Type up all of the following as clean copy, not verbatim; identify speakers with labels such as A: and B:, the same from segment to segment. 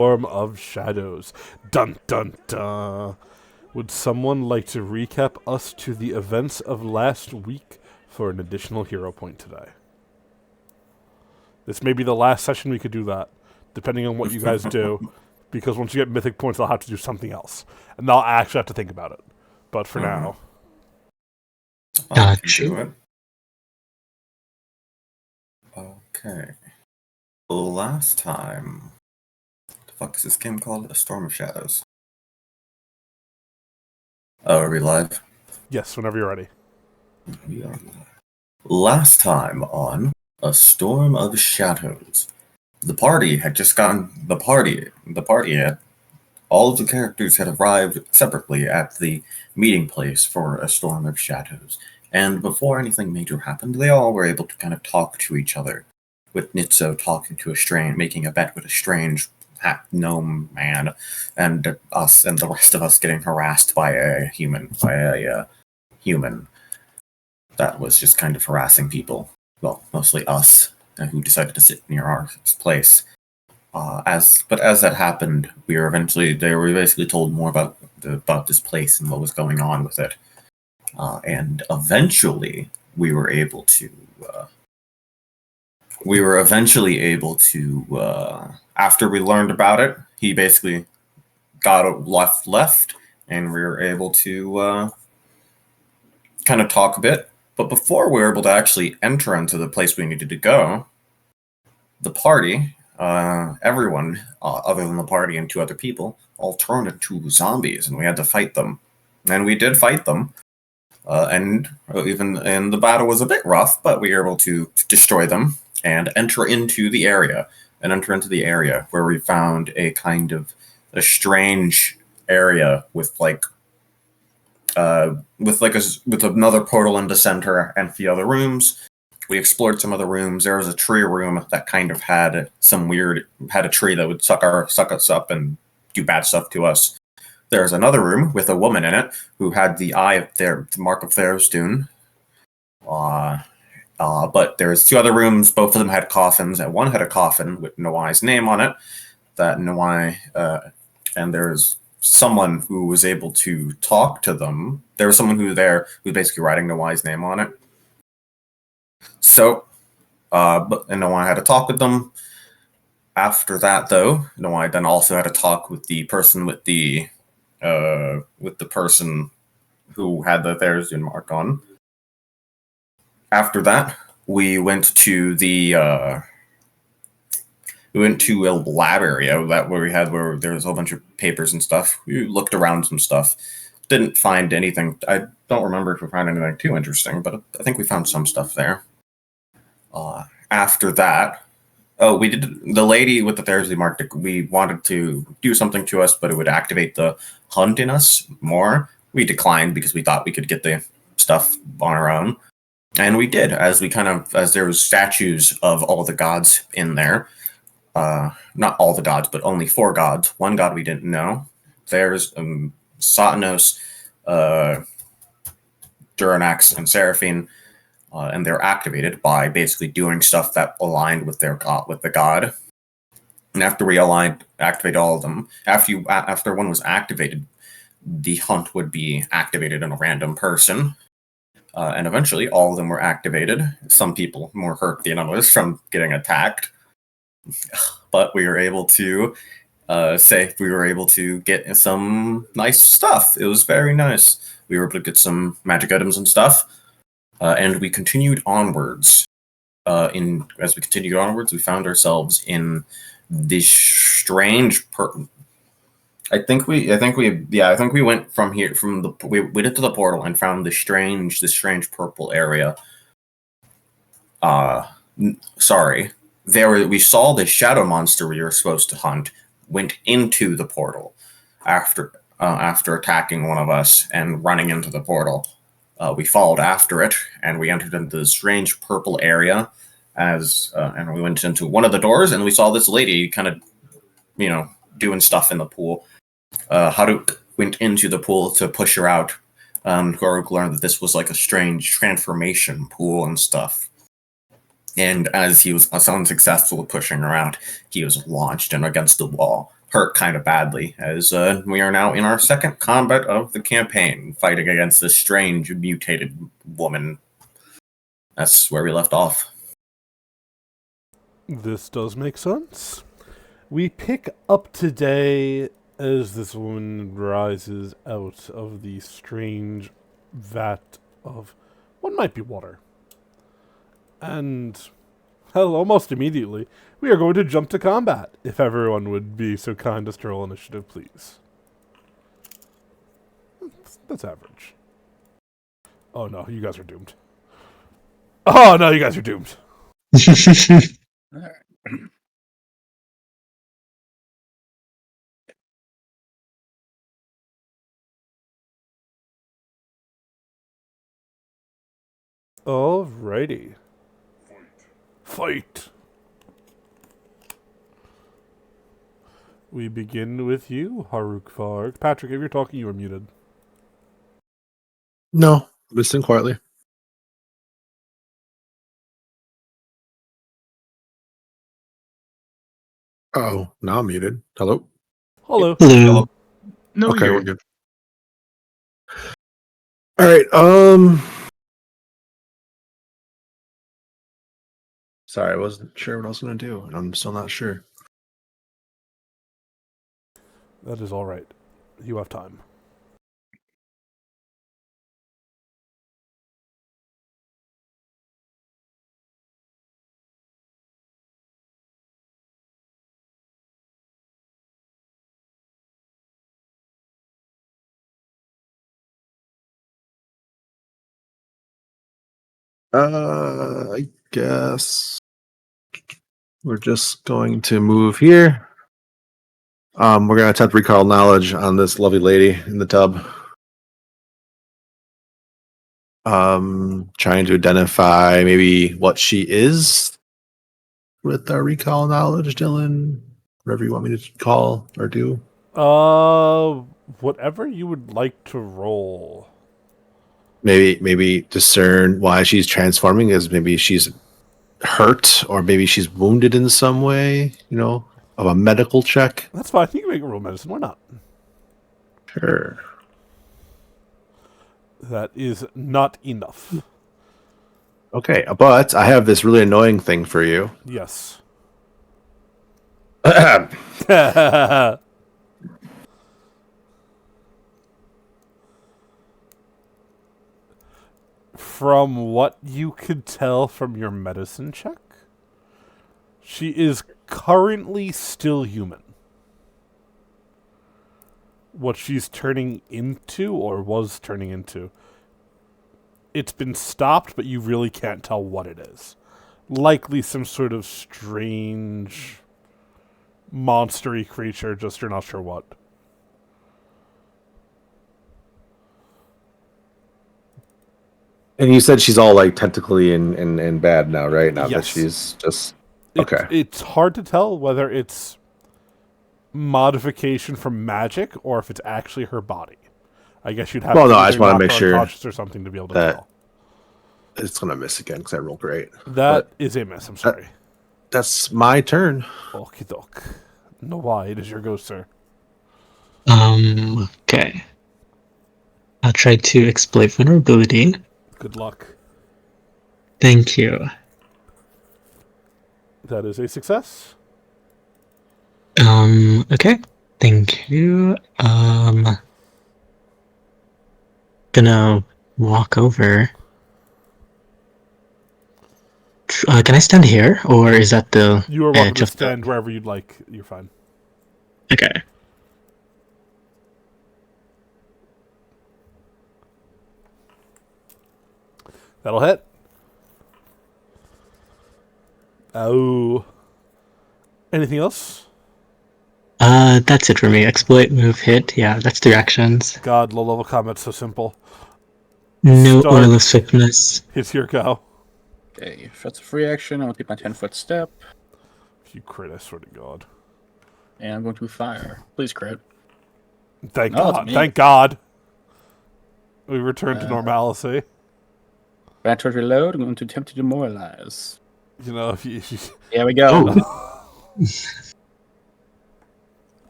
A: Form of Shadows. Dun dun dun. Would someone like to recap us to the events of last week for an additional hero point today? This may be the last session we could do that, depending on what you guys do, because once you get mythic points, I'll have to do something else. And I'll actually have to think about it. But for now.
B: I can
C: Gotcha.
B: do it. Okay. Last time. What the fuck is this game called? A Storm of Shadows. Oh, are we live?
A: Yes, whenever you're ready.
B: We are live. Last time on A Storm of Shadows. The party had just gotten the party had all of the characters had arrived separately at the meeting place for A Storm of Shadows. And before anything major happened, they all were able to kind of talk to each other. With Nitso talking to making a bet with a strange gnome man, and us and the rest of us getting harassed by a human, that was just kind of harassing people. Well, mostly us, who decided to sit near our place. As that happened, they were basically told more about this place and what was going on with it, and eventually we were able to. After we learned about it, he basically got left, and we were able to kind of talk a bit. But before we were able to actually enter into the place we needed to go, the party, everyone other than the party and two other people, all turned into zombies, and we had to fight them. And we did fight them, and the battle was a bit rough, but we were able to destroy them and enter into the area. Where we found a kind of a strange area with another portal in the center and a few other rooms. We explored some other rooms. There was a tree room that kind of had a tree that would suck us up and do bad stuff to us. There's another room with a woman in it who had the mark of Therastoon. But there's two other rooms. Both of them had coffins, and one had a coffin with Noai's name on it. And there's someone who was able to talk to them. There was someone who was basically writing Noai's name on it. So, and Noai had to talk with them. After that, though, Noai then also had to talk with the person with the person who had the Therastoon mark on. After that, we went to a lab area where there was a whole bunch of papers and stuff. We looked around some stuff. Didn't find anything. I don't remember if we found anything too interesting, but I think we found some stuff there. After that, we did the lady with the Thursday mark. We wanted to do something to us, but it would activate the hunt in us more. We declined because we thought we could get the stuff on our own. And we did, as there was statues of all the gods in there. Not all the gods, but only 4 gods. One god we didn't know. There's Satanos, Duranax, and Seraphine, and they're activated by basically doing stuff that aligned with the god. And after we activate all of them, after one was activated, the hunt would be activated in a random person. And eventually, all of them were activated. Some people more hurt than others from getting attacked. But we were able to get some nice stuff. It was very nice. We were able to get some magic items and stuff. And we continued onwards. As we continued onwards, we found ourselves in this strange I think we went from here we went to the portal and found this strange purple area. We saw the shadow monster we were supposed to hunt went into the portal after attacking one of us and running into the portal. We followed after it and we entered into this strange purple area and we went into one of the doors and we saw this lady kind of doing stuff in the pool. Haruk went into the pool to push her out. Haruk learned that this was like a strange transformation pool and stuff. And as he was unsuccessful at pushing her out, he was launched in against the wall. hurt kind of badly, as we are now in our second combat of the campaign, fighting against this strange mutated woman. That's where we left off.
A: This does make sense. We pick up today as this woman rises out of the strange vat of what might be water. And, hell, almost immediately, we are going to jump to combat. If everyone would be so kind as to roll initiative, please. That's average. Oh no, you guys are doomed. Oh no, you guys are doomed. Alrighty. Fight. We begin with you, Haruk Farg. Patrick, if you're talking, you are muted.
C: No, listening quietly. Oh, now I'm muted. Hello?
A: Hello.
D: Hello.
E: No,
C: Okay,
E: you're
C: we're good. All right, sorry, I wasn't sure what I was going to do, and I'm still not sure.
A: That is alright. You have time.
C: I guess we're just going to move here. We're going to attempt to recall knowledge on this lovely lady in the tub. Trying to identify maybe what she is with our recall knowledge, Dylan. Whatever you want me to call or do.
A: Whatever you would like to roll.
C: Maybe discern why she's transforming, is maybe she's hurt or maybe she's wounded in some way, of a medical check.
A: That's fine. You can make a roll medicine. Why not?
C: Sure.
A: That is not enough.
C: Okay, but I have this really annoying thing for you.
A: Yes. From what you could tell from your medicine check, she is currently still human. What she's turning into, or was turning into, it's been stopped, but you really can't tell what it is. Likely some sort of strange, monstery creature, just you're not sure what.
C: And you said she's all like tentacly and bad now, right? Now that
A: Yes.
C: she's just okay.
A: It's hard to tell whether it's modification from magic or if it's actually her body. I guess you'd have
C: Well,
A: to
C: no, I just
A: either
C: wanna
A: knock
C: make
A: her
C: sure
A: unconscious or something to be able to
C: that-
A: tell.
C: It's gonna miss again because I rolled great.
A: That is a miss. I'm sorry.
C: That's my turn.
A: Okie doke. No, why? It is your go, sir.
D: Okay. I'll try to exploit vulnerability.
A: Good luck.
D: Thank you.
A: That is a success.
D: Okay. Thank you. Gonna walk over. Can I stand here, or is that the
A: You are welcome to
D: just
A: stand wherever you'd like. You're fine.
D: okay?
A: That'll hit. Oh. Anything else?
D: That's it for me. Exploit, move, hit. Yeah, that's 3 actions.
A: God, low-level combat's so simple.
D: No
A: Start.
D: oil of swiftness.
A: Hit your go.
E: Okay, if that's a free action, I'll take my 10-foot step,
A: If you crit, I swear to God.
E: and I'm going to fire. Please crit.
A: Thank
E: No, it's
A: God.
E: me.
A: Thank God. We return to normalcy.
E: Back to reload, I'm going to attempt to demoralize.
A: You know, if you
E: Here we go.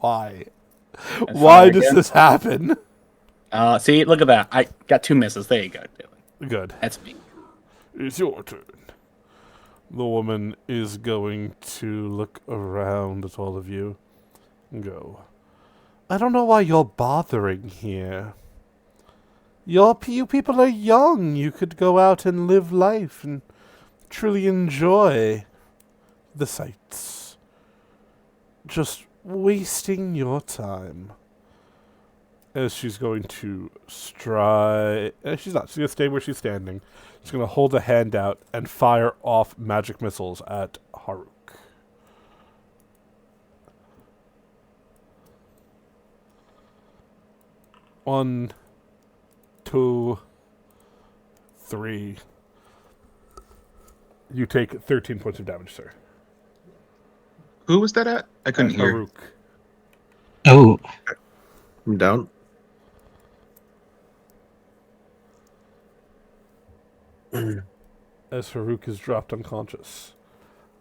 D: Oh.
A: Why?
E: And
A: Why
E: fire
A: does
E: again.
A: this happen?
E: See, look at that. I got 2 misses. There you go.
A: Good.
E: That's me.
A: It's your turn. The woman is going to look around at all of you and go, I don't know why you're bothering here. You people are young. You could go out and live life and truly enjoy the sights. Just wasting your time. As she's going to stride... she's not. She's going to stay where she's standing. She's going to hold a hand out and fire off magic missiles at Haruk. One, two, three. You take 13 points of damage, sir.
F: Who was that at? I couldn't hear.
A: Haruk.
D: Oh,
C: I'm down.
A: As Haruk is dropped unconscious.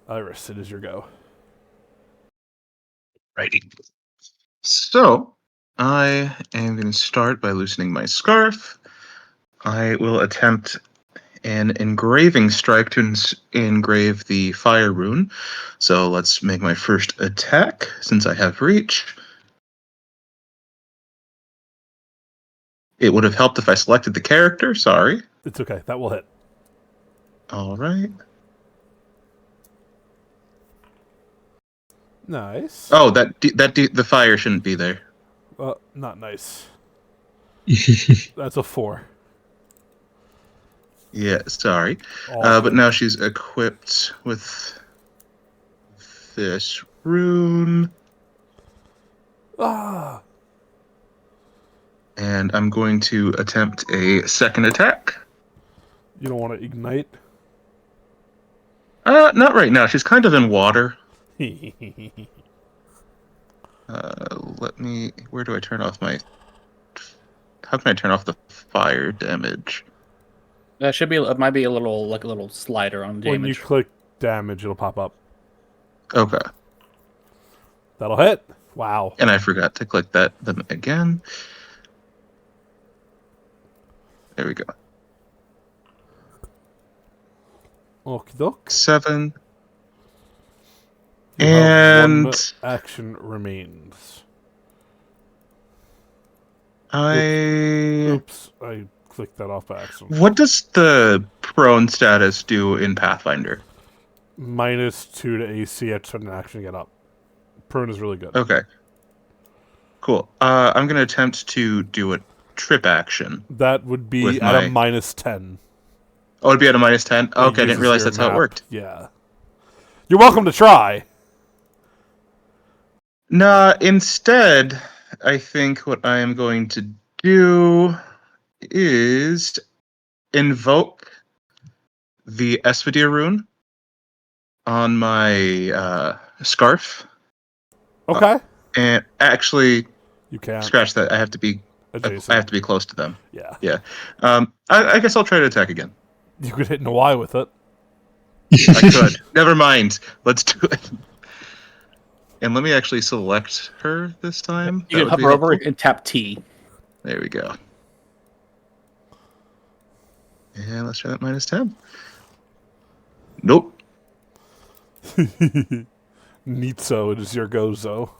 A: Iris, it is your go.
F: Righty. So, I am going to start by loosening my scarf. I will attempt an engraving strike to engrave the fire rune. So let's make my first attack since I have reach. It would have helped if I selected the character. Sorry.
A: It's okay. That will hit.
F: All right.
A: Nice.
F: Oh, the fire shouldn't be there.
A: Not nice. That's a 4.
F: Yeah, sorry.
A: All
F: But
A: good.
F: now she's equipped with this rune.
A: Ah!
F: And I'm going to attempt a second attack.
A: You don't want to ignite?
F: Not right now. She's kind of in water. Where do I turn off my... How can I turn off the fire damage?
E: That should be. It might be a little slider on
A: When you
E: damage.
A: click damage, it'll pop up.
F: Okay.
A: That'll hit. Wow.
F: And I forgot to click them again. There we go.
A: Okie doke.
F: 7.
A: You have one
F: And
A: action remains.
F: I...
A: Oops, I clicked that off by accident.
F: What does the prone status do in Pathfinder?
A: -2 to AC at sudden action to get up. Prone is really good.
F: Okay. Cool. I'm going to attempt to do a trip action.
A: That would be
F: With
A: at a
F: my-
A: -10.
F: Oh, it'd be at a -10?
A: It
F: Okay, I didn't
A: uses
F: realize
A: your
F: that's how it
A: map.
F: worked.
A: Yeah. You're welcome to try.
F: Nah, instead, I think what I am going to do is invoke the Espedir rune on my scarf.
A: Okay.
F: And actually,
A: You can't.
F: scratch that. I have to be
A: Adjacent.
F: close to them.
A: Yeah.
F: I guess I'll try to attack again.
A: You could hit an Y with it.
F: I could. Never mind. Let's do it. And let me actually select her this time.
E: You can
F: That would be
E: hover over
F: helpful.
E: and tap T.
F: There we go. And let's try that -10. Nope.
A: Neatso, it is your go, Zo.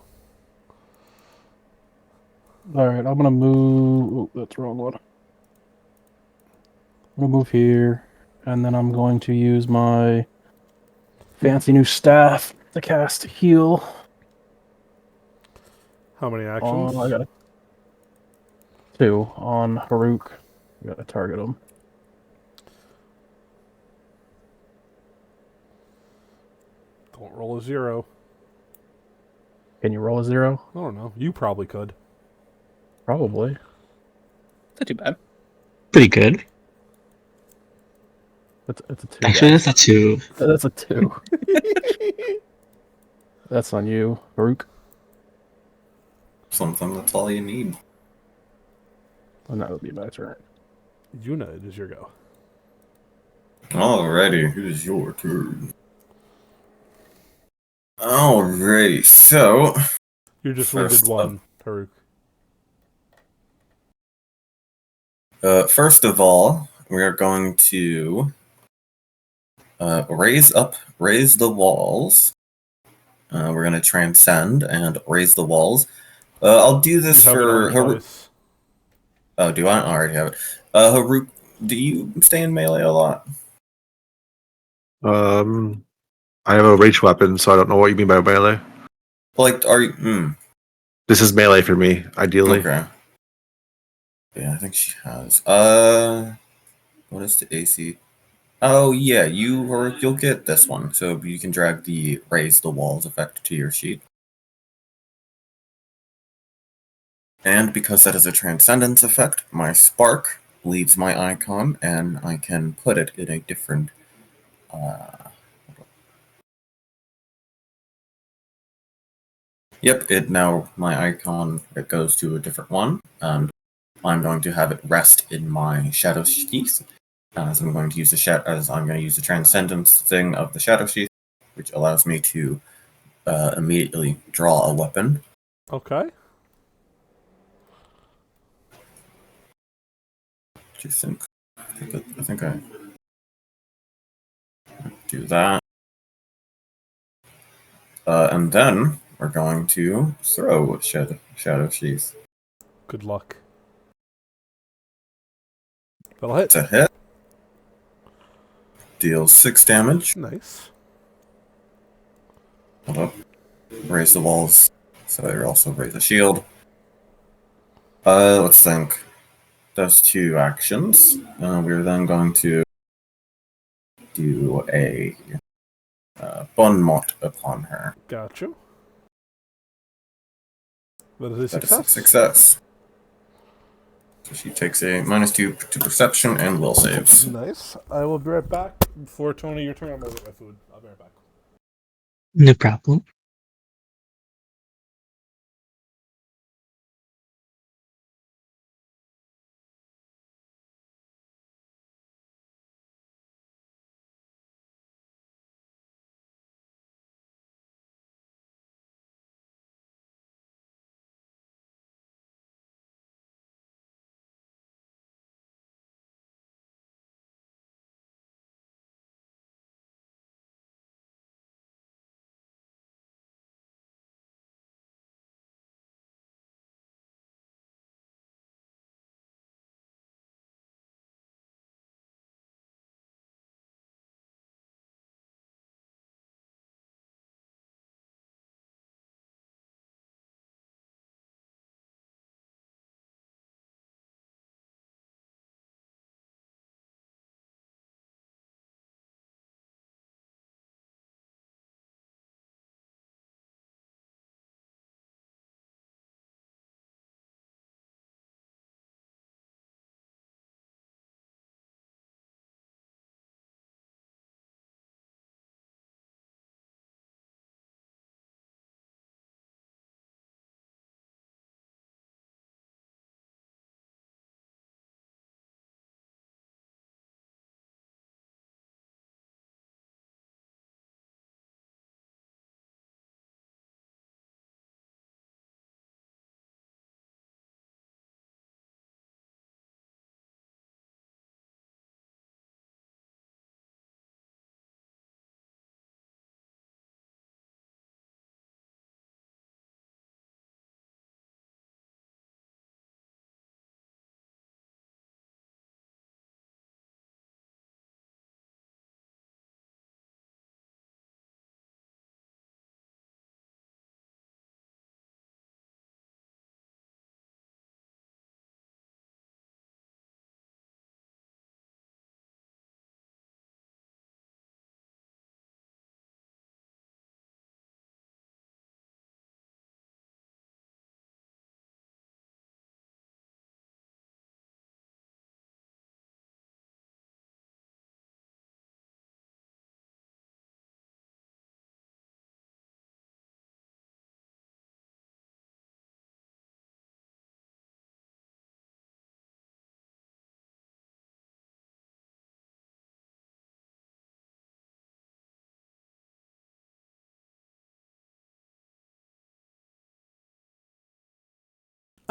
G: All right, I'm gonna move. Oh, that's the wrong one. I'm gonna move here, and then I'm going to use my fancy new staff to cast heal.
A: How many actions?
G: I got 2 on Haruk. I gotta target him.
A: Don't roll a 0.
G: Can you roll a 0?
A: I don't know. You probably could.
G: Probably.
E: Not too bad.
D: pretty good.
G: It's a 2.
D: Actually, that's a 2.
G: That's a 2. That's on you, Haruk.
B: Something that's all you need.
G: And that would be my turn.
A: Yuna, it is your go.
B: Alrighty, it is your turn. Alrighty, so
A: You're just
B: First
A: wounded one, Haruk.
B: First of all, we are going to raise the walls. We're going to transcend and raise the walls. I'll do this
A: You have it
B: for
A: on
B: Haruk.
A: twice.
B: Oh, do I already have it? Haruk, do you stay in melee a lot?
C: I have a rage weapon, so I don't know what you mean by melee.
B: Like, are you?
C: This is melee for me, ideally.
B: Okay. Yeah, I think she has. What is the AC? Oh yeah, you'll get this one, so you can drag the raise the walls effect to your sheet. And because that is a transcendence effect, my spark leaves my icon, and I can put it in a different. Yep, my icon it goes to a different one, and I'm going to have it rest in my shadow sheath. As I'm going to use the transcendence thing of the shadow sheath, which allows me to immediately draw a weapon.
A: Okay.
B: Do you think? I think I do that. And then we're going to throw Shadow Sheath.
A: Good luck. That'll hit.
B: It's a hit. Deals 6 damage.
A: Nice.
B: Hold up. Raise the walls. So I also raise the shield. Let's think. Those 2 actions. We're then going to do a Bun Mot upon her.
A: Got you. That is a
B: That is a
A: success.
B: success. So she takes a -2 to perception and will saves.
A: Nice. I will be right back. Before Tony, your turn. I'm gonna get my food. I'll be right back.
D: No problem.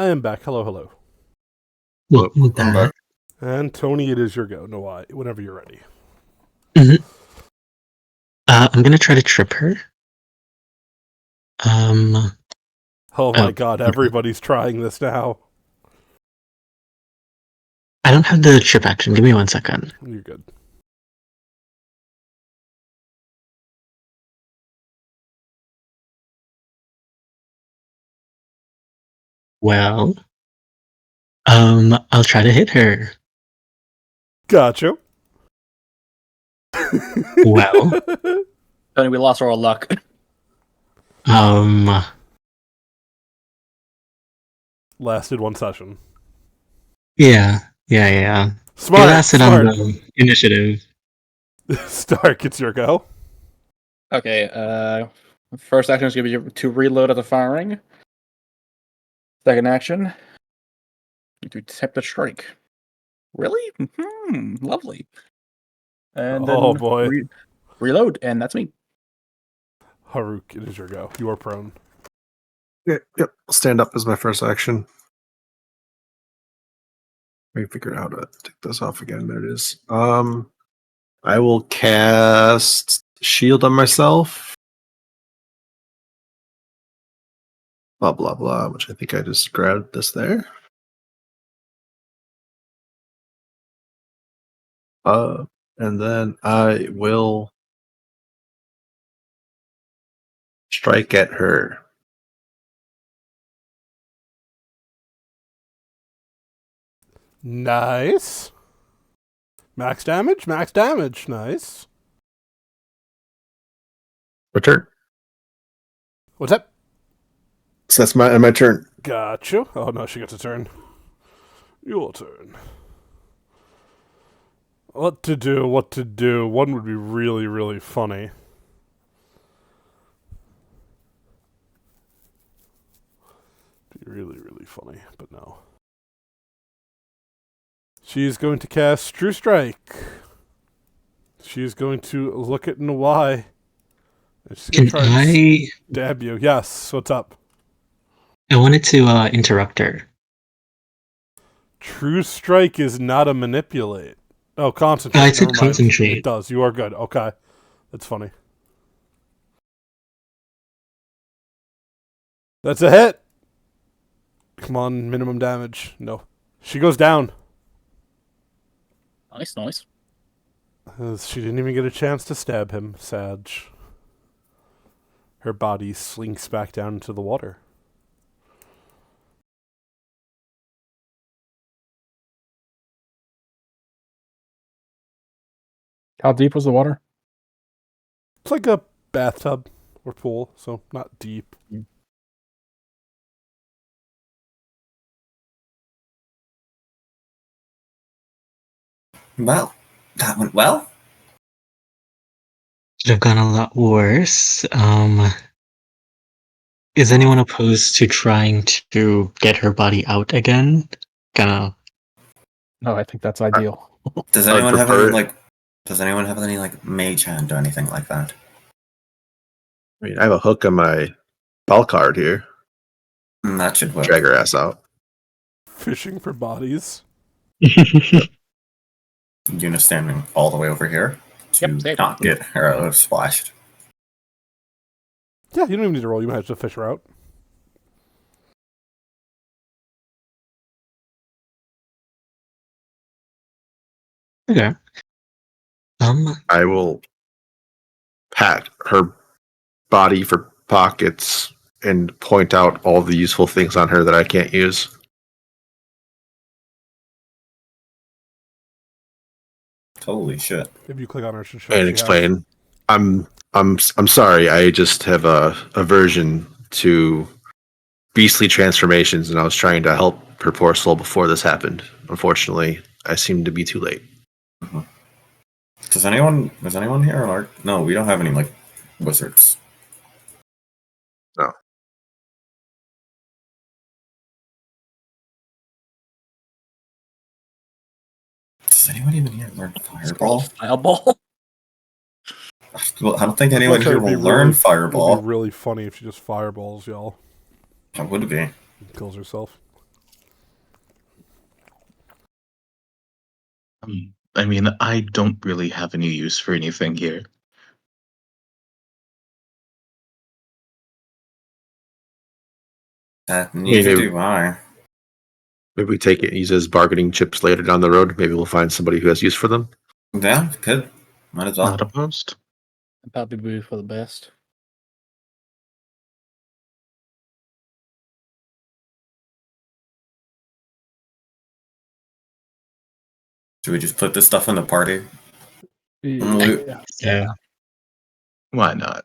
A: I am back. Hello, hello.
D: Welcome
C: I'm
D: back.
C: back.
A: And Tony, it is your go. No, I. Whenever you're ready.
D: I'm gonna try to trip her.
A: Oh my
D: Oh.
A: god, everybody's trying this now.
D: I don't have the trip action. Give me 1 second.
A: You're good.
D: Well, I'll try to hit her.
A: Gotcha.
D: Well,
E: Tony, we lost our luck.
A: Lasted 1 session.
D: yeah. It
A: Smart.
D: lasted on the initiative.
A: Stark, it's your go.
E: Okay, first action is going to be to reload at the firing. Second action, to attempt a strike. Really? Lovely. And
A: Oh,
E: then
A: boy.
E: reload, and that's me.
A: Haruk, it is your go. You are prone.
C: Yep. Stand up is my first action. Let me figure out how to take this off again. There it is. I will cast shield on myself. Blah blah blah, which I think I just grabbed this there. And then I will strike at her.
A: Nice. Max damage. Nice.
C: Return.
A: What's that?
C: So that's my turn.
A: Gotcha. Oh, no, she gets a turn. Your turn. What to do? One would be really, really funny. Be really, really funny, but no. She's going to cast True Strike. She's going to look at Nawai. And she's going to try and stab you. Yes, what's up?
D: I wanted to interrupt her.
A: True Strike is not a manipulate. Oh, concentrate.
D: I said
A: Never mind.
D: concentrate.
A: It does. You are good. Okay. That's funny. That's a hit. Come on, minimum damage. No. She goes down.
E: Nice.
A: She didn't even get a chance to stab him, Sag. Her body slinks back down into the water.
G: How deep was the water?
A: It's like a bathtub or pool, so not deep.
B: Well, that went well.
D: Could have gone a lot worse. Is anyone opposed to trying to get her body out again? Gonna.
G: No, I think that's ideal.
B: Does
C: I'd
B: anyone have
C: prefer
B: any
C: it.
B: Does anyone have any mage hand or anything like that?
C: I mean, I have a hook on my ball card here.
B: That should work.
C: Drag her ass out.
A: Fishing for bodies.
B: Una standing all the way over here to
E: Yep, same.
B: not get her splashed.
A: Yeah, you don't even need to roll. You might have to fish her out.
D: Okay.
C: I will pat her body for pockets and point out all the useful things on her that I can't use.
B: Holy shit.
A: If you click on her, she'll show
C: And
A: what she
C: explain. I'm sorry. I just have a aversion to beastly transformations, and I was trying to help her poor soul before this happened. Unfortunately, I seem to be too late.
B: Mm-hmm. Is anyone here? Or no, we don't have any wizards.
C: No.
B: Does anyone even here learn Fireball?
E: Fireball.
B: Well, I don't think
A: I
B: anyone
A: feel
B: here
A: like
B: will learn
A: It would
B: Fireball.
A: be really funny if she just fireballs y'all.
B: That would be.
A: Kills herself.
F: I mean, I don't really have any use for anything here.
B: Neither do I.
C: Maybe we take it and use it as bargaining chips later down the road. Maybe we'll find somebody who has use for them.
B: Yeah, could. Might as well.
F: Not opposed.
E: Probably be for the best.
B: Should we just put this stuff in the party?
G: Yeah.
D: Yeah.
F: Why not?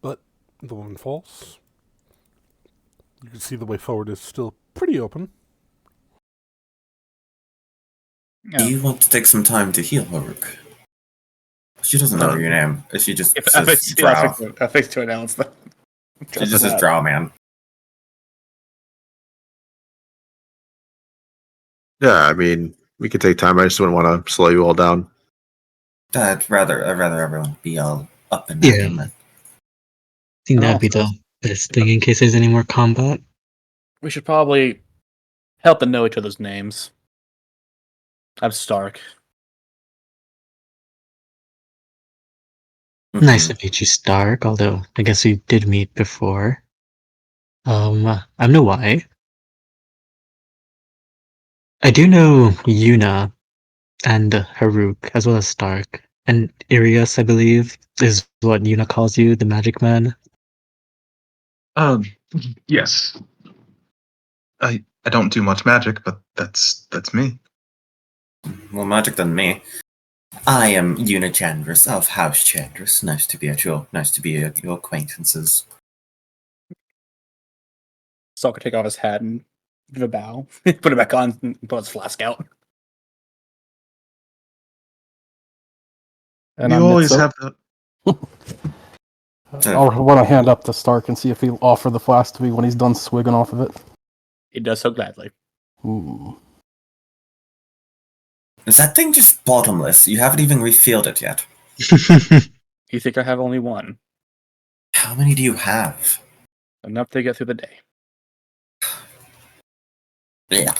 A: But the woman falls. You can see the way forward is still pretty open.
B: Do you want to take some time to heal, Haruk? She doesn't know your name. She just
E: If I
B: says drow.
E: fixed to announce that.
B: She just says drow, man.
C: Yeah, I mean, we could take time. I just wouldn't want to slow you all down.
B: I'd rather everyone be all up and
D: Yeah.
B: at 'em.
D: I think
E: And
D: that'd be
E: also-
D: the best thing in case there's any more combat.
E: We should probably help them know each other's names. I'm Stark.
D: Nice to meet you, Stark, although I guess we did meet before. I'm no why. I do know Yuna and Haruk, as well as Stark. And Irius, I believe, is what Yuna calls you, the magic man.
F: Yes. I don't do much magic, but that's me.
B: More magic than me. I am Una Chandris of House Chandris. Nice to be your acquaintances.
E: Stark could take off his hat and give a bow, put it back on, and pull his flask out.
G: And
F: You
G: I'm
F: always
G: Mitsu.
F: have the.
G: I'll want to hand up to Stark and see if he'll offer the flask to me when he's done swigging off of it.
E: He does so gladly.
G: Ooh.
B: Is that thing just bottomless? You haven't even refilled it yet.
E: You think I have only one?
B: How many do you have?
E: Enough to get through the day.
B: Yeah.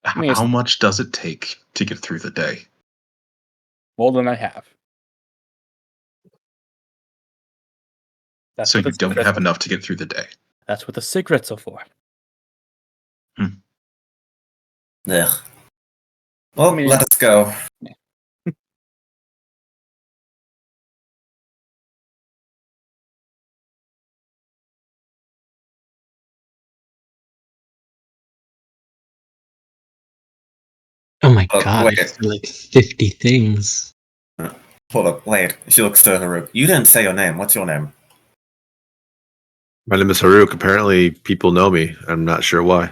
E: I mean,
F: How much does it take to get through the day?
E: more than I have. That's
F: So
E: what
F: you
E: the
F: don't
E: secrets-
F: have enough to get through the day.
E: That's what the secrets are for.
B: Ugh. Well,
E: I mean-
B: let us go.
D: Oh my
B: Oh,
D: god,
B: wait.
D: it's like 50 things.
B: Hold up, wait. She looks to Haruk. You didn't say your name. What's your name?
C: My name is Haruk. Apparently, people know me. I'm not sure why.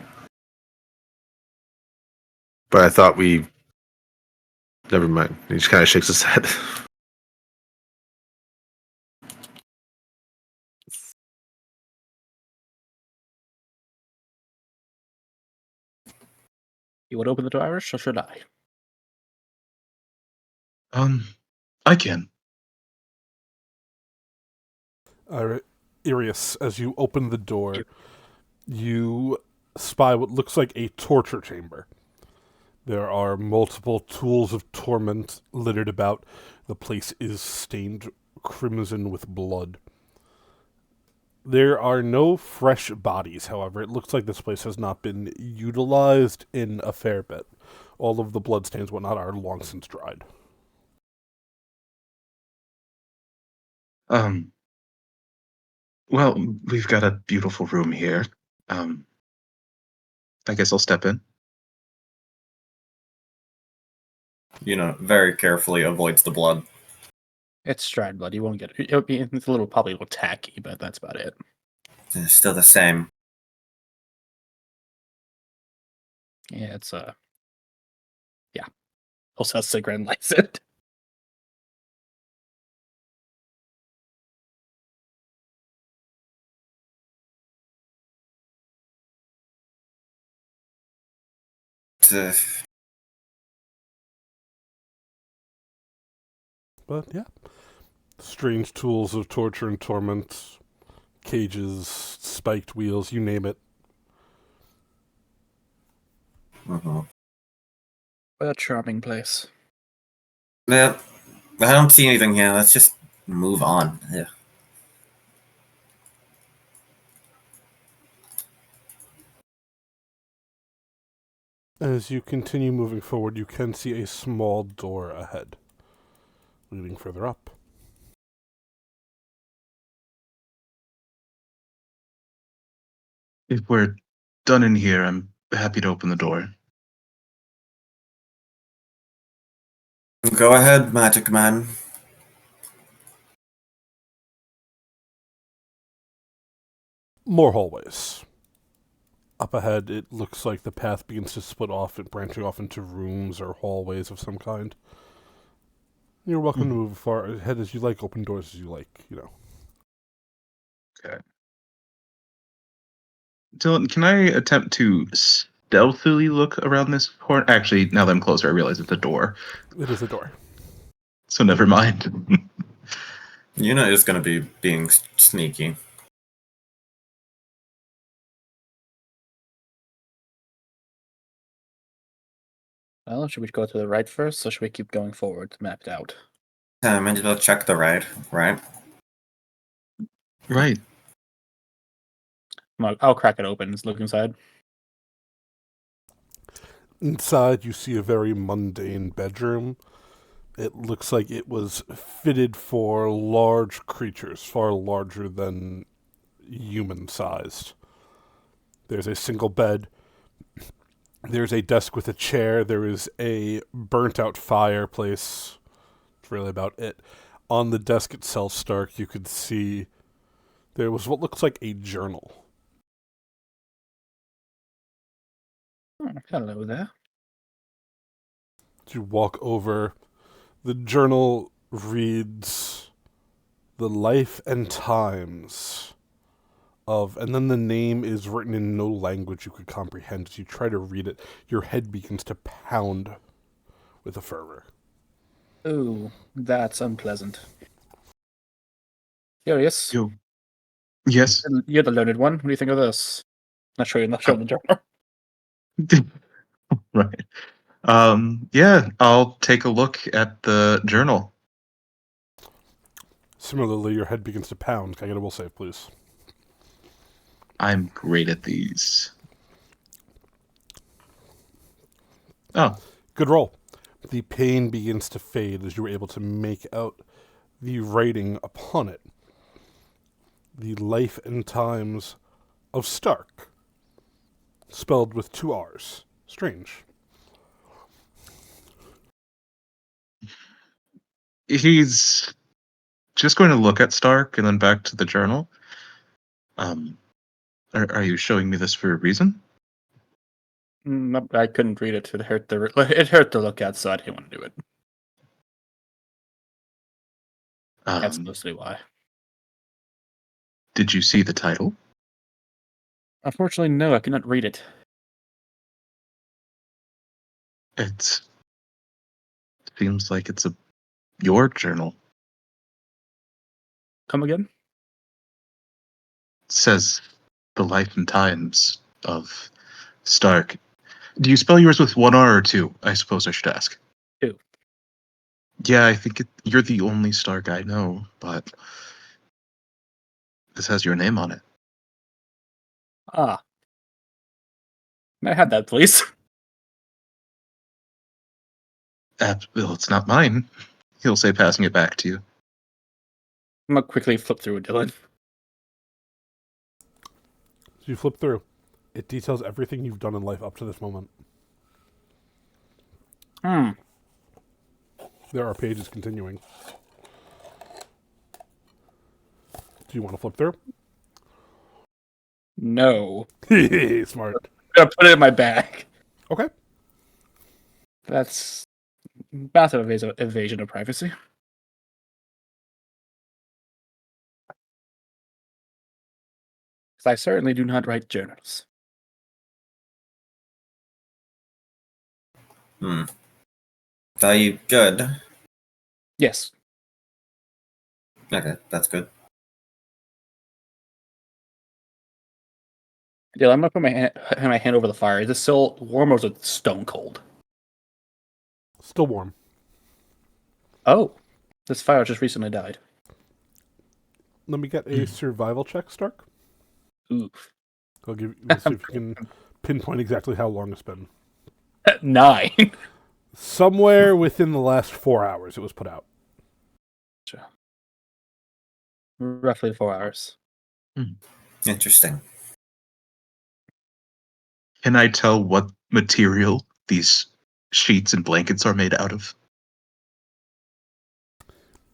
C: But I thought we. Never mind. He just kind of shakes his head.
E: You want to open the door, Irish, or should I?
F: I can.
A: Irius, as you open the door, you spy what looks like a torture chamber. There are multiple tools of torment littered about. The place is stained crimson with blood. There are no fresh bodies, however. It looks like this place has not been utilized in a fair bit. All of the bloodstains and whatnot are long since dried.
F: Well, we've got a beautiful room here. I guess I'll step in.
B: Very carefully avoids the blood.
E: It's dried blood. You won't get it. It's probably a little tacky, but that's about it.
B: It's still the same.
E: Yeah, it's yeah. Also has cigarette and lights it.
B: Uh,
A: But yeah, strange tools of torture and torment, cages, spiked wheels, you name it.
B: Mhm.
E: What a charming place.
B: Yeah, I don't see anything here. Let's just move on. Yeah.
A: As you continue moving forward, you can see a small door ahead, leading further up.
F: If we're done in here, I'm happy to open the door.
B: Go ahead, Magic Man.
A: More hallways. Up ahead, it looks like the path begins to split off and branching off into rooms or hallways of some kind. You're welcome to move as far ahead as you like, open doors as you like,
F: Okay. Dylan, can I attempt to stealthily look around this corner? Actually, now that I'm closer, I realize it's a door.
A: It is a door.
F: So never mind.
B: Yuna is going to be being sneaky.
E: Well, should we go to the right first, or should we keep going forward, mapped out?
B: Might as well check the right.
F: Right.
E: I'll crack it open. Let's look inside.
A: Inside, you see a very mundane bedroom. It looks like it was fitted for large creatures, far larger than human-sized. There's a single bed. There's a desk with a chair. There is a burnt-out fireplace. That's really about it. On the desk itself, Stark, you could see there was what looks like a journal.
E: Oh, hello there.
A: As you walk over, the journal reads the life and times of, and then the name is written in no language you could comprehend. As you try to read it, your head begins to pound with a fervor.
E: Ooh, that's unpleasant. Curious.
F: Yo. Yes.
E: You're the learned one. What do you think of this? Not sure. Not showing the journal.
F: Right. Yeah, I'll take a look at the journal.
A: Similarly, your head begins to pound. Can I get a will save, please?
F: I'm great at these. Oh.
A: Good roll. The pain begins to fade as you were able to make out the writing upon it. The life and times of Stark. Spelled with 2 R's. Strange.
F: He's just going to look at Stark and then back to the journal. Are you showing me this for a reason?
E: I couldn't read it. It hurt to look at, so I didn't want to do it. That's mostly why.
F: Did you see the title?
E: Unfortunately, no, I cannot read it.
F: It seems like it's your journal.
E: Come again?
F: It says the life and times of Stark. Do you spell yours with 1 R or 2? I suppose I should ask.
E: 2.
F: Yeah, I think you're the only Stark I know, but this has your name on it.
E: Ah. May I have that, please?
F: Well, it's not mine. He'll say passing it back to you.
E: I'm gonna quickly flip through it, Dylan.
A: So you flip through. It details everything you've done in life up to this moment. There are pages continuing. Do you want to flip through?
E: No.
A: Smart.
E: I'm gonna put it in my bag.
A: Okay.
E: That's massive evasion of privacy. I certainly do not write journals.
B: Are you good?
E: Yes.
B: Okay, that's good.
E: Yeah, I'm gonna put my hand over the fire. Is it still warm or is it stone cold?
A: Still warm.
E: Oh, this fire just recently died.
A: Let me get a survival check, Stark.
E: Oof.
A: We'll see if you can pinpoint exactly how long it's been.
E: 9.
A: Somewhere within the last 4 hours, it was put out.
E: Roughly 4 hours.
B: Interesting.
F: Can I tell what material these sheets and blankets are made out of?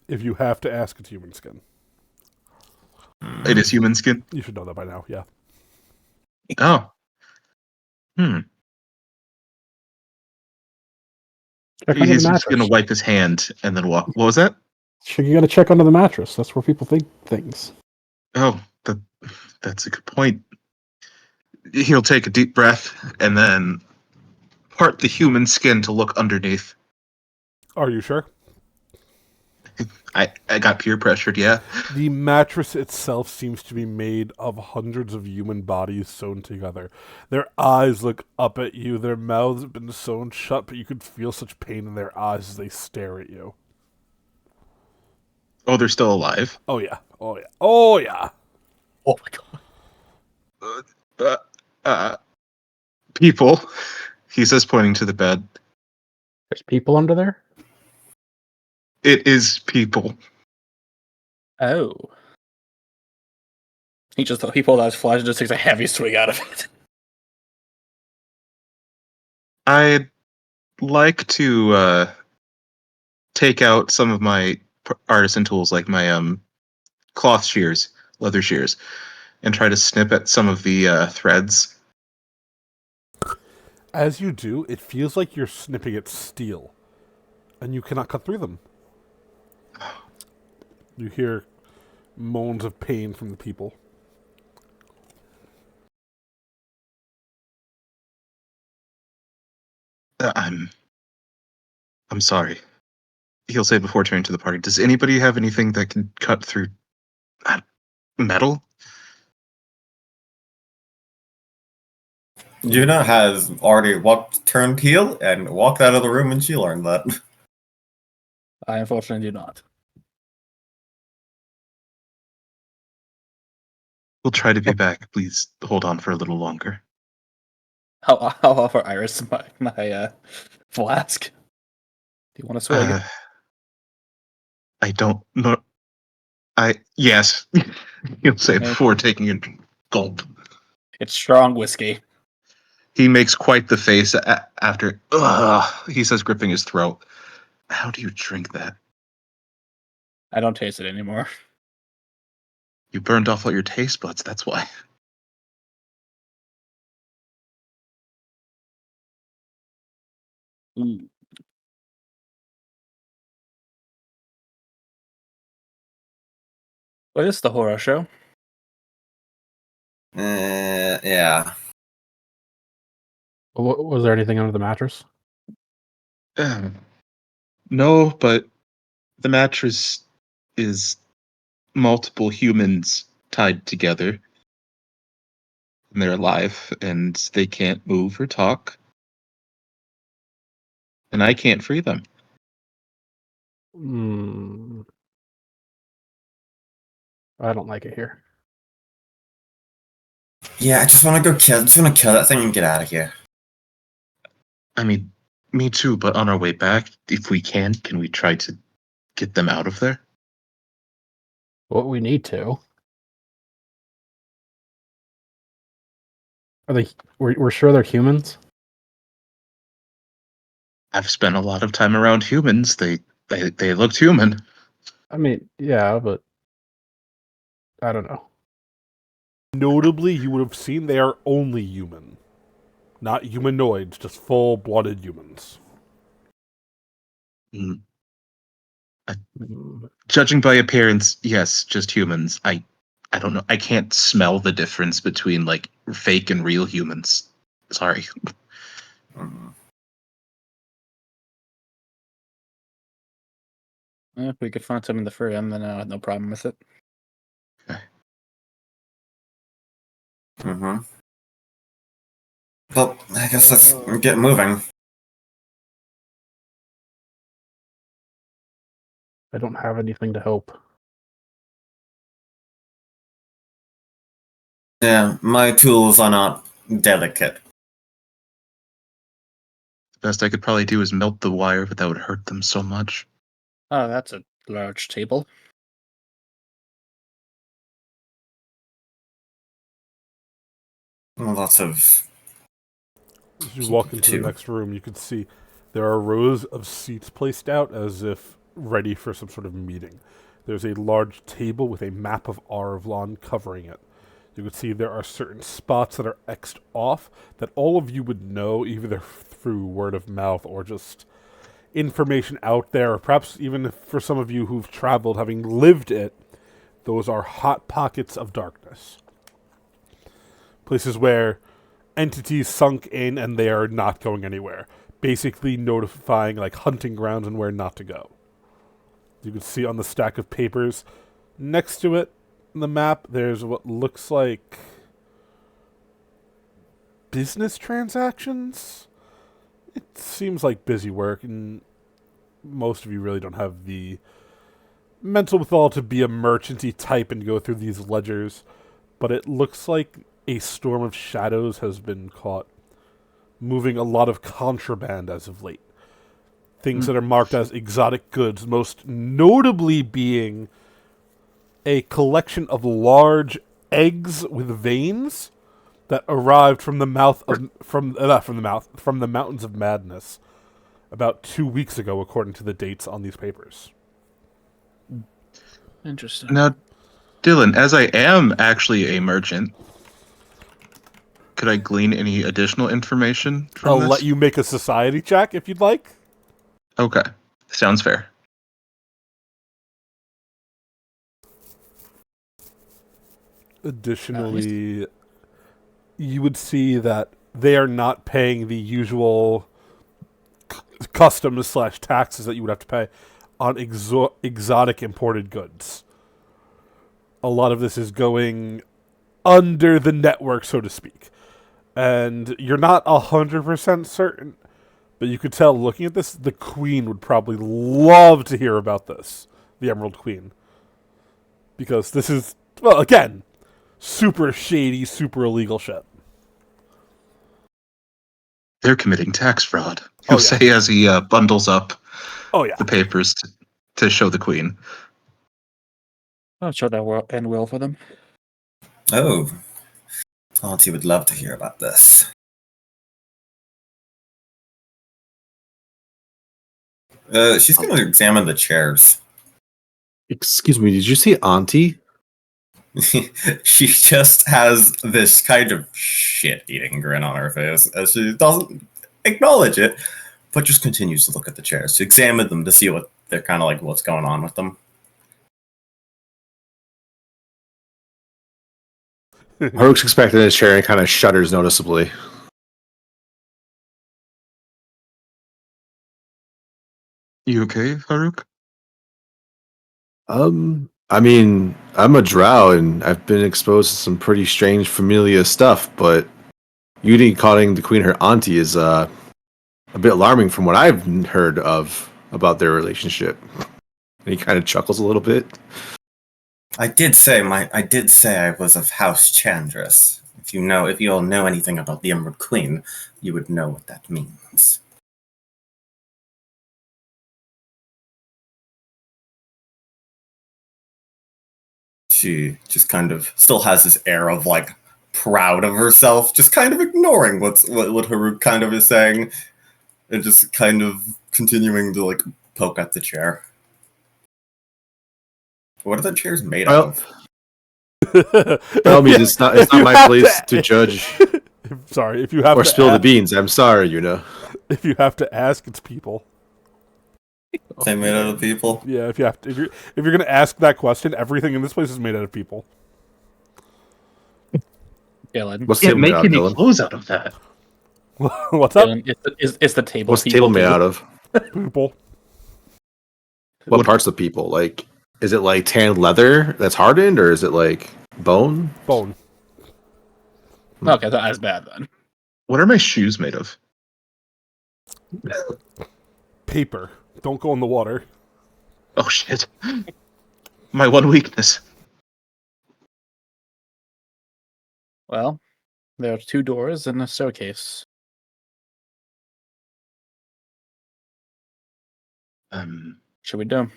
A: If you have to ask, it's human skin.
F: It is human skin.
A: You should know that by now. Yeah.
F: Oh.
G: Check under
F: He's
G: the
F: just gonna
G: mattress.
F: wipe his hand and then walk. What was that?
G: You got to check under the mattress. That's where people think things.
F: Oh, that's a good point. He'll take a deep breath and then part the human skin to look underneath.
A: Are you sure?
F: I got peer pressured, yeah.
A: The mattress itself seems to be made of hundreds of human bodies sewn together. Their eyes look up at you. Their mouths have been sewn shut, but you can feel such pain in their eyes as they stare at you.
F: Oh, they're still alive.
A: Oh, yeah. Oh, yeah. Oh, yeah.
E: Oh my god.
F: People, he says, pointing to the bed.
G: There's people under there?
F: It is people.
E: Oh. He pulled out his flash and just takes a heavy swing out of it.
F: I'd like to take out some of my artisan tools, like my cloth shears, leather shears, and try to snip at some of the threads.
A: As you do, it feels like you're snipping at steel, and you cannot cut through them. You hear moans of pain from the people.
F: I'm sorry. He'll say before turning to the party. Does anybody have anything that can cut through metal?
B: Yuna has already turned heel and walked out of the room, and she learned that.
E: I unfortunately do not.
F: We'll try to be back. Please hold on for a little longer.
E: I'll offer Iris my flask. Do you want to swig?
F: I don't know. Yes. He'll say before taking a gulp.
E: It's strong whiskey.
F: He makes quite the face after. Ugh, he says, gripping his throat. How do you drink that?
E: I don't taste it anymore.
F: You burned off all your taste buds. That's why.
E: Ooh. What is the horror show?
B: Yeah.
G: Was there anything under the mattress?
F: No, but the mattress is multiple humans tied together. And they're alive, and they can't move or talk. And I can't free them.
G: I don't like it here.
B: Yeah, I just want to go kill. Just want to kill that thing and get out of here.
F: I mean, me too, but on our way back, if we can we try to get them out of there?
G: What we need to. Are they? We're sure they're humans.
F: I've spent a lot of time around humans. They looked human.
G: I mean, yeah, but I don't know.
A: Notably, you would have seen they are only human. Not humanoids, just full-blooded humans.
F: Mm. Judging by appearance, yes, just humans. I don't know. I can't smell the difference between like fake and real humans. Sorry.
E: If we could find something for him, then no problem with it.
B: Mm-hmm. Well, I guess let's get moving.
G: I don't have anything to help.
B: Yeah, my tools are not delicate.
F: The best I could probably do is melt the wire, but that would hurt them so much.
E: Oh, that's a large table.
B: Lots of...
A: As you walk into the next room, you can see there are rows of seats placed out as if ready for some sort of meeting. There's a large table with a map of Arvlon covering it. You can see there are certain spots that are X'd off that all of you would know either through word of mouth or just information out there, or perhaps even for some of you who've traveled, having lived it, those are hot pockets of darkness. Places where entities sunk in and they are not going anywhere. Basically notifying like hunting grounds and where not to go. You can see on the stack of papers next to it, the map, there's what looks like business transactions. It seems like busy work, and most of you really don't have the mental withal to be a merchanty type and go through these ledgers, but it looks like a storm of shadows has been caught moving a lot of contraband as of late. Things that are marked as exotic goods, most notably being a collection of large eggs with veins that arrived from the from the mountains of madness about 2 weeks ago, according to the dates on these papers.
E: Interesting.
F: Now, Dylan, as I am actually a merchant, could I glean any additional information from
A: I'll
F: this?
A: let you make a society check if you'd like.
F: Okay, sounds fair.
A: Additionally, you would see that they are not paying the usual customs / taxes that you would have to pay on exotic imported goods. A lot of this is going under the network, so to speak. And you're not 100% certain, but you could tell looking at this, the Queen would probably love to hear about this. The Emerald Queen. Because this is, well, again, super shady, super illegal shit.
F: They're committing tax fraud.
A: Oh,
F: He'll
A: yeah.
F: say as he bundles up
A: Oh, yeah.
F: the papers to show the queen.
E: I'll show that end will for them.
B: Oh, Auntie would love to hear about this. She's going to examine the chairs.
C: Excuse me, did you say auntie?
B: She just has this kind of shit-eating grin on her face as she doesn't acknowledge it, but just continues to look at the chairs, to examine them, to see what they're kind of like, what's going on with them.
C: Harook's expecting his chair and kind of shudders noticeably.
F: You okay, Farouk?
C: I mean, I'm a drow and I've been exposed to some pretty strange familia stuff, but Yudi calling the queen her auntie is a bit alarming from what I've heard of about their relationship. And he kind of chuckles a little bit.
B: I did say I was of House Chandris. If you all know anything about the Emerald Queen, you would know what that means. She just kind of still has this air of like proud of herself, just kind of ignoring what Harook kind of is saying, and just kind of continuing to like poke at the chair. What are the chairs made out of?
C: Tell me, it's not my place to judge.
A: Sorry, if you have
C: or
A: to
C: spill the beans. I'm sorry, you know.
A: If you have to ask, it's people.
B: They made out of people.
A: Yeah, if you're gonna ask that question, everything in this place is made out of people.
E: Dylan.
C: What's
F: Can't
C: table
F: make
C: made out of,
F: any
C: Dylan?
F: clothes out of that.
A: What's up?
E: Dylan, it's the table.
C: What's the table made out of?
A: People.
C: What parts of people? Like, is it like tanned leather that's hardened, or is it like bone?
A: Bone.
E: Okay, that's bad then.
F: What are my shoes made of?
A: Paper. Don't go in the water.
F: Oh shit. My one weakness.
E: Well, there are 2 doors and a staircase. Should we do?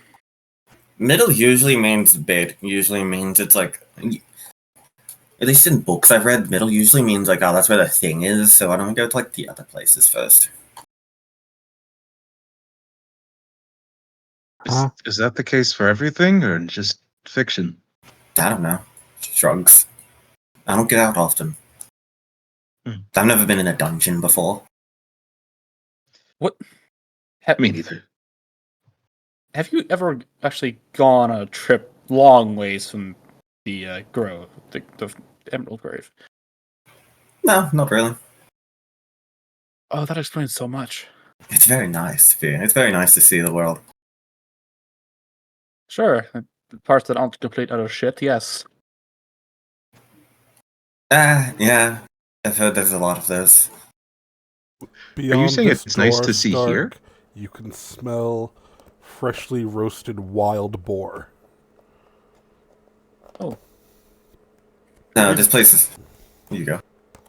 B: Middle usually means big. Usually means it's like, at least in books I've read, middle usually means like, oh, that's where the thing is. So why don't we go to like the other places first?
F: Is that the case for everything, or just fiction?
B: I don't know. Shrugs. I don't get out often.
F: Hmm.
B: I've never been in a dungeon before.
E: What?
F: Me neither.
E: Have you ever actually gone a trip long ways from the grove, the Emerald Grave?
B: No, not really.
E: Oh, that explains so much.
B: It's very nice. It's very nice to see the world.
E: Sure, the parts that aren't complete utter shit, yes.
B: Yeah. I've heard there's a lot of those.
A: Beyond
F: saying
A: this
F: it's nice
A: door,
F: to see
A: Stark,
F: here?
A: you can smell freshly roasted wild boar.
E: Oh,
B: No, this place is... Here you go.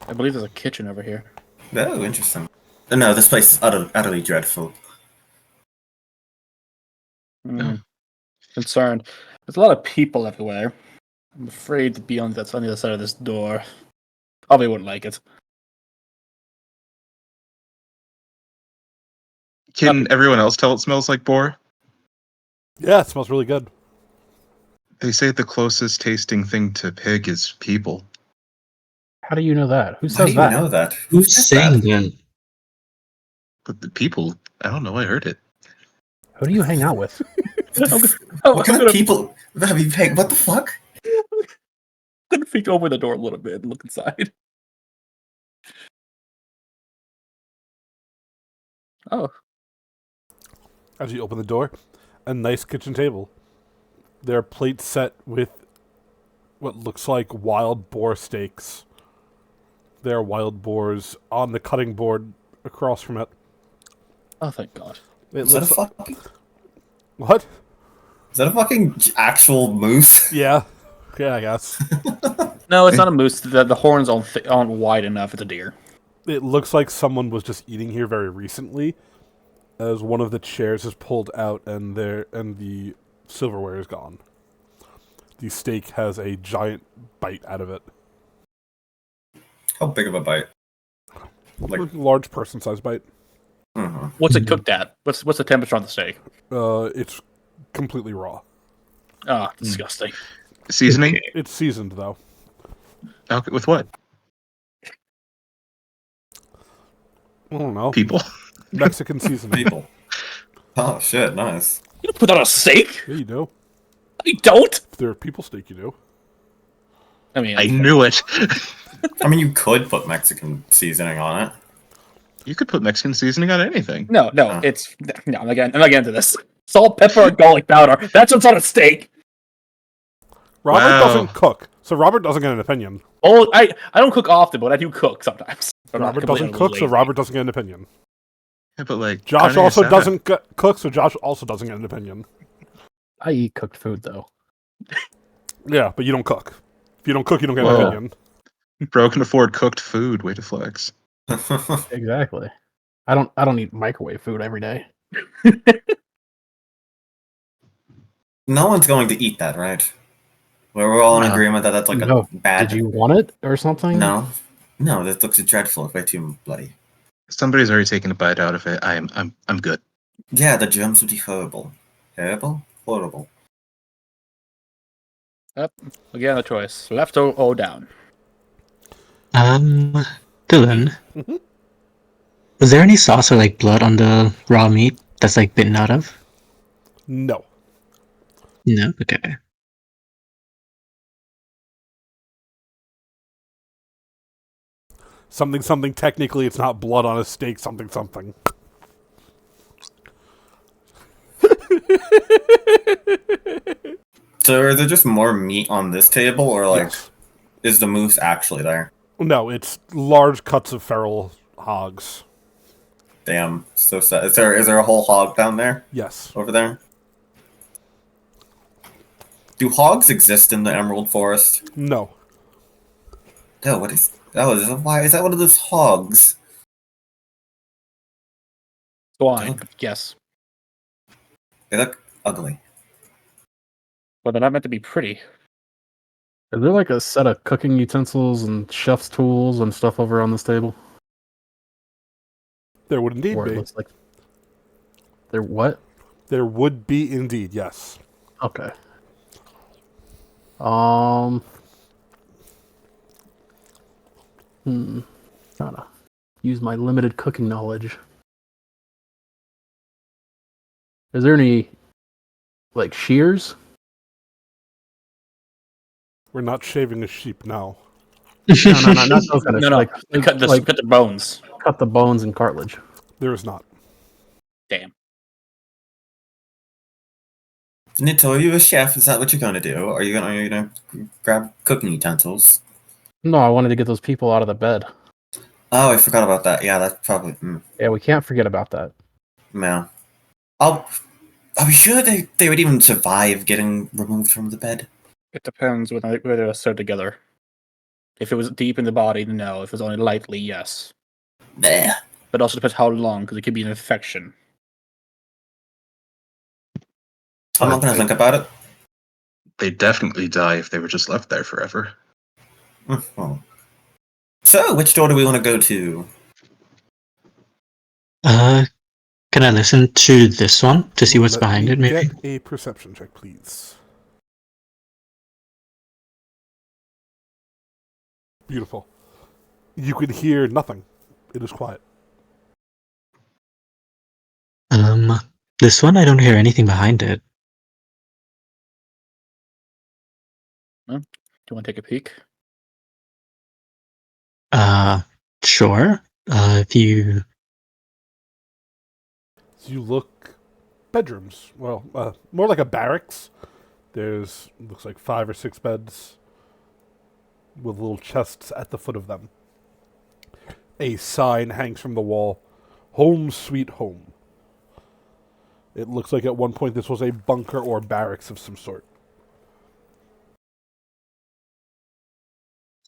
E: I believe there's a kitchen over here.
B: Oh, interesting. No, this place is utterly dreadful.
E: Hmm. Concerned. There's a lot of people everywhere. I'm afraid to be on the other side of this door. Probably wouldn't like it.
F: Can everyone else tell it smells like boar?
A: Yeah, it smells really good.
F: They say the closest tasting thing to pig is people.
G: How do you know that? Who
B: How do
G: says
B: you
G: that?
B: know that?
D: Who's
B: said
D: saying
B: that?
D: that?
F: But the people, I don't know, I heard it.
G: Who do you hang out with?
B: What kind of people have you picked? What the fuck?
E: I'm gonna peek over the door a little bit and look inside. Oh,
A: As you open the door, a nice kitchen table. There are plates set with what looks like wild boar steaks. There are wild boars on the cutting board across from it.
E: oh, thank God.
A: It
B: Is that a
A: looks
B: fucking...
A: what?
B: Is that a fucking actual moose?
A: Yeah, yeah, I guess.
E: No, it's not a moose. The horns aren't wide enough. It's a deer.
A: It looks like someone was just eating here very recently, as one of the chairs is pulled out and the silverware is gone. The steak has a giant bite out of it.
B: How big of a bite? Like,
A: Large person-sized bite.
E: What's it cooked at? What's the temperature on the steak?
A: It's completely raw.
E: Ah, disgusting.
F: Seasoning?
A: It's seasoned though.
F: Okay, with what?
A: I don't know.
F: People.
A: Mexican seasoning.
B: people. Oh shit, nice.
E: You don't put that on a steak?
A: Yeah, you do.
E: You don't?
A: If they're people steak, you do.
E: I mean,
F: I knew it.
B: I mean, you could put Mexican seasoning on it.
F: You could put Mexican seasoning on anything.
E: no,
B: Oh.
E: it's no. I'm not getting into this. Salt, pepper, and garlic powder. That's what's on a steak.
A: Robert
F: Wow.
A: doesn't cook, so Robert doesn't get an opinion.
E: Oh, I don't cook often, but I do cook sometimes. I'm not
A: Robert
E: completely
A: doesn't cook, so
E: lazy.
A: Robert doesn't get an opinion.
F: Yeah, but like
A: Josh
F: carne
A: also
F: asada.
A: doesn't cook, so Josh also doesn't get an opinion.
G: I eat cooked food though.
A: Yeah, but you don't cook. If you don't cook, you don't get
F: Whoa.
A: an opinion.
F: Bro can afford cooked food. Way to flex.
G: Exactly. I don't eat microwave food every day.
B: No one's going to eat that, right? We're all in
G: No.
B: agreement that that's like
G: No.
B: a bad...
G: Did you want it or something?
B: No. No, that looks dreadful. It's way too bloody.
F: Somebody's already taken a bite out of it. I'm good.
B: Yeah, the germs would be horrible. Horrible? Horrible.
E: Yep. Again, the choice: left or down.
D: Dylan,
A: Mhm.
D: was there any sauce or like blood on the raw meat that's like bitten out of?
A: No.
D: No. Okay.
A: Something, technically it's not blood on a steak, something.
B: So is there just more meat on this table, or like
A: Yes.
B: is the moose actually there?
A: No, it's large cuts of feral hogs.
B: Damn, so sad. Is there a whole hog down there?
A: Yes.
B: Over there? Do hogs exist in the Emerald Forest?
A: No.
B: No, what is why is that one of those hogs?
E: Swine, yes.
B: They look ugly.
E: But they're not meant to be pretty.
G: Is there like a set of cooking utensils and chef's tools and stuff over on this table?
A: There would indeed
G: Or it
A: be.
G: looks like there what?
A: There would be indeed, yes.
G: Okay. Trying to use my limited cooking knowledge. Is there any like shears?
A: We're not shaving a sheep now.
G: No, not those kind of
E: No.
G: like
E: Cut the bones.
G: cut the bones and cartilage.
A: There is not.
E: Damn.
B: Didn't it tell you a chef? Is that what you're gonna do? Are you gonna grab cooking utensils?
G: No, I wanted to get those people out of the bed.
B: Oh, I forgot about that. Yeah, that's probably
G: Yeah, we can't forget about that.
B: man. Are we sure they would even survive getting removed from the bed?
E: It depends whether they're sewed together. If it was deep in the body, no. If it was only lightly, yes.
B: Bleh.
E: But also depends how long, because it could be an infection.
B: I'm not gonna think about it.
F: They'd definitely die if they were just left there forever.
B: Well. So, which door do we want to go to?
D: Can I listen to this one to see what's
A: Let
D: behind
A: me
D: it, maybe?
A: Get a perception check, please. Beautiful. You could hear nothing. It is quiet.
D: This one, I don't hear anything behind it.
E: Do you want to take a peek?
D: Sure. If you...
A: So you look bedrooms. Well, more like a barracks. There's looks like 5 or 6 beds with little chests at the foot of them. A sign hangs from the wall. Home sweet home. It looks like at one point this was a bunker or barracks of some sort.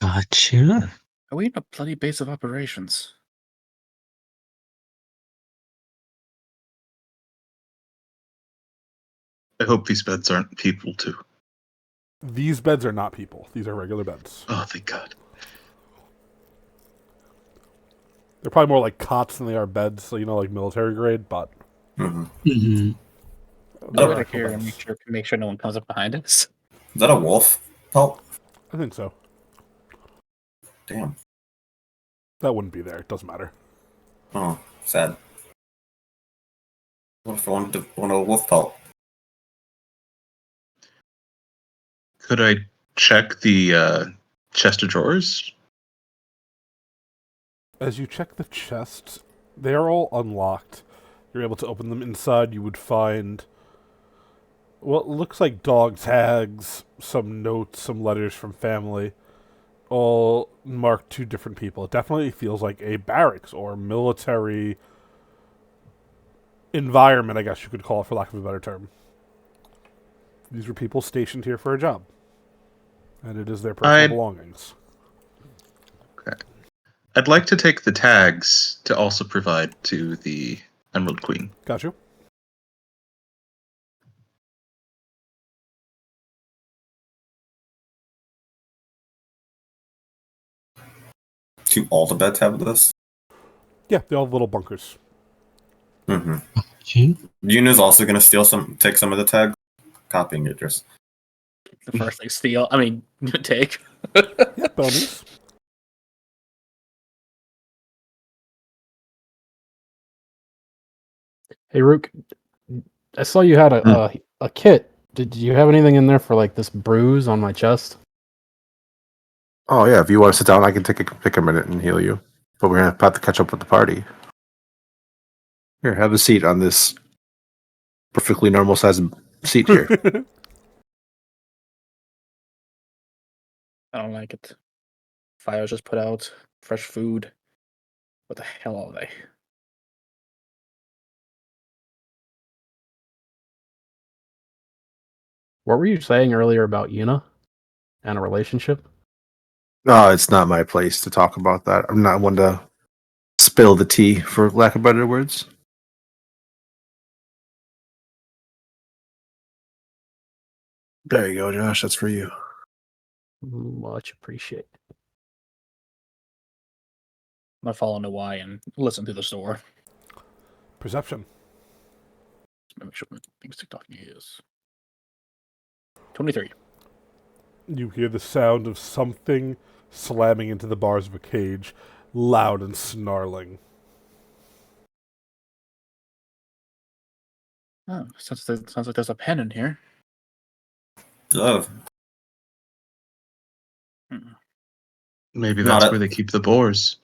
D: Gotcha.
E: Are we in a bloody base of operations?
F: I hope these beds aren't people too.
A: These beds are not people. These are regular beds.
F: Oh, thank God.
A: They're probably more like cots than they are beds, so like military grade, but
B: Mm-hmm.
D: Mm-hmm.
A: they're
E: Over
A: actual
E: here and
A: beds.
E: make sure no one comes up behind us.
B: Is that a wolf? Oh,
A: I think so.
B: damn.
A: That wouldn't be there. It doesn't matter.
B: Oh, sad. What if I wanted a wolf pelt?
F: Could I check the chest of drawers?
A: As you check the chests, they are all unlocked. You're able to open them. Inside, you would find what looks like dog tags, some notes, some letters from family, all marked to different people. It definitely feels like a barracks or military environment, I guess you could call it, for lack of a better term. These were people stationed here for a job, and it is their personal belongings.
F: I'd like to take the tags to also provide to the Emerald Queen.
A: Got you.
B: Do all the beds have this?
A: Yeah, they all have little bunkers.
B: Mm-hmm.
D: Okay.
B: Yuna's also gonna take some of the tags. Copying it, just.
E: The first thing steal. I mean, take.
A: Yeah, bones.
G: Hey Rook, I saw you had a kit. Did you have anything in there for like this bruise on my chest?
C: Oh yeah, if you want to sit down, I can take a minute and heal you. But we're about to catch up with the party. Here, have a seat on this perfectly normal sized seat here.
E: I don't like it. Fire's just put out. Fresh food. What the hell are they?
G: What were you saying earlier about Yuna and a relationship?
C: No, it's not my place to talk about that. I'm not one to spill the tea, for lack of better words. There you go, Josh. That's for you.
G: Much appreciated.
E: I'm gonna follow Nawai and listen to the store.
A: Perception.
E: Just make sure my thing's talking is 23.
A: You hear the sound of something slamming into the bars of a cage, loud and snarling.
E: Oh, sounds like there's a pen in here.
B: Oh,
F: Maybe
B: Not
F: that's
B: a-
F: where they keep the boars.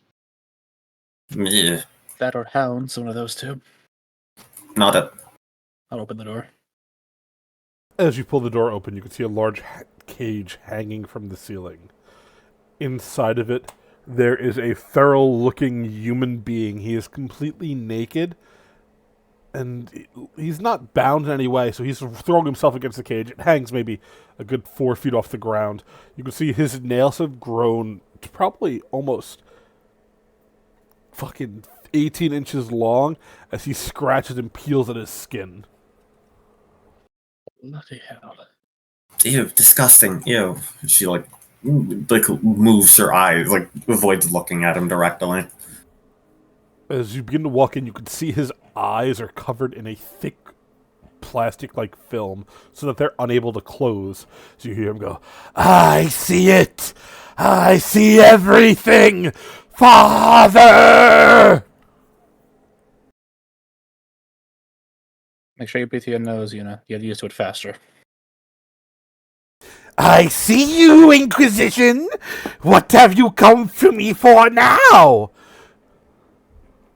B: yeah,
E: That or hounds, one of those two.
B: not a.
E: I'll open the door.
A: As you pull the door open, you can see a large cage hanging from the ceiling. Inside of it, there is a feral-looking human being. He is completely naked, and he's not bound in any way, so he's throwing himself against the cage. It hangs maybe a good 4 feet off the ground. You can see his nails have grown to probably almost fucking 18 inches long as he scratches and peels at his skin.
E: Bloody hell.
B: Ew, disgusting. Ew. She like moves her eyes, like avoids looking at him directly.
A: As you begin to walk in, you can see his eyes are covered in a thick plastic-like film so that they're unable to close. So you hear him go, "I see it! I see everything! Father!"
E: Make sure you breathe through your nose, Yuna. You get used to it faster.
A: "I see you, Inquisition! What have you come to me for now?"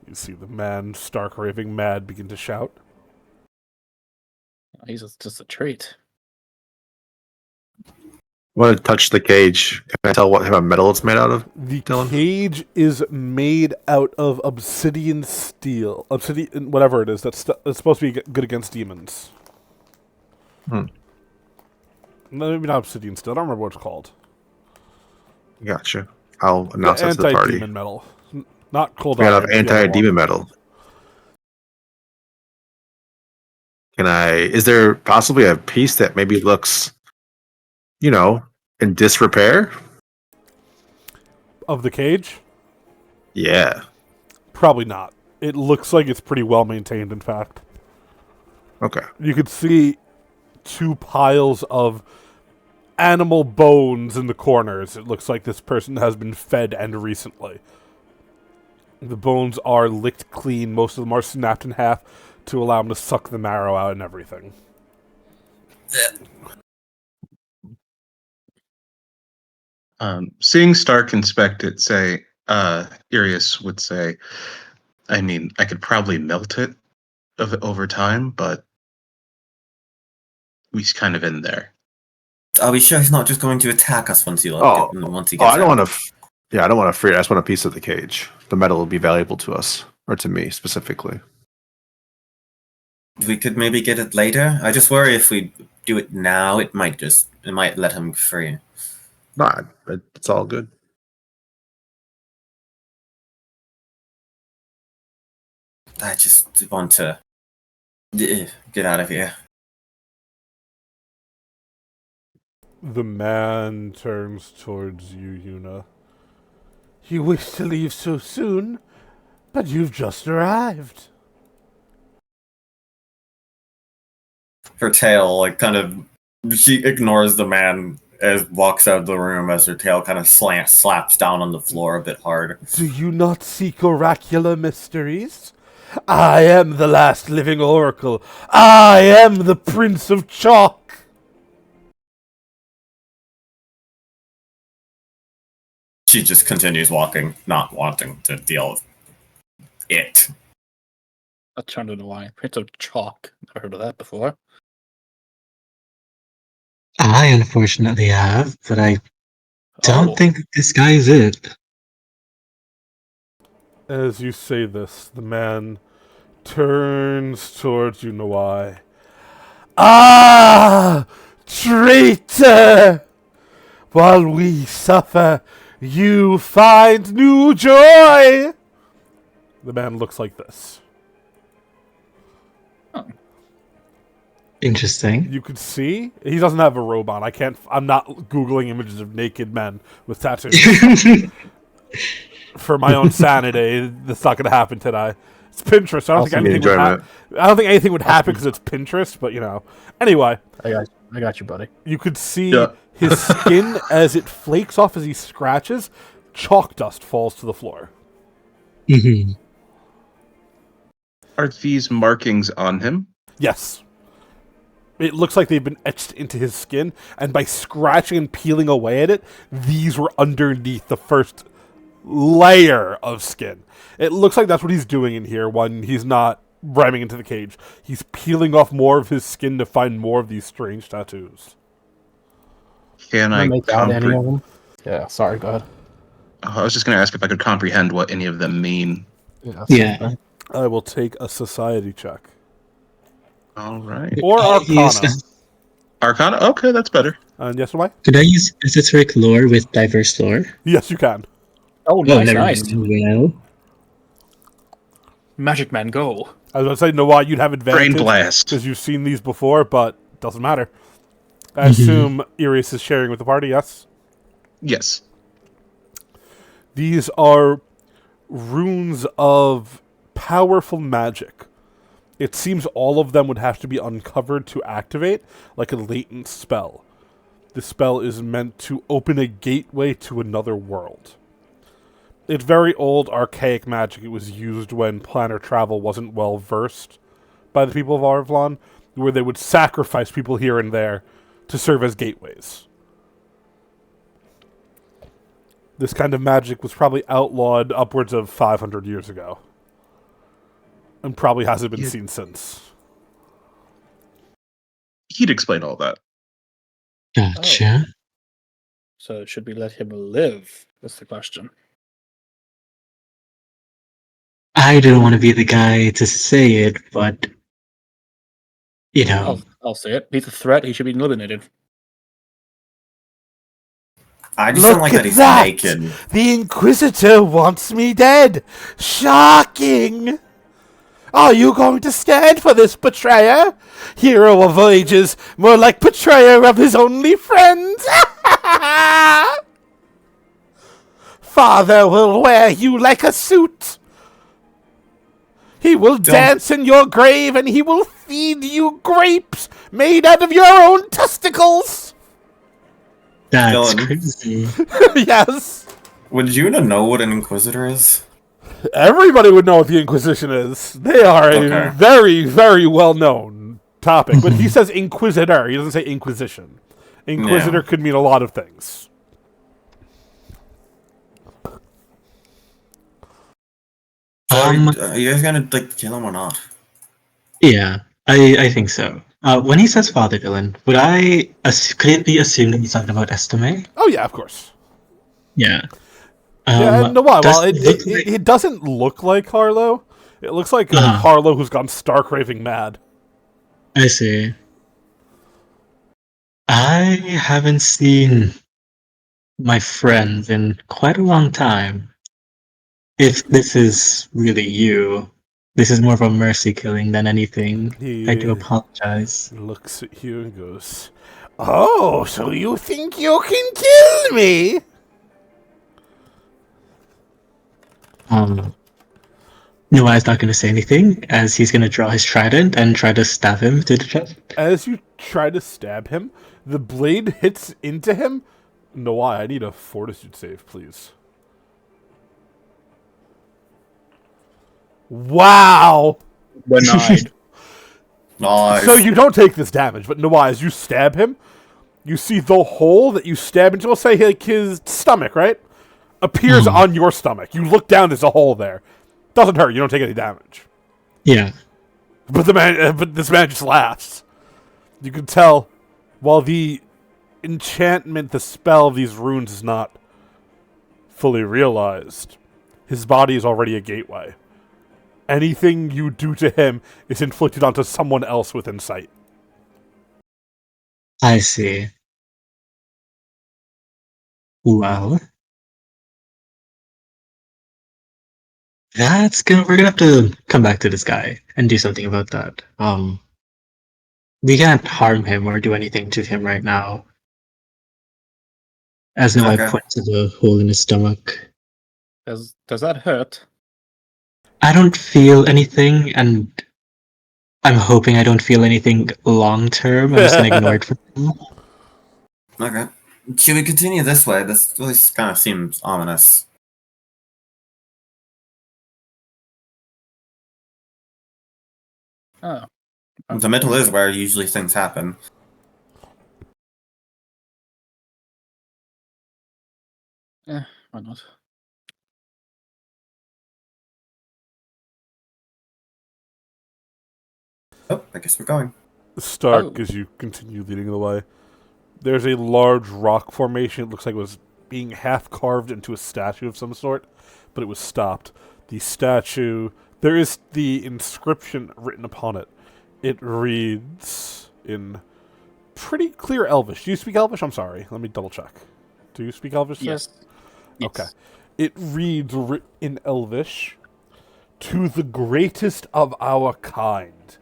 A: You see the man, stark raving mad, begin to shout.
E: He's just a treat.
C: I want to touch the cage. Can I tell what type of metal it's made out of?
A: The
C: Dylan?
A: cage is made out of obsidian steel. Obsidian, whatever it is, that's supposed to be good against demons.
C: Hmm.
A: Maybe not obsidian steel. I don't remember what it's called.
C: Gotcha. I'll announce that to the party.
A: Anti-demon metal. Not cold
C: Made out
A: iron.
C: of
A: the other
C: anti-demon
A: one.
C: metal. Is there possibly a piece that maybe looks, in disrepair?
A: Of the cage?
C: Yeah.
A: Probably not. It looks like it's pretty well maintained, in fact.
C: Okay.
A: You could see 2 piles of animal bones in the corners. It looks like this person has been fed and recently. The bones are licked clean. Most of them are snapped in half to allow them to suck the marrow out and everything.
F: Seeing Stark inspect it, Irius would say, I mean, I could probably melt it over time, but he's kind of in there.
B: Are we sure he's not just going to attack us once he once he
C: Oh,
B: gets
C: I don't
B: out?
C: want to. Yeah, I don't want to free it. I just want a piece of the cage. The metal will be valuable to us, or to me specifically.
B: We could maybe get it later. I just worry if we do it now, it might let him free.
C: Nah, it's all good.
B: I just want to get out of here.
A: The man turns towards you, Yuna. "You wish to leave so soon, but you've just arrived."
B: Her tail, she ignores the man as walks out of the room as her tail kind of slaps down on the floor a bit hard.
A: "Do you not seek oracular mysteries? I am the last living oracle. I am the Prince of Chalk."
B: She just continues walking, not wanting to deal with it.
E: I turned into wine. Prince of chalk. Never heard of that before.
D: I unfortunately have, but I don't
E: Oh.
D: think this guy is it.
A: As you say this, the man turns towards you, Nawai. Ah! Traitor! While we suffer, you find new joy! The man looks like this.
D: Interesting.
A: You could see he doesn't have a robe on. I'm not Googling images of naked men with tattoos. For my own sanity, that's not going to happen today. It's Pinterest. I don't think anything would happen. I don't think anything would happen because it's Pinterest. But anyway,
G: I got you, buddy.
A: you could see his skin as it flakes off as he scratches. Chalk dust falls to the floor.
D: Mhm.
F: Are these markings on him?
A: Yes. It looks like they've been etched into his skin, and by scratching and peeling away at it, these were underneath the first layer of skin. It looks like that's what he's doing in here when he's not ramming into the cage. He's peeling off more of his skin to find more of these strange tattoos.
F: Can I
G: make out any of them? Yeah, sorry, go ahead.
F: I was just going to ask if I could comprehend what any of them mean.
D: Yeah.
A: I will take a society check.
F: All right.
A: Or Arcana.
F: Arcana? Okay, that's better.
A: And yes or why?
D: Could I use esoteric lore with diverse lore?
A: Yes, you can.
E: Oh,
D: Oh,
E: nice,
D: never
E: nice.
D: mind. Well,
E: Magic Man, go.
A: I was going to say, no, why you'd have advantage.
F: Brain blast.
A: Because you've seen these before, but doesn't matter. I assume Iris is sharing with the party, yes?
F: Yes.
A: These are runes of powerful magic. It seems all of them would have to be uncovered to activate, like a latent spell. The spell is meant to open a gateway to another world. It's very old, archaic magic. It was used when planar travel wasn't well versed by the people of Arvlon, where they would sacrifice people here and there to serve as gateways. This kind of magic was probably outlawed upwards of 500 years ago. And probably hasn't been seen since.
F: He'd explain all that.
D: Gotcha.
E: So should we let him live? That's the question.
D: I don't want to be the guy to say it, but you know,
E: I'll say it. He's a threat. He should be eliminated.
B: I just
A: Look
B: don't like
A: at
B: that he's
A: that!
B: naked.
A: The Inquisitor wants me dead! Shocking! Are you going to stand for this betrayer? Hero of ages, more like betrayer of his only friends! Father will wear you like a suit! He will dance in your grave and he will feed you grapes made out of your own testicles!
D: that's
B: Dylan.
D: crazy.
A: Yes!
B: Would Yuna know what an Inquisitor is?
A: Everybody would know what the Inquisition is. They are a very, very well-known topic. But he says Inquisitor. He doesn't say Inquisition. Inquisitor could mean a lot of things.
B: Are you guys gonna kill him or not?
D: Yeah, I think so. When he says father villain, would I correctly assume that he's talking about Estime?
A: Oh, yeah, of course.
D: Yeah.
A: Yeah, and why?
D: does
A: Well,
D: it look like-
A: it doesn't look like Harlow. It looks like Harlow who's gone stark raving mad.
D: I see. I haven't seen my friends in quite a long time. If this is really you, this is more of a mercy killing than anything. I do apologize.
A: Looks at you and goes, "Oh, so you think you can kill me?"
D: Noah's not going to say anything, as he's going to draw his trident and try to stab him to the chest.
A: As you try to stab him, the blade hits into him. Noah, I need a fortitude save, please. Wow!
E: Denied.
B: Nice.
A: So you don't take this damage, but Noah, as you stab him, you see the hole that you stab into, we'll say like his stomach, right? Appears on your stomach. You look down, there's a hole there. Doesn't hurt, you don't take any damage.
D: Yeah.
A: But this man just laughs. You can tell, while the enchantment, the spell of these runes is not fully realized, his body is already a gateway. Anything you do to him is inflicted onto someone else within sight.
D: I see. Well, we're gonna have to come back to this guy and do something about that. We can't harm him or do anything to him right now. As now I
B: Okay.
D: point to the hole in his stomach.
E: Does that hurt?
D: I don't feel anything, and I'm hoping I don't feel anything long term. I'm just gonna ignore it for now.
B: Okay. Should we continue this way? This kind of seems ominous.
E: Oh.
B: The middle is where usually things happen.
E: Why not?
B: Oh, I guess we're going.
A: Stark,
E: Oh.
A: as you continue leading the way, there's a large rock formation. It looks like it was being half carved into a statue of some sort, but it was stopped. The statue, there is the inscription written upon it. It reads in pretty clear Elvish. Do you speak Elvish? I'm sorry. Let me double check. Do you speak Elvish, sir?
E: Yes.
A: Okay. It reads in Elvish, "To the greatest of our kind,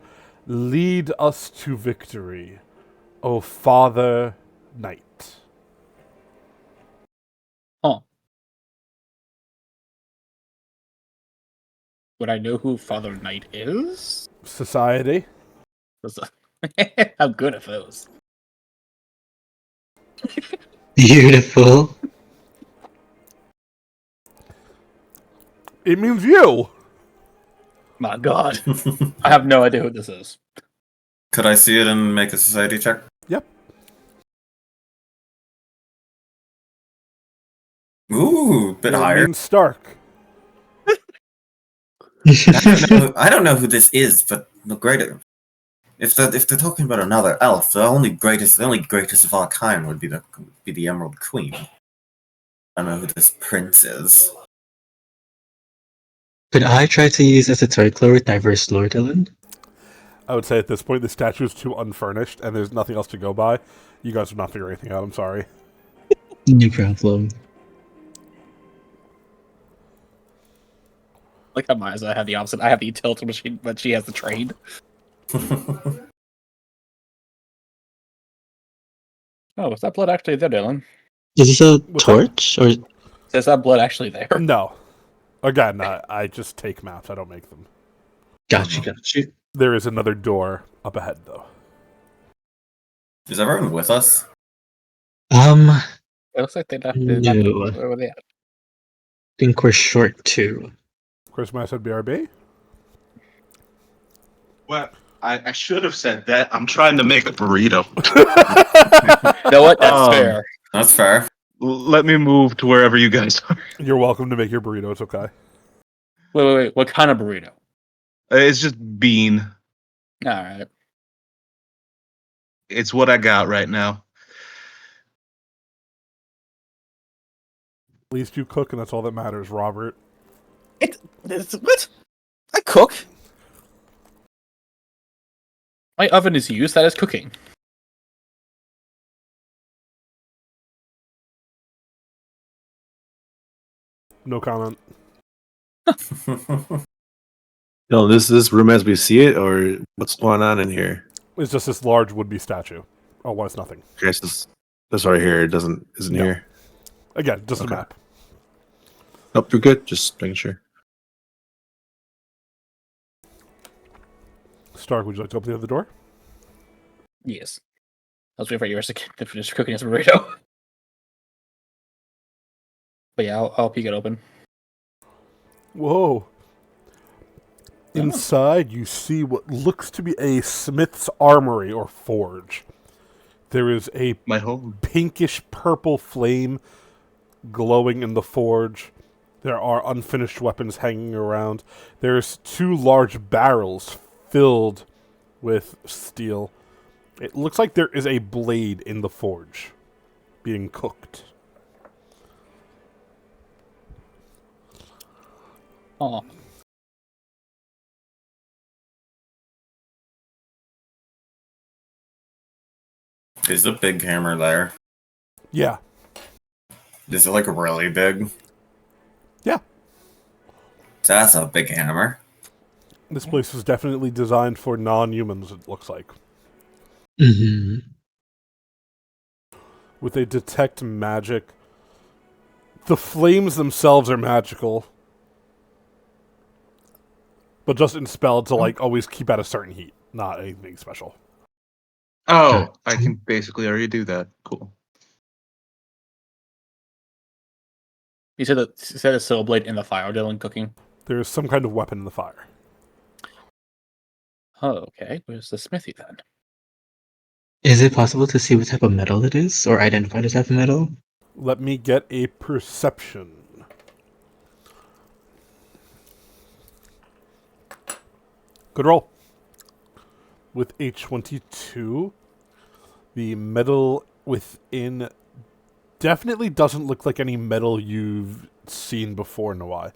A: lead us to victory, O Father Knight."
E: Huh. Would I know who Father Knight is?
A: Society.
E: I'm good at those.
D: Beautiful.
A: It means you.
E: My God. I have no idea who this is.
B: Could I see it and make a society check?
A: Yep.
B: Ooh, bit
A: It
B: higher.
A: means Stark.
B: I don't know who this is, but the greater. If they're talking about another elf, the only greatest of our kind would be the Emerald Queen. I don't know who this prince is.
D: Could I try to use as a Esoteric with Diverse Lore, Dylan?
A: I would say at this point the statue is too unfurnished and there's nothing else to go by. You guys would not figure anything out. I'm sorry.
D: No problem.
E: Like how Maya, I have the opposite. I have the utility machine, but she has the trade. Oh, is that blood actually there, Dylan?
D: Is this a
A: What's
D: torch or?
E: Is that blood actually there?
A: No. Again, I just take maps. I don't make them.
D: Gotcha.
A: There is another door up ahead, though.
B: Is everyone with us?
E: It looks like they left.
D: No.
E: Where were they at?
D: I think we're short too.
A: Of course, I said BRB.
F: Well, I should have said that. I'm trying to make a burrito.
E: You know what? That's fair.
B: That's fair.
F: Let me move to wherever you guys are.
A: You're welcome to make your burrito. It's okay.
E: Wait. What kind of burrito?
F: It's just bean.
E: All right.
F: It's what I got right now.
A: At least you cook, and that's all that matters, Robert.
E: What? I cook. My oven is used. That is cooking.
A: No comment.
C: No, this room as we see it, or what's going on in here?
A: It's just this large would-be statue. Oh, well, it's nothing.
C: Okay, so this right here isn't
A: No.
C: here.
A: Again, just
C: Okay.
A: a map.
C: Nope, you're good. Just making sure.
A: Stark, would you like to open the other door?
E: Yes. I was waiting for yours to finish cooking his burrito. But yeah, I'll peek it open.
A: Whoa. Inside, you see what looks to be a smith's armory or forge. There is a
F: My home.
A: pinkish purple flame glowing in the forge. There are unfinished weapons hanging around. There's 2 large barrels filled with steel. It looks like there is a blade in the forge being cooked.
E: Oh,
B: Is a big hammer there?
A: Yeah.
B: Is it like really big?
A: Yeah.
B: That's a big hammer.
A: This place was definitely designed for non-humans, it looks like.
D: Hmm.
A: With a detect magic. The flames themselves are magical. But just enspelled to, like, always keep at a certain heat. Not anything special.
F: Oh, I can basically already do that. Cool.
E: you said a sail blade in the fire, Dylan, cooking.
A: There is some kind of weapon in the fire.
E: Oh, okay. Where's the smithy then?
D: Is it possible to see what type of metal it is, or identify the type of metal?
A: Let me get a perception. Good roll. With a 22, the metal within definitely doesn't look like any metal you've seen before, Nawai.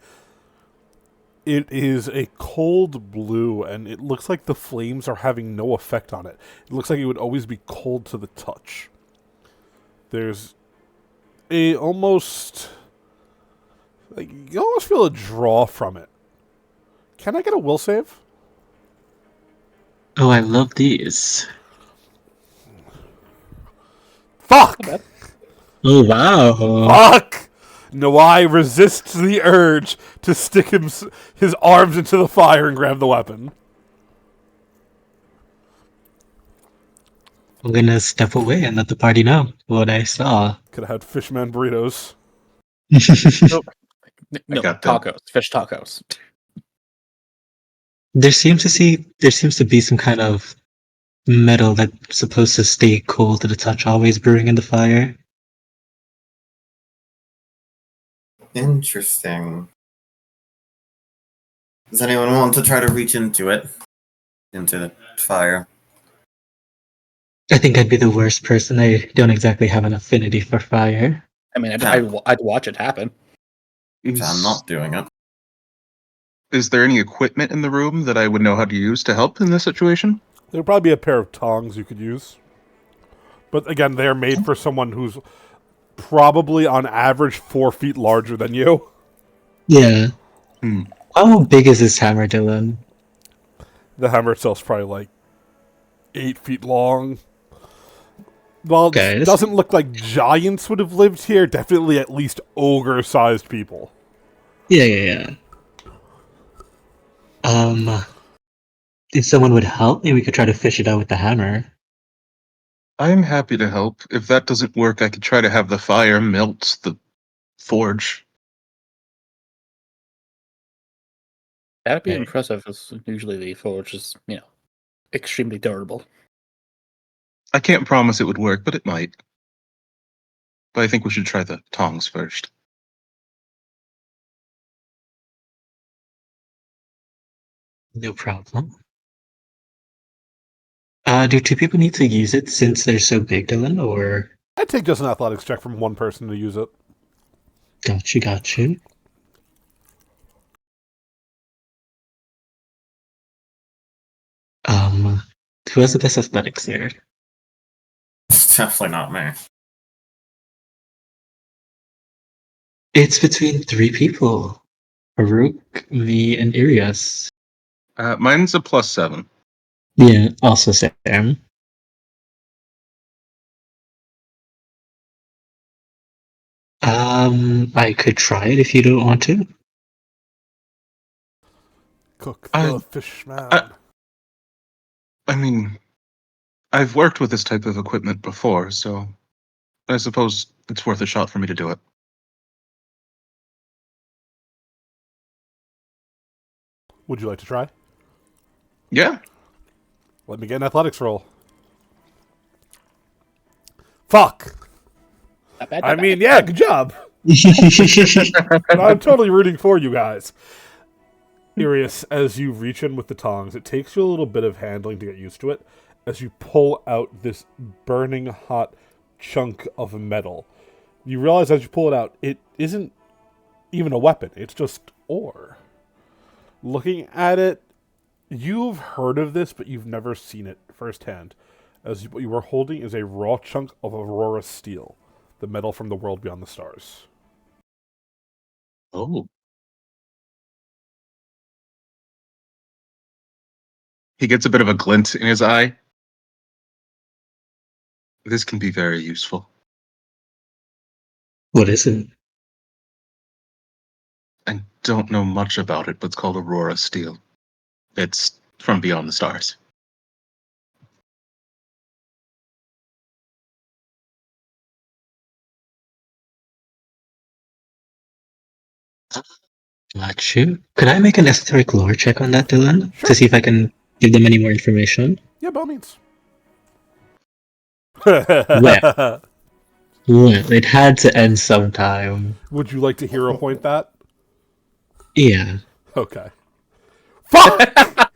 A: It is a cold blue, and it looks like the flames are having no effect on it. It looks like it would always be cold to the touch. There's a almost... like, you almost feel a draw from it. Can I get a will save?
D: Oh, I love these.
A: Fuck!
D: Oh, wow.
A: Fuck! Nawai resists the urge to stick his arms into the fire and grab the weapon.
D: I'm gonna step away and let the party know what I saw.
A: Could have had fishman burritos.
E: No,
F: got that.
E: tacos. Fish tacos.
D: There seems to be some kind of metal that's supposed to stay cold to the touch, always brewing in the fire.
B: Interesting. Does anyone want to try to reach into it? Into the fire?
D: I think I'd be the worst person. I don't exactly have an affinity for fire.
E: I mean, I'd watch it happen.
B: I'm not doing it.
F: Is there any equipment in the room that I would know how to use to help in this situation?
A: There'd probably be a pair of tongs you could use. But again, they're made for someone who's probably on average 4 feet larger than you.
D: Yeah.
F: Hmm.
D: How big is this hammer, Dylan?
A: The hammer itself's probably like 8 feet long. While
D: Okay,
A: it
D: this-
A: doesn't look like giants would have lived here, definitely at least ogre-sized people.
D: Yeah. If someone would help, maybe we could try to fish it out with the hammer.
F: I'm happy to help. If that doesn't work, I could try to have the fire melt the forge.
E: That'd be
D: Okay.
E: impressive, because usually the forge is, extremely durable.
F: I can't promise it would work, but it might. But I think we should try the tongs first.
D: No problem. Do 2 people need to use it since they're so big, Dylan? Or
A: I'd take just an athletics check from one person to use it.
D: got you. Who has the best athletics here?
B: It's definitely not me.
D: It's between 3 people. Farouk, me, and Irias.
F: Mine's a +7.
D: Yeah, also Sam. I could try it if you don't want to.
A: Cook
F: I-
A: the fishman.
F: I mean, I've worked with this type of equipment before, so I suppose it's worth a shot for me to do it.
A: Would you like to try?
F: Yeah.
A: Let me get an athletics roll. Fuck!
E: Not bad,
A: I
E: not
A: mean,
E: bad.
A: yeah, good job. I'm totally rooting for you guys. Irius, as you reach in with the tongs, it takes you a little bit of handling to get used to it. As you pull out this burning hot chunk of metal, you realize as you pull it out, it isn't even a weapon. It's just ore. Looking at it, you've heard of this, but you've never seen it firsthand. As what you are holding is a raw chunk of Aurora steel, the metal from the world beyond the stars.
F: Oh. He gets a bit of a glint in his eye. This can be very useful.
D: What is it?
F: I don't know much about it, but it's called Aurora Steel. It's from beyond the stars.
D: Got you. Could I make an esoteric lore check on that, Dylan?
A: Sure.
D: To see if I can give them any more information?
A: Yeah, by all means.
D: Well, it had to end sometime.
A: Would you like to hero point that?
D: Yeah.
A: Okay. Fuck!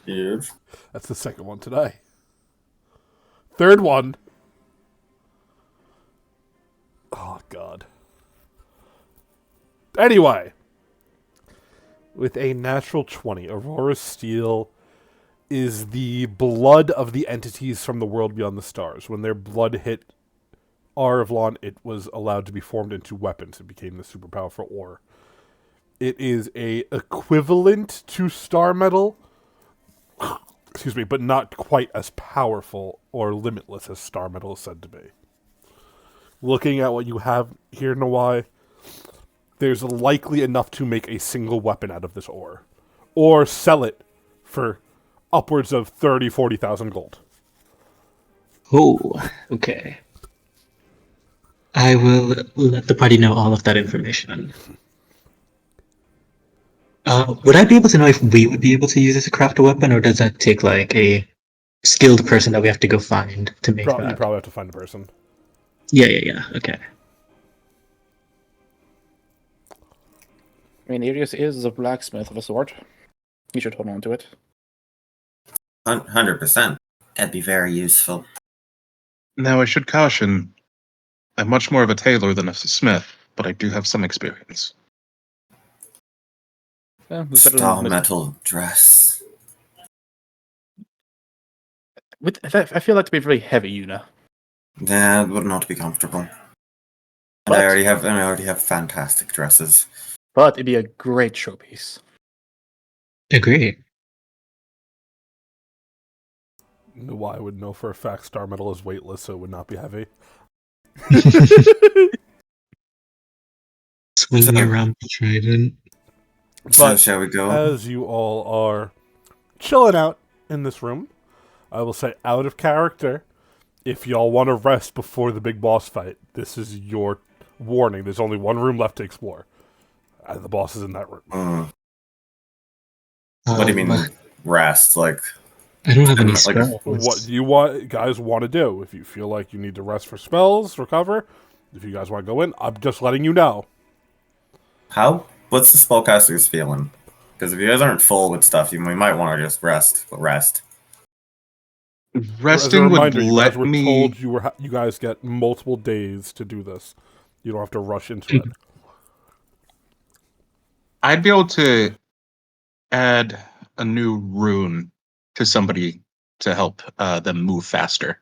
B: Yes.
A: That's the second one today. Third one. Oh, God. Anyway. With a natural 20, Aurora Steel is the blood of the entities from the world beyond the stars. When their blood hit Arvlon, it was allowed to be formed into weapons. It became the super powerful ore. It is a equivalent to star metal, excuse me, but not quite as powerful or limitless as star metal is said to be. Looking at what you have here, Nawai, there's likely enough to make a single weapon out of this ore. Or sell it for upwards of 40,000 gold.
D: Oh, okay. I will let the party know all of that information. Would I be able to know if we would be able to use it to craft a weapon, or does that take like a skilled person that we have to go find to make
A: You
D: that?
A: probably have to find a person.
D: Yeah. Okay.
E: I mean, Irius is a blacksmith of a sort. You should hold on to it.
B: 100%. That'd be very useful.
F: Now, I should caution, I'm much more of a tailor than a smith, but I do have some experience.
E: Yeah,
B: Star metal dress.
E: I feel like to be very heavy, Una.
B: Yeah, it would not be comfortable. And
E: But-
B: I already have fantastic dresses.
E: But it'd be a great showpiece.
D: Agree.
A: Why I would know for a fact star metal is weightless, so it would not be heavy.
D: Swinging around the trident.
B: So
A: But
B: shall we go?
A: as you all are chilling out in this room, I will say out of character, if y'all want to rest before the big boss fight, this is your warning. There's only one room left to explore. And the boss is in that room.
B: What do you mean rest? Like,
D: I don't have any
B: like-
D: spells.
A: What you guys want to do? If you feel like you need to rest for spells, recover, if you guys want to go in, I'm just letting you know.
B: what's the spellcaster's feeling? Because if you guys aren't full with stuff, we might want to just rest. But rest.
A: As a
F: Resting would
A: reminder, you
F: let
A: guys were
F: me.
A: told you guys get multiple days to do this. You don't have to rush into it.
F: I'd be able to add a new rune to somebody to help them move faster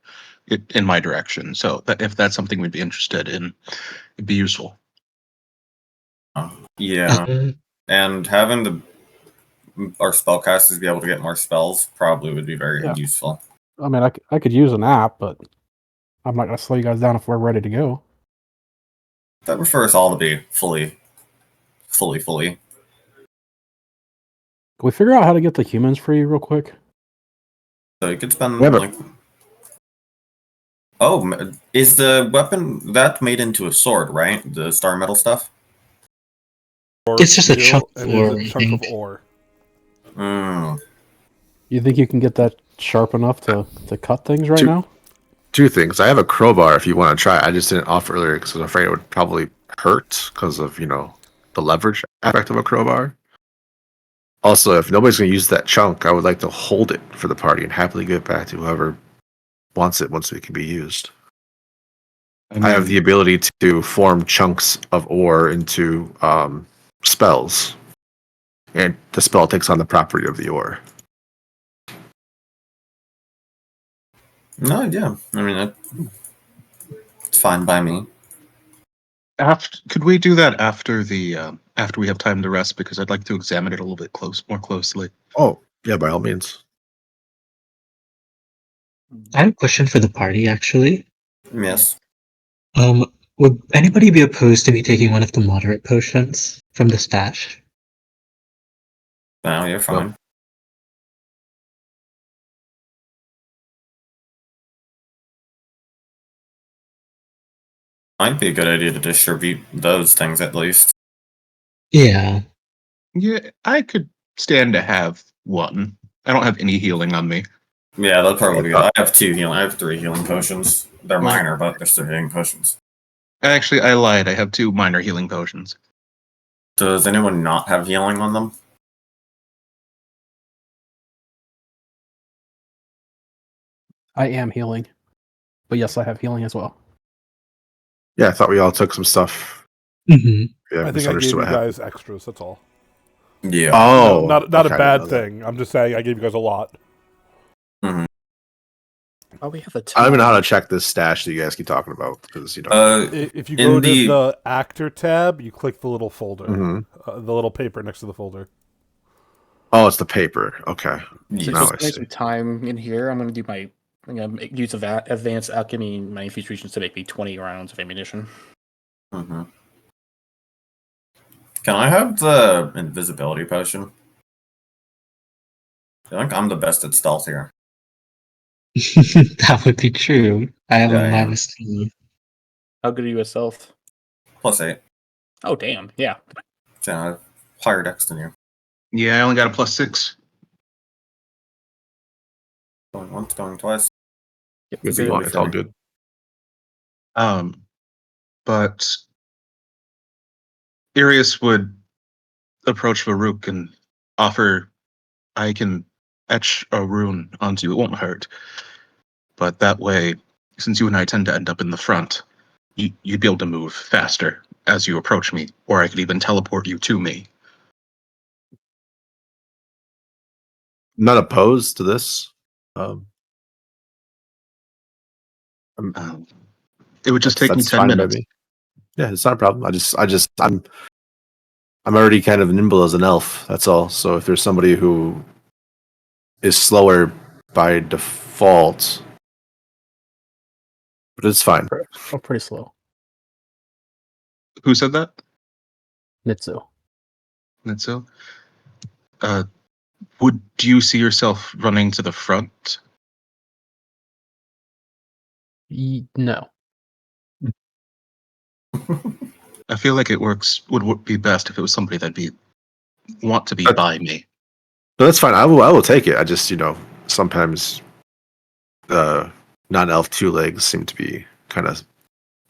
F: in my direction. So that if that's something we'd be interested in, it'd be useful.
B: Yeah,
D: Uh,
B: and having our spellcasters be able to get more spells probably would be very
G: Yeah.
B: useful.
G: I mean, I could use an app, but I'm not going to slow you guys down if we're ready to go.
B: That would for us all to be fully.
G: Can we figure out how to get the humans free real quick?
B: So you could spend
C: Yeah, but-
B: like. Oh, is the weapon that made into a sword, right? The star metal stuff.
D: It's just a
A: Steel,
D: chunk
A: and
D: of
A: it is
D: ore,
A: a
D: I
A: chunk of
D: think.
A: ore.
B: Mm.
G: You think you can get that sharp enough to cut things right
F: Two-
G: now?
C: two things. I have a crowbar if you want to try. I just didn't offer earlier because I was afraid it would probably hurt because of the leverage aspect of a crowbar. Also, if nobody's going to use that chunk, I would like to hold it for the party and happily give it back to whoever wants it once it can be used. I have the ability to form chunks of ore into spells, and the spell takes on the property of the ore.
B: No, yeah. I mean, it's fine by me.
F: Could we do that after after we have time to rest? Because I'd like to examine it a little bit more closely.
C: Oh, yeah, by all means.
D: I have a question for the party, actually.
B: Yes.
D: Would anybody be opposed to me taking one of the moderate potions from the stash?
B: No, you're fine. Might be a good idea to distribute those things at least.
D: Yeah.
F: Yeah, I could stand to have one. I don't have any healing on me.
B: Yeah, that'll probably be good. I have 2 healing. I have 3 healing potions. They're minor, but they're still healing potions.
F: Actually, I lied. I have 2 minor healing potions.
B: Does anyone not have healing on them?
G: I am healing. But yes, I have healing as well.
C: Yeah, I thought we all took some stuff.
D: Mm-hmm.
C: Yeah,
A: I think I gave you guys extras. That's all.
B: Yeah.
C: Oh,
A: not
C: okay,
A: a bad thing. I'm just saying I gave you guys a lot.
B: Mm-hmm.
E: Oh, we have a
C: I don't even know how to check this stash that you guys keep talking about because
A: If you go to the actor tab, you click the little folder, the little paper next to the folder.
C: Oh, it's the paper. Okay.
E: So
C: Now
E: just
C: I
E: spend
C: see.
E: some time in here. I'm gonna do use of advanced alchemy my infusions to make me 20 rounds of ammunition.
B: Mm-hmm. Can I have the invisibility potion? I think I'm the best at stealth here.
D: That would be true. I have a -3.
E: How good are you at stealth?
B: +8.
E: Oh, damn. Yeah.
B: So I have higher dex than you.
F: Yeah, I only got a +6.
B: Going once, going twice.
E: Yep,
C: It's all good.
F: But Irius would approach Varuk and offer, I can etch a rune onto you. It won't hurt. But that way, since you and I tend to end up in the front, you'd be able to move faster as you approach me, or I could even teleport you to me.
C: I'm not opposed to this.
F: It would just take me 10 minutes.
C: Yeah, it's not a problem. I'm already kind of nimble as an elf. That's all. So if there's somebody who is slower by default, but it's fine.
G: Oh, pretty slow.
F: Who said that?
G: Nitsu.
F: Nitsu? Would you see yourself running to the front?
G: No.
F: I feel like it would be best if it was somebody that'd want to be by me.
C: No, that's fine. I will take it. I just, sometimes non-elf 2 legs seem to be kind of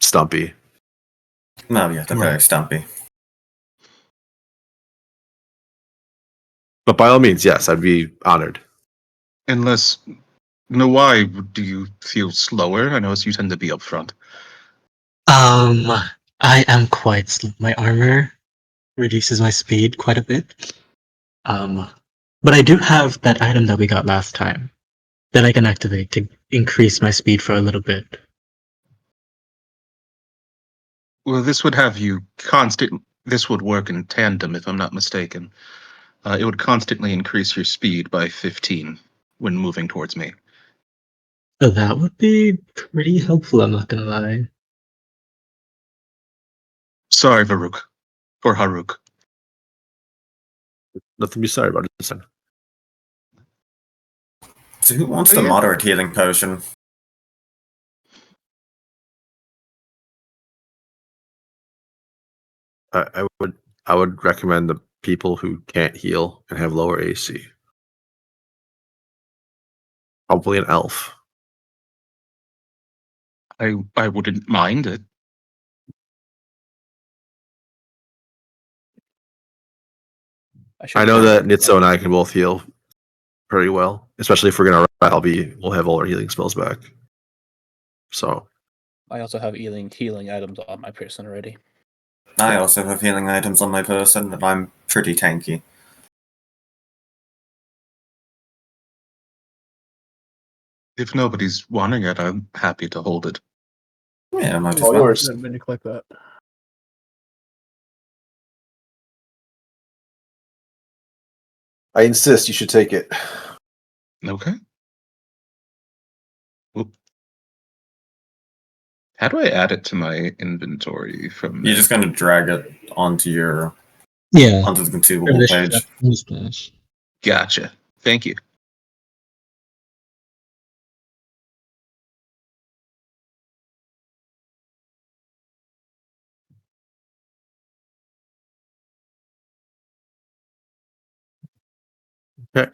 C: stumpy.
B: No, yeah, they're very stumpy.
C: But by all means, yes, I'd be honored.
F: Unless, why do you feel slower? I notice you tend to be up front.
D: I am quite slow. My armor reduces my speed quite a bit. But I do have that item that we got last time that I can activate to increase my speed for a little bit.
F: Well, this would have you this would work in tandem, if I'm not mistaken. It would constantly increase your speed by 15 when moving towards me.
D: So that would be pretty helpful, I'm not gonna lie.
F: Sorry, Varuk. Or Haruk.
C: Nothing to be sorry about.
B: So who wants the moderate healing potion?
C: I would recommend the people who can't heal and have lower AC. Probably an elf.
F: I wouldn't mind it.
C: I know that Nitso and I can both heal pretty well, especially if we're gonna ride. We'll have all our healing spells back. So
E: I also have healing items on my person already.
B: I also have healing items on my person, and I'm pretty tanky.
F: If nobody's wanting it, I'm happy to hold it.
B: Yeah, might as
G: All
B: well.
G: yours. When you click that.
C: I insist you should take it.
F: Okay. Well, how do I add it to my inventory from
B: You're
F: there?
B: just gonna drag it onto your
D: Yeah.
B: onto the consumable page.
D: Splash.
F: Gotcha. Thank you.
C: Okay.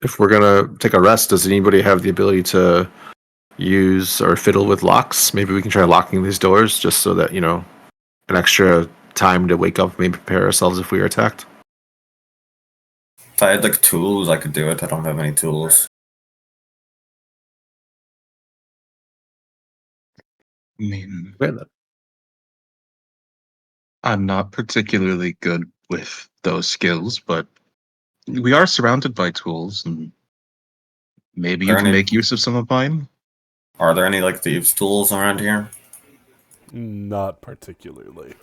C: If we're gonna take a rest, does anybody have the ability to use or fiddle with locks? Maybe we can try locking these doors just so that, an extra time to wake up, maybe prepare ourselves if we are attacked.
B: If I had like tools, I could do it. I don't have any tools.
F: I mean,
C: Okay, then.
F: I'm not particularly good with those skills, but we are surrounded by tools, and maybe you can make use of some of mine.
B: Are there any like thieves' tools around here?
A: Not particularly.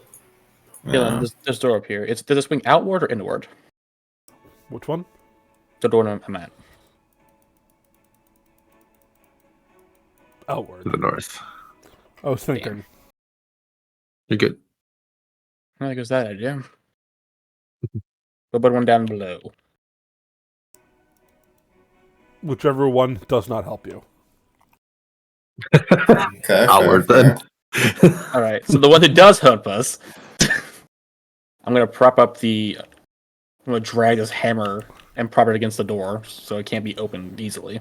E: Dylan, this door up here. Does it swing outward or inward?
A: Which one?
E: The door I'm at.
A: Outward.
C: To the north.
A: I was thinking.
C: You're good.
E: I think it's that idea. What about one down below?
A: Whichever one does not help you.
B: Okay.
C: Outward then.
E: All right. So the one that does help us, I'm gonna prop up I'm gonna drag this hammer and prop it against the door so it can't be opened easily.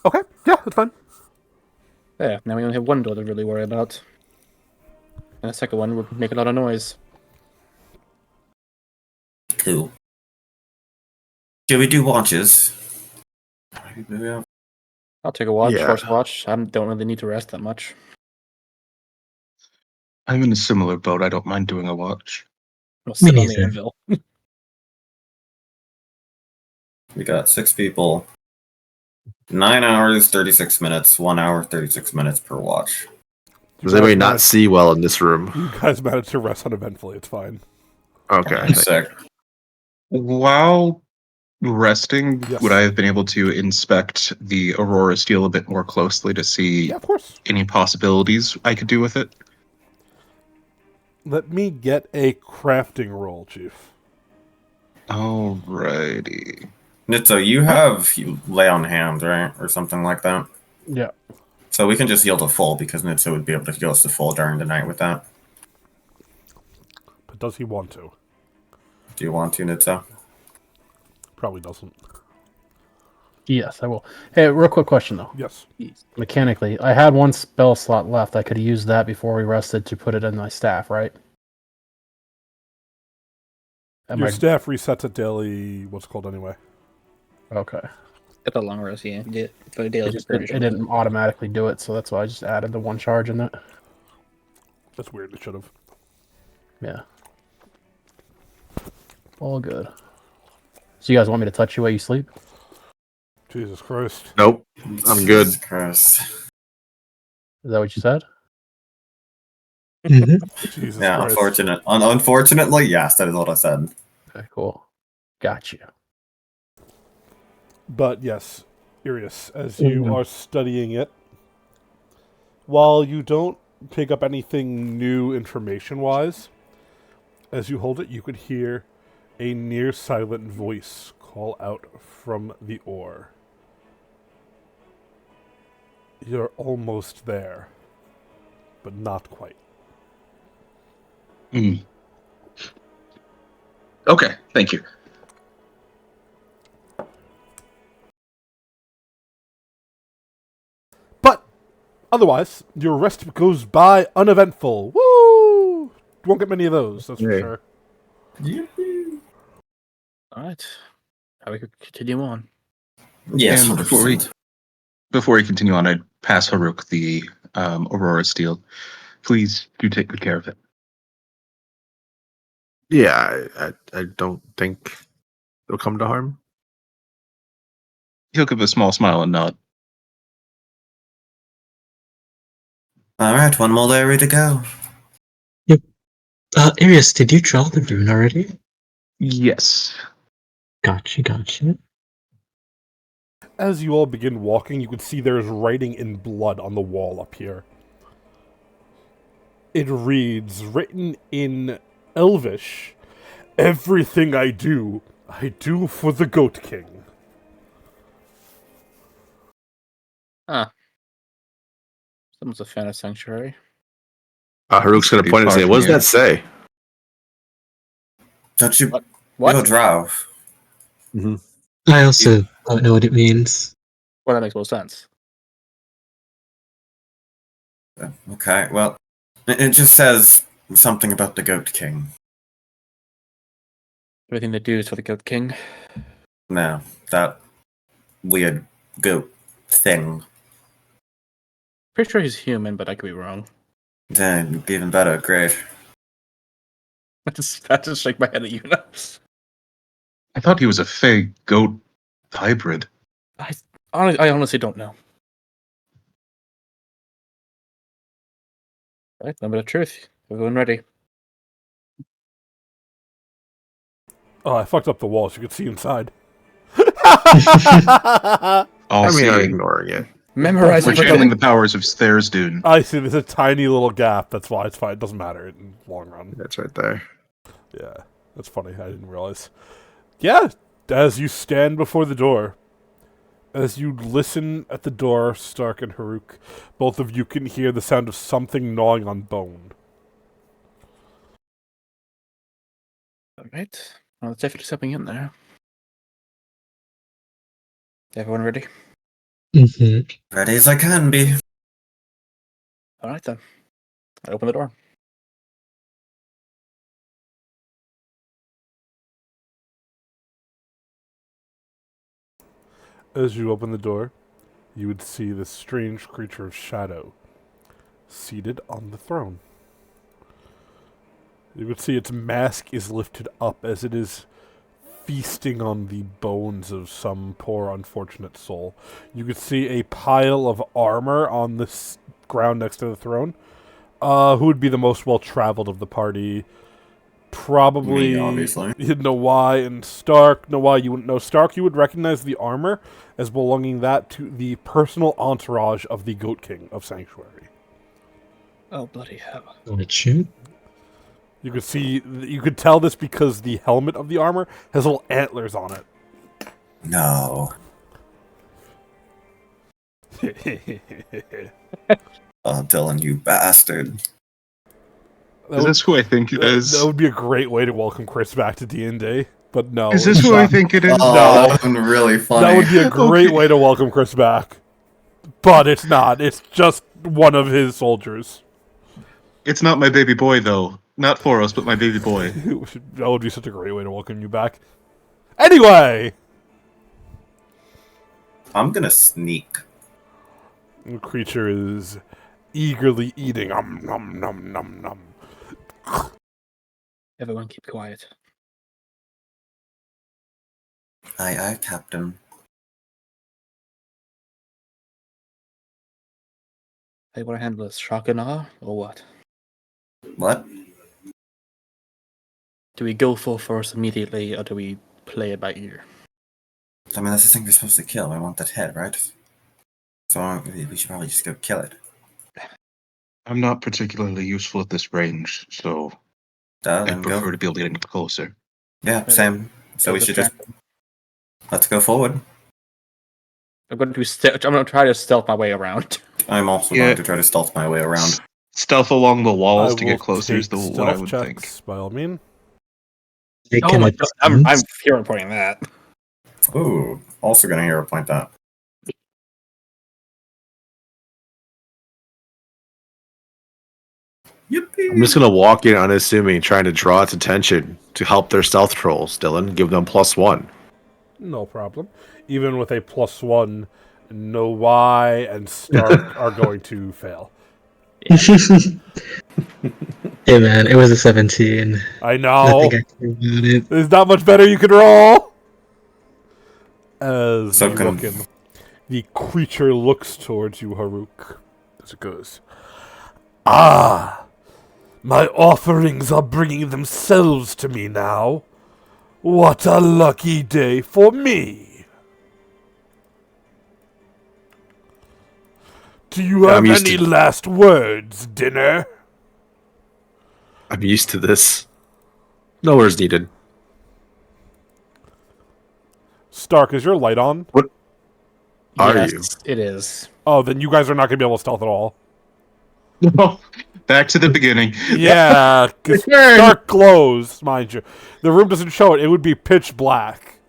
A: Okay. Yeah, that's fine.
E: Yeah. Now we only have one door to really worry about, and the second one would make a lot of noise.
B: Cool. Should we do watches? Yeah.
E: I'll take a watch.
C: Yeah.
E: First watch. I don't really need to rest that much.
F: I'm in a similar boat. I don't mind doing a watch.
E: I'll sit on the
D: neither.
E: anvil.
B: We got 6 people. 9 hours, 36 minutes. 1 hour, 36 minutes per watch.
C: Does anybody not see well in this room?
A: You guys managed to rest uneventfully. It's fine.
C: Okay.
B: Sick.
F: While resting,
A: Yes.
F: would I have been able to inspect the Aurora steel a bit more closely to see
A: Yeah, of course.
F: any possibilities I could do with it?
A: Let me get a crafting roll, Chief.
F: Alrighty.
B: Nitso, you lay on hands, right? Or something like that.
G: Yeah.
B: So we can just heal to full because Nitso would be able to heal us to full during the night with that.
A: But does he want to?
B: Do you want to, Nitso?
A: Probably doesn't.
G: Yes, I will. Hey, real quick question though.
A: Yes.
G: Mechanically, I had one spell slot left. I could use that before we rested to put it in my staff, right?
A: Your staff resets at daily, what's it called anyway?
G: Okay.
E: At the long rest, yeah. For the
G: It,
E: daily
G: just didn't, it didn't automatically do it, so that's why I just added the one charge in it.
A: That's weird. It should have.
G: Yeah. All good. So you guys want me to touch you while you sleep?
A: Jesus Christ.
C: Nope. I'm good.
B: Jesus Christ.
G: Is that what you said?
A: Jesus
B: Yeah,
A: Christ.
B: unfortunately, yes, that is what I said.
G: Okay, cool. Got you.
A: But yes, Irius, as you are studying it, while you don't pick up anything new information-wise, as you hold it, you could hear a near-silent voice call out from the ore. You're almost there, but not quite.
F: Okay, thank you.
A: But Otherwise, your rest goes by uneventful. Woo! Won't get many of those, that's for
C: Yay.
A: sure.
E: All right. How we could continue on?
B: Yes,
F: And
B: 100%.
F: before we continue on, I'd pass Haruk the Aurora Steel. Please do take good care of it.
C: Yeah, I don't think it'll come to harm.
F: He'll give a small smile and nod.
B: All right, one more area to go.
D: Arius, did you draw the rune already?
F: Yes.
D: Gotcha.
A: As you all begin walking, you can see there's writing in blood on the wall up here. It reads, written in Elvish, "Everything I do for the Goat King."
E: Someone's a fan of Sanctuary.
C: Haruk's going to
F: Pretty
C: point and
F: far
C: say,
F: from
C: what does
F: here.
C: that say?
B: Don't you?
E: What?
B: You're Drow.
D: I also don't know what it means.
E: Well, that makes more sense.
B: Okay, well, it just says something about the Goat King.
E: Everything they do is for the Goat King.
B: No, that weird goat thing.
E: Pretty sure he's human, but I could be wrong.
B: Then even better, great.
E: I just shake my head at you now.
F: I thought he was a fey goat hybrid.
E: I honestly don't know. Right, moment of truth. Everyone ready?
A: Oh, I fucked up the wall so you could see inside.
F: All
C: I'm
F: seeing.
C: ignoring it.
E: Memorize
F: We're
E: it for
F: channeling
E: the...
F: the powers of Tharizdun.
A: I see, there's a tiny little gap. That's why it's fine. It doesn't matter in the long run.
C: That's right there.
A: Yeah, that's funny. I didn't realize. Yeah, as you stand before the door, as you listen at the door, Stark and Haruk, both of you can hear the sound of something gnawing on bone.
E: Alright. Well, there's definitely something in there. Everyone ready?
D: Mm-hmm.
B: Ready as I can be.
E: Alright then. I open the door.
A: As you open the door, you would see this strange creature of shadow seated on the throne. You would see its mask is lifted up as it is feasting on the bones of some poor unfortunate soul. You could see a pile of armor on the ground next to the throne. Who would be the most well-traveled of the party? Probably
B: Me, obviously.
A: Nawai and Stark. Nawai, you wouldn't know. Stark, you would recognize the armor as belonging that to the personal entourage of the Goat King of Sanctuary.
E: Oh, bloody hell.
D: Gotcha.
A: You could tell this because the helmet of the armor has little antlers on it.
B: No. Oh, Dylan, you bastard.
F: Is this who I think it is?
A: That would be a great way to welcome Chris back to D&D, but no.
F: Is this
A: it's
F: who I
A: not.
F: think it is?
B: Oh, that would have been really funny.
A: That would be a great
F: Okay.
A: way to welcome Chris back. But it's not. It's just one of his soldiers.
F: It's not my baby boy, though. Not Foros, but my baby boy.
A: That would be such a great way to welcome you back. Anyway!
B: I'm gonna sneak.
A: The creature is eagerly eating. Nom, nom, nom, nom, nom.
E: Everyone keep quiet.
B: Aye, aye, Captain.
E: How you want to handle this? Shock and awe, or what?
B: What?
E: Do we go full force immediately, or do we play it by ear?
B: I mean, that's the thing we're supposed to kill. We want that head, right? So we should probably just go kill it.
F: I'm not particularly useful at this range, so
B: Duh,
F: I
B: then
F: prefer
B: go.
F: to be able to get closer.
B: Yeah, same. So we should just... Let's go forward.
E: I'm going to try to stealth my way around.
B: I'm also
F: Yeah.
B: going to try to stealth my way around.
F: Stealth along the walls
A: I
F: to
A: will
F: get closer is
A: take
F: what I
A: stealth
F: would
A: checks,
F: think.
A: by all means.
E: Oh my god, I'm hero pointing that.
B: Ooh, also going to hero point that. Yippee!
C: I'm just gonna walk in unassuming, trying to draw its attention to help their stealth trolls. Dylan, give them +1.
A: No problem. Even with a +1, no Y and Stark are going to fail.
D: Hey man, it was a 17.
A: I
D: Nothing
A: know.
D: I can do about it.
A: There's not much better you could roll. As
B: So
A: you
B: can-
A: look in, the creature looks towards you, Haruk, as it goes. Ah, my offerings are bringing themselves to me now. What a lucky day for me. Do you
C: Yeah, I'm
A: have
C: used
A: any
C: to-
A: last words, Dinner?
C: I'm used to this. No words needed.
A: Stark, is your light on?
C: What are
E: Yes,
C: you?
E: it is.
A: Oh, then you guys are not going to be able to stealth at all.
F: Back to the beginning.
A: Yeah, 'cause Stark glows, mind you. The room doesn't show it. It would be pitch black.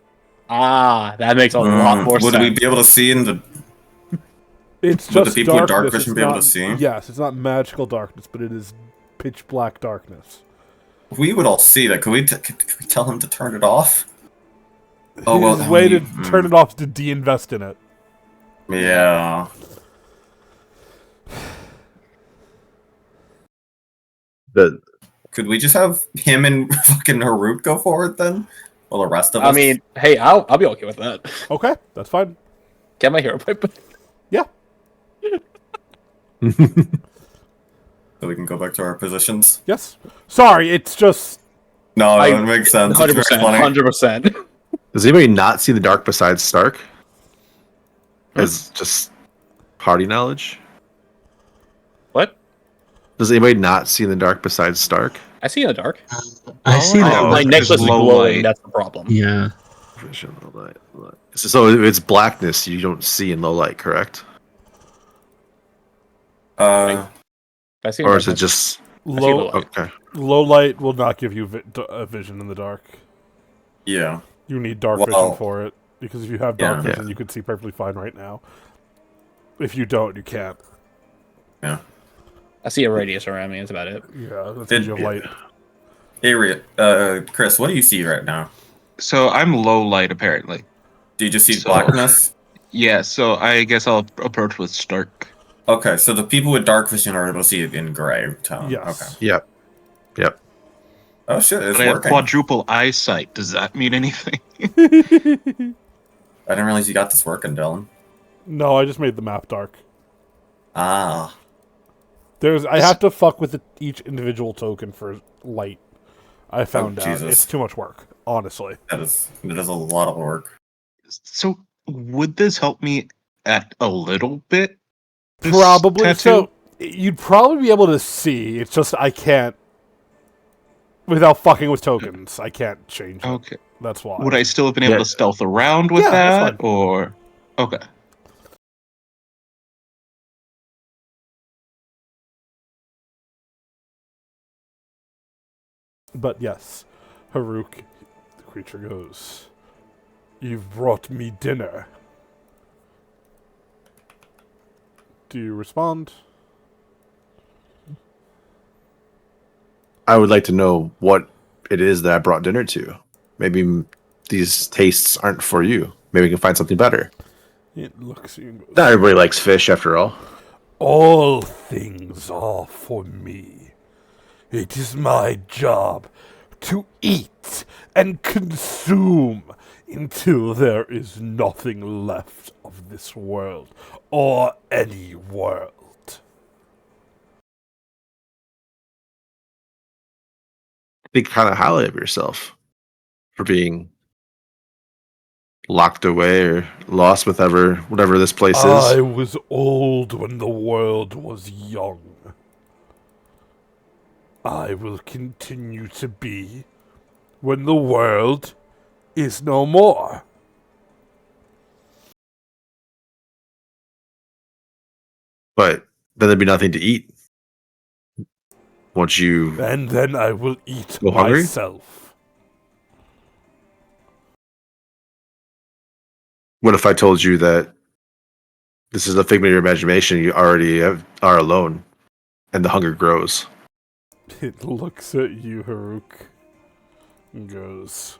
E: Ah, that makes a lot more
B: Would
E: sense.
B: we be able to see in the?
A: It's
B: Would the
A: just
B: people with
A: darkness.
B: dark vision
A: It's
B: be able
A: not-
B: to see?
A: Yes, it's not magical darkness, but it is pitch black darkness.
B: We would all see that. Could we tell him to turn it off? Oh well.
A: His way to
B: hmm.
A: turn it off is to de-invest in it.
B: Yeah.
C: The
B: Could we just have him and fucking Harut go for it then? Well, the rest of us.
E: I mean, hey, I'll be okay with that.
A: Okay, that's fine.
E: Get my hero pipe.
A: Yeah.
B: so we can go back to our positions.
A: Yes. Sorry, it's just
B: No, it makes sense. It's very
E: 100%.
B: funny.
E: 100%.
C: Does anybody not see the dark besides Stark? As just party knowledge?
E: What?
C: Does anybody not see in the dark besides Stark?
E: I see in the dark.
D: I see
F: Oh,
D: that.
E: My
F: it's
E: necklace is
F: low
E: glowing.
F: light.
E: That's the problem.
D: Yeah.
C: Vision, low light, low light. So it's blackness you don't see in low light, correct?
E: I see in
C: Or
E: the
C: is it
E: dark.
C: just
A: low.
E: low light.
C: okay?
A: Low light will not give you a vision in the dark.
B: Yeah.
A: You need dark
B: Well,
A: vision for it, because if you have dark
B: yeah.
A: vision, you can see perfectly fine right now. If you don't, you can't.
B: Yeah.
E: I see a radius around me. That's about it.
A: Yeah, that's
B: Did-
A: because you have light.
B: Chris, what do you see right now?
F: So I'm low light apparently.
B: Do you just see
F: So-
B: blackness?
F: Yeah, so I guess I'll approach with Stark.
B: Okay, so the people with dark vision are able to see it in gray tone.
A: Yes.
B: Okay.
C: Yep. Yep.
B: Oh shit, it's
F: But I have
B: working.
F: quadruple eyesight. Does that mean anything?
B: I didn't realize you got this working, Dylan.
A: No, I just made the map dark.
B: Ah.
A: I have to fuck with each individual token for light. I found out
B: Jesus.
A: it's too much work, honestly.
B: That is a lot of work.
F: So would this help me at a little bit? This
A: Probably.
F: tattoo?
A: So you'd probably be able to see. It's just I can't, without fucking with tokens. I can't change it.
F: Okay.
A: That's why.
F: Would I still have been able
C: Yeah.
F: to stealth around with
A: Yeah, that's
F: that? Or okay.
A: But yes, Haruk, the creature goes. You've brought me dinner. Do you respond?
C: I would like to know what it is that I brought dinner to. Maybe these tastes aren't for you. Maybe we can find something better.
A: It looks at you and goes,
C: Not everybody likes fish, after all.
A: all things are for me. It is my job to eat and consume until there is nothing left of this world or any world.
C: Think kind of highly of yourself for being locked away or lost with whatever this place
A: I
C: is.
A: was old when the world was young. I will continue to be when the world is no more.
C: But then there'd be nothing to eat. Won't you?
A: And then I will eat
C: Go hungry?
A: myself.
C: What if I told you that this is a figment of your imagination? You already are alone, and the hunger grows.
A: It looks at you, Haruk, and goes,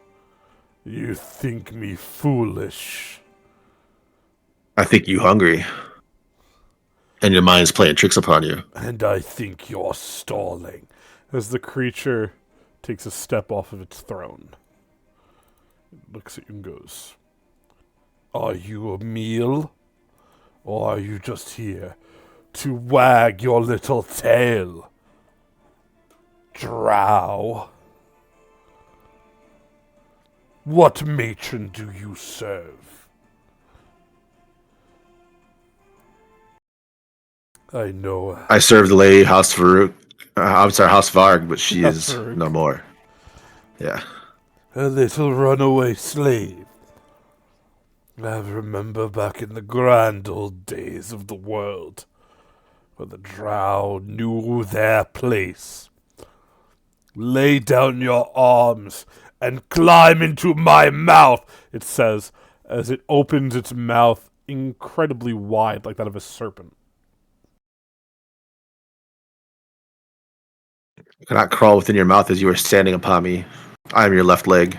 A: "You think me foolish."
C: I think you hungry. And your mind's playing tricks upon you.
A: And I think you're stalling. As the creature takes a step off of its throne. It looks at you and goes, "Are you a meal? Or are you just here to wag your little tail? Drow. What matron do you serve?" I know.
C: I serve the lady House Varuk. I'm sorry, House Varg, but she
A: House
C: is
A: Varug.
C: no more. Yeah.
A: A little runaway slave. I remember back in the grand old days of the world, where the drow knew their place. Lay down your arms and climb into my mouth, it says, as it opens its mouth incredibly wide, like that of a serpent.
C: I cannot crawl within your mouth as you are standing upon me. I am your left leg.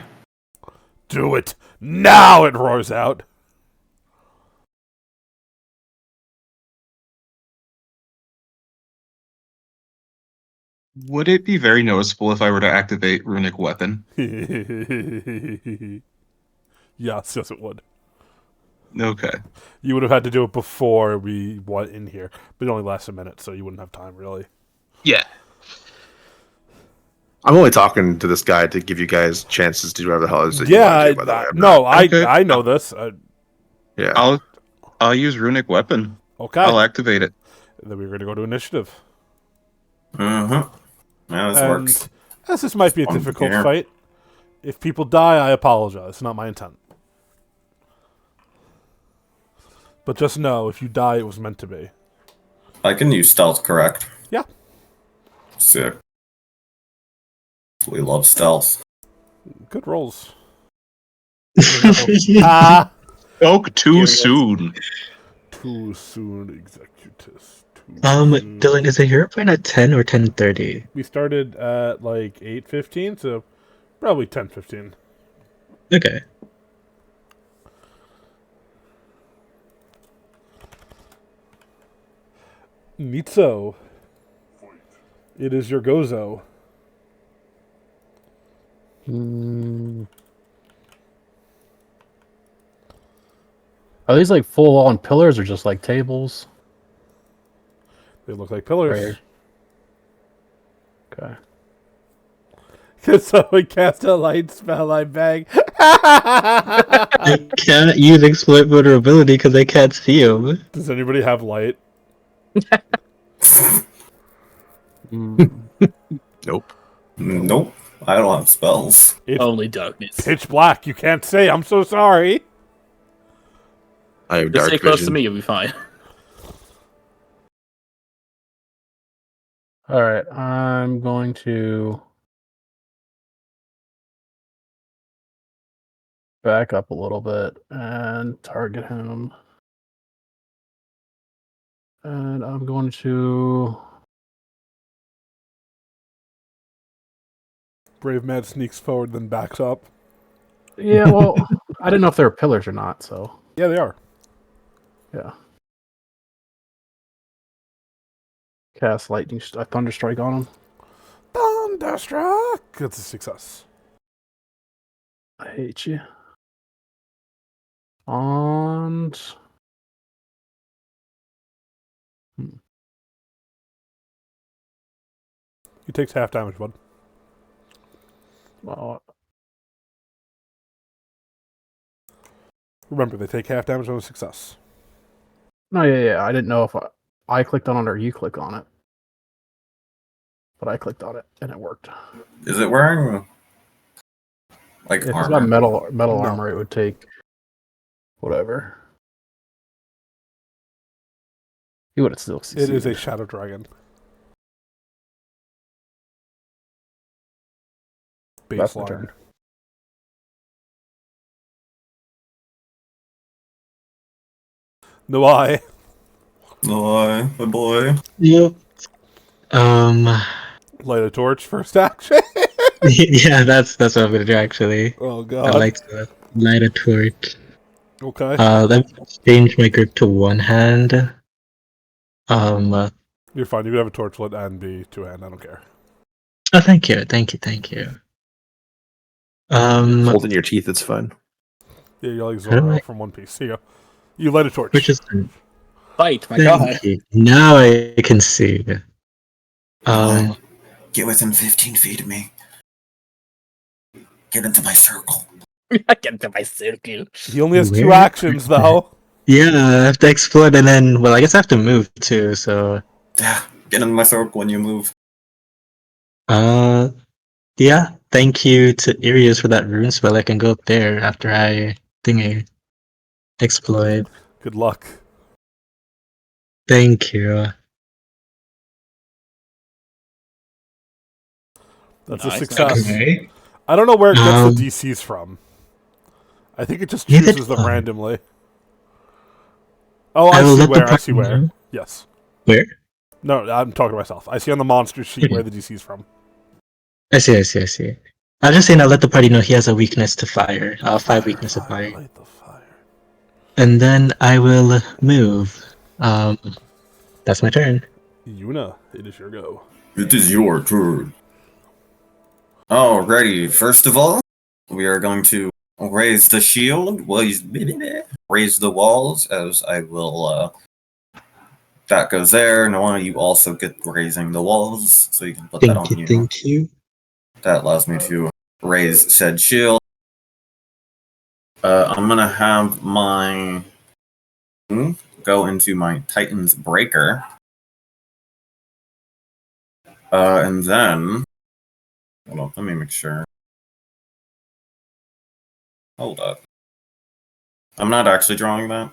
A: Do it now, it roars out.
F: Would it be very noticeable if I were to activate Runic Weapon?
A: Yes, it would.
F: Okay.
A: You would have had to do it before we went in here, but it only lasts a minute, so you wouldn't have time, really.
F: Yeah.
C: I'm only talking to this guy to give you guys chances to do whatever the hell it is that you
A: Yeah,
C: want to do, by the way. I'm
A: no,
C: not-
F: Okay.
A: I know this.
C: Yeah.
F: I'll use Runic Weapon.
A: Okay.
F: I'll activate it.
A: Then we're going to go to initiative.
B: Yeah, this
A: And
B: works.
A: as this might be a
B: Fun
A: difficult
B: here.
A: fight, if people die, I apologize. It's not my intent. But just know, if you die, it was meant to be.
B: I can use stealth, correct?
A: Yeah.
B: Sick. We love stealth.
A: Good rolls. Ah!
F: Spoke too
E: Curious.
F: soon.
A: Too soon, executus. Too soon.
D: Dylan, is the hero point at 10 or 10:30?
A: We started at like 8:15, so probably 10:15.
D: Okay.
A: Mitzo. It is your gozo.
G: Are these like full on pillars or just like tables?
A: They look like pillars.
G: Okay.
A: Can someone cast a light spell? I beg.
D: I can't use exploit vulnerability because I can't see him.
A: Does anybody have light?
C: Nope.
B: Nope. I don't have spells.
A: It's
E: Only darkness.
A: pitch black. You can't say. I'm so sorry.
C: I have
E: Just
C: dark
E: stay close to
C: vision.
E: me, you'll be fine.
G: All right. I'm going to back up a little bit and target him. And I'm going to.
A: Brave man sneaks forward, then backs up.
G: Yeah, well, I didn't know if they were pillars or not, so
A: Yeah, they are.
G: yeah. Cast lightning, thunder strike on him.
A: Thunderstruck. That's a success.
G: I hate you. And
A: He takes half damage, bud.
G: well,
A: Remember, they take half damage on a success.
G: no, yeah. I didn't know if I clicked on it or you click on it, but I clicked on it and it worked.
B: Is it wearing like
G: If it's
B: armor?
G: got metal
A: No.
G: armor, it would take whatever. You would have still
A: It
G: succeeded.
A: is a shadow dragon.
G: That's my
A: Baseline.
G: turn.
A: No, I.
B: Boy, oh boy.
D: Yep.
A: Light a torch, first action.
D: Yeah, that's what I'm gonna do actually.
A: Oh
D: I
A: god.
D: like to light a torch.
A: Okay.
D: Let me change my grip to one hand.
A: You're fine. You can have a torchlit and be two-hand. I don't care.
D: Oh, thank you, thank you.
C: Holding your teeth, it's fun.
A: Yeah, you're like
D: How do
A: Zorro
D: I-
A: from One Piece. Here you go. You light a torch.
D: which is
E: Fight, my god.
D: thank you. Now I can see.
B: Come on. Get within 15 feet of me. Get into my circle.
E: Get into my circle.
A: He only has two
D: Where-
A: actions, though.
D: Yeah, I have to explode and then, well, I guess I have to move too. So,
B: Yeah, get into my circle when you move.
D: yeah. Thank you to Irius for that rune spell. I can go up there after I thingy explode.
A: Good luck.
D: Thank you.
A: That's
E: Nice,
A: a success.
F: Okay.
A: I don't know where it gets
D: Um,
A: the DCs from. I think it just
D: Neither
A: chooses
D: do
A: them
D: I.
A: randomly. Oh,
D: I
A: I
D: will
A: see
D: let the
A: where. I
D: party
A: see where.
D: know.
A: Yes.
D: Where?
A: No, I'm talking to myself. I see on the monster sheet where the DC's from.
D: I see. I'm just saying I'll let the party know he has a weakness to fire. 5 weakness to fire.
A: Light the fire.
D: And then I will move. That's my turn.
A: Yuna, it is your go.
B: It is your turn. Alrighty, first of all, we are going to raise the shield, raise the walls, as I will, that goes there. Noah, you also get raising the walls, so you can put that on you.
D: Thank you.
B: That allows me to raise said shield. I'm gonna have my go into my Titan's Breaker. And then, hold on, let me make sure. Hold up. I'm not actually drawing that.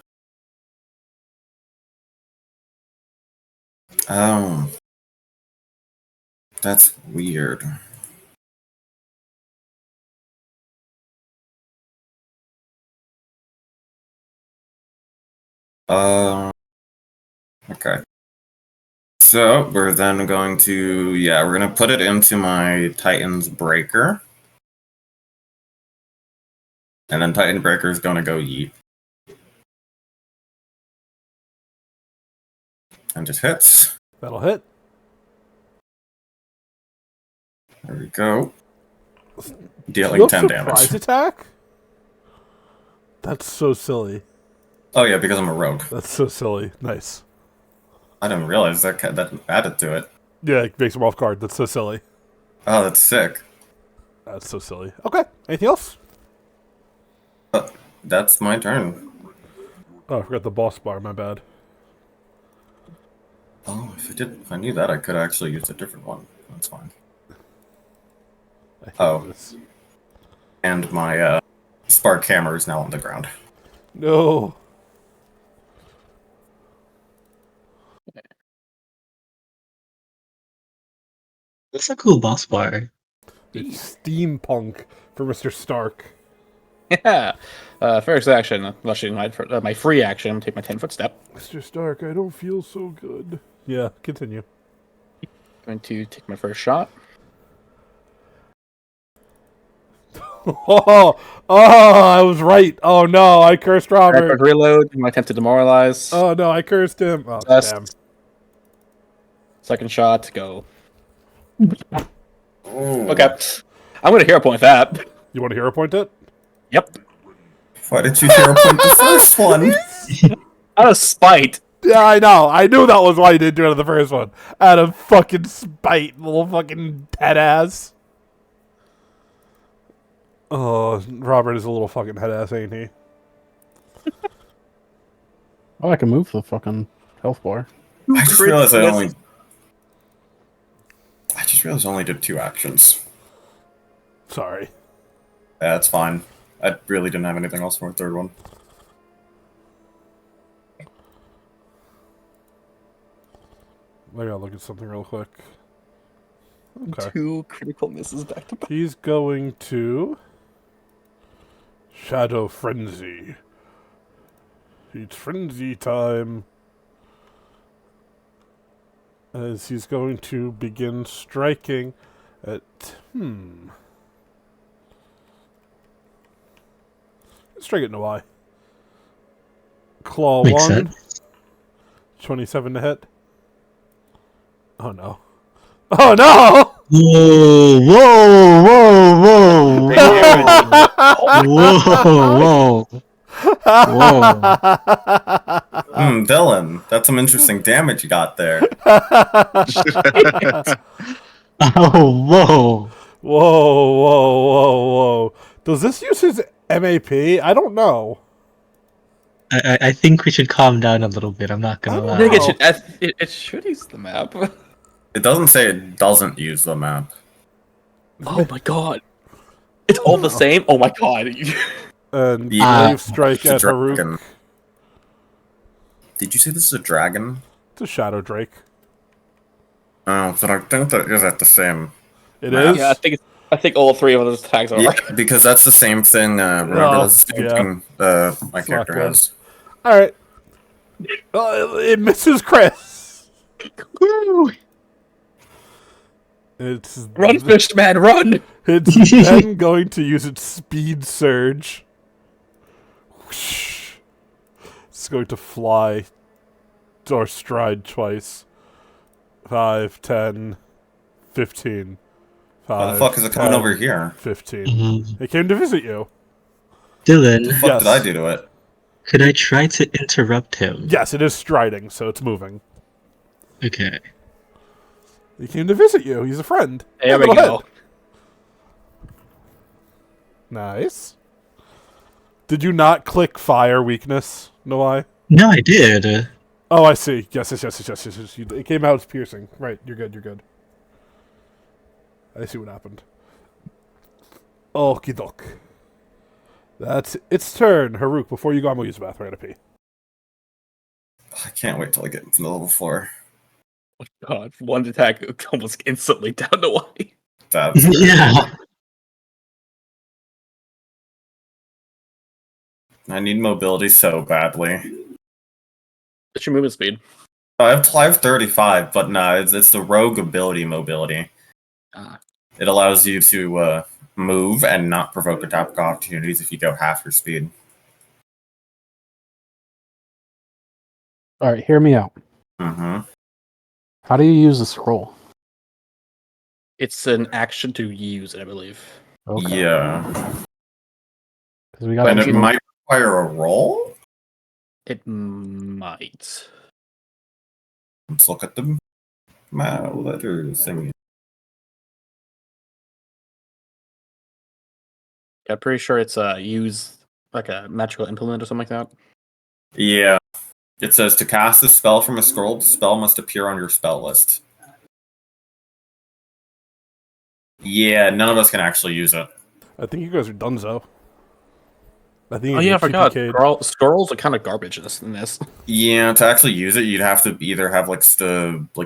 B: Oh. That's weird. Okay. So we're then going to, we're going to put it into my Titan's Breaker. And then Titan Breaker is going to go yeet. And just hits.
A: That'll hit.
B: There we go.
A: Do
B: Dealing
A: you have
B: 10
A: surprise
B: damage.
A: attack? That's so silly.
B: Oh yeah, because I'm a rogue.
A: That's so silly. Nice.
B: I didn't realize that added to it.
A: Yeah, it makes him off guard. That's so silly.
B: Oh, that's sick.
A: That's so silly. Okay. Anything else?
B: That's my turn.
A: Oh, I forgot the boss bar. My bad.
B: Oh, if I knew that, I could actually use a different one. That's fine.
A: I hate
B: Oh.
A: this.
B: And my spark hammer is now on the ground.
A: No.
D: That's a cool boss bar.
A: It's steampunk for Mr. Stark.
E: Yeah. First action, rushing my free action, take my 10-foot step.
A: Mr. Stark, I don't feel so good. Yeah, continue.
E: Going to take my first shot.
A: I was right. Oh no, I cursed Robert.
E: Backward reload, my attempt to demoralize.
A: Oh no, I cursed him. Oh
E: Just-
A: damn.
E: Second shot, go.
B: Ooh.
E: Okay. I'm going to hero point that.
A: You want to hero point it?
E: Yep.
B: Why did you hero point the first one?
E: Out of spite.
A: Yeah, I know. I knew that was why you didn't do it on the first one. Out of fucking spite, little fucking head ass. Oh, Robert is a little fucking head ass, ain't he?
G: Oh, I can move the fucking health bar.
B: I just realized I only did 2 actions.
A: Sorry.
B: That's fine. I really didn't have anything else for a third one.
A: I gotta look at something real quick. Okay.
E: 2 critical misses back to back.
A: He's going to Shadow Frenzy. It's frenzy time. as he's going to begin striking at strike at Noai. Claw
D: Makes
A: 1.
D: sense.
A: 27 to hit. Oh no. Oh no!
D: Whoa, whoa, whoa, whoa, whoa, whoa.
B: Dylan, that's some interesting damage you got there.
D: Oh, whoa.
A: Whoa, whoa, whoa. Does this use his MAP? I don't know.
D: I think we should calm down a little bit. I'm not gonna
A: I
E: I
D: lie.
E: think it should use the map.
B: It doesn't say it doesn't use the map.
E: Oh my god. It's all the same? Oh my god.
A: And
B: Yeah.
A: Wave Strike
B: It's a
A: at Haruk.
B: dragon. Did you say this is a dragon?
A: It's a Shadow Drake.
B: Oh, but I think that is at the same.
A: It
B: Map.
A: is?
E: Yeah, I think all three of those tags are.
B: Yeah, because that's the same thing. Remember,
A: Oh,
B: that's the same
A: yeah.
B: thing my
A: It's
B: character
A: not good.
B: has.
A: Alright. It misses Chris. It's
E: Run, fish man, run!
A: It's then going to use its speed surge. Whoosh. It's going to fly or stride twice. 5, 10, 15.
B: Why the fuck is it coming
A: 10,
B: over here?
A: 15.
D: Mhm.
A: It came to visit you.
D: Dylan,
B: What the fuck did I do to it?
D: could I try to interrupt him?
A: Yes, it is striding, so it's moving.
D: Okay.
A: He came to visit you. He's a friend.
E: There we
A: Go
E: go.
A: ahead. Nice. Did you not click fire weakness? No, I.
D: No, I did.
A: Oh, I see. Yes. It came out as piercing. Right, you're good. I see what happened. Okie doke. That's its turn. Haruk, before you go, I'm going to use the bathroom. I gotta pee.
B: I can't wait till I get into level 4.
E: Oh god, one attack almost instantly down to one.
B: That's
D: Yeah.
B: I need mobility so badly.
E: What's your movement speed?
B: I have 35, but no, it's the rogue ability mobility.
E: Ah.
B: It allows you to move and not provoke attack opportunities if you go half your speed.
G: Alright, hear me out.
B: Mm-hmm.
G: How do you use the scroll?
E: It's an action to use it, I believe.
G: Okay.
B: Yeah.
G: Because we got
B: And
G: to
B: it might require a roll?
E: It might.
B: Let's look at the letters thingy.
E: I'm pretty sure it's use like a magical implement or something like that.
B: Yeah. It says to cast a spell from a scroll, the spell must appear on your spell list. Yeah, none of us can actually use it.
A: I think you guys are donezo. I think
E: Oh
A: you
E: yeah, I
A: get
E: forgot.
A: TPK'd.
E: Scrolls are kind of garbage in this.
B: Yeah, to actually use it, you'd have to either have like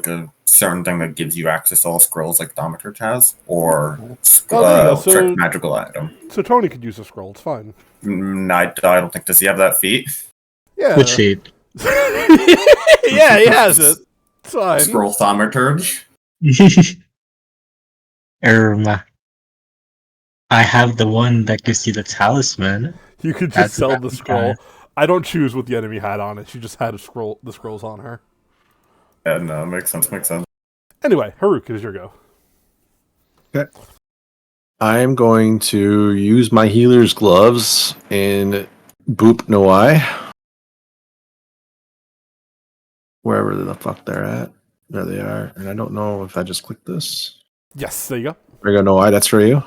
B: a certain thing that gives you access to all scrolls, like Thaumaturge has, or
A: Oh, there you go. So-
B: trick magical item.
A: So Tony could use a scroll. It's fine.
B: I don't think. Does he have that feat?
A: Yeah.
D: Which sheet?
A: Yeah, he has it. It's fine.
B: Scroll Thaumaturge?
D: I have the one that gives you the talisman.
A: You could just
D: That's
A: sell
D: about
A: the
D: the
A: scroll.
D: time.
A: I don't choose what the enemy had on it. She just had the scrolls on her.
B: Yeah, no, makes sense.
A: Anyway, Haruk, it is your go.
C: I'm going to use my healer's gloves and boop Noai. Wherever the fuck they're at. There they are. And I don't know if I just click this.
A: Yes, there you go.
C: There you go, Noai, that's for you.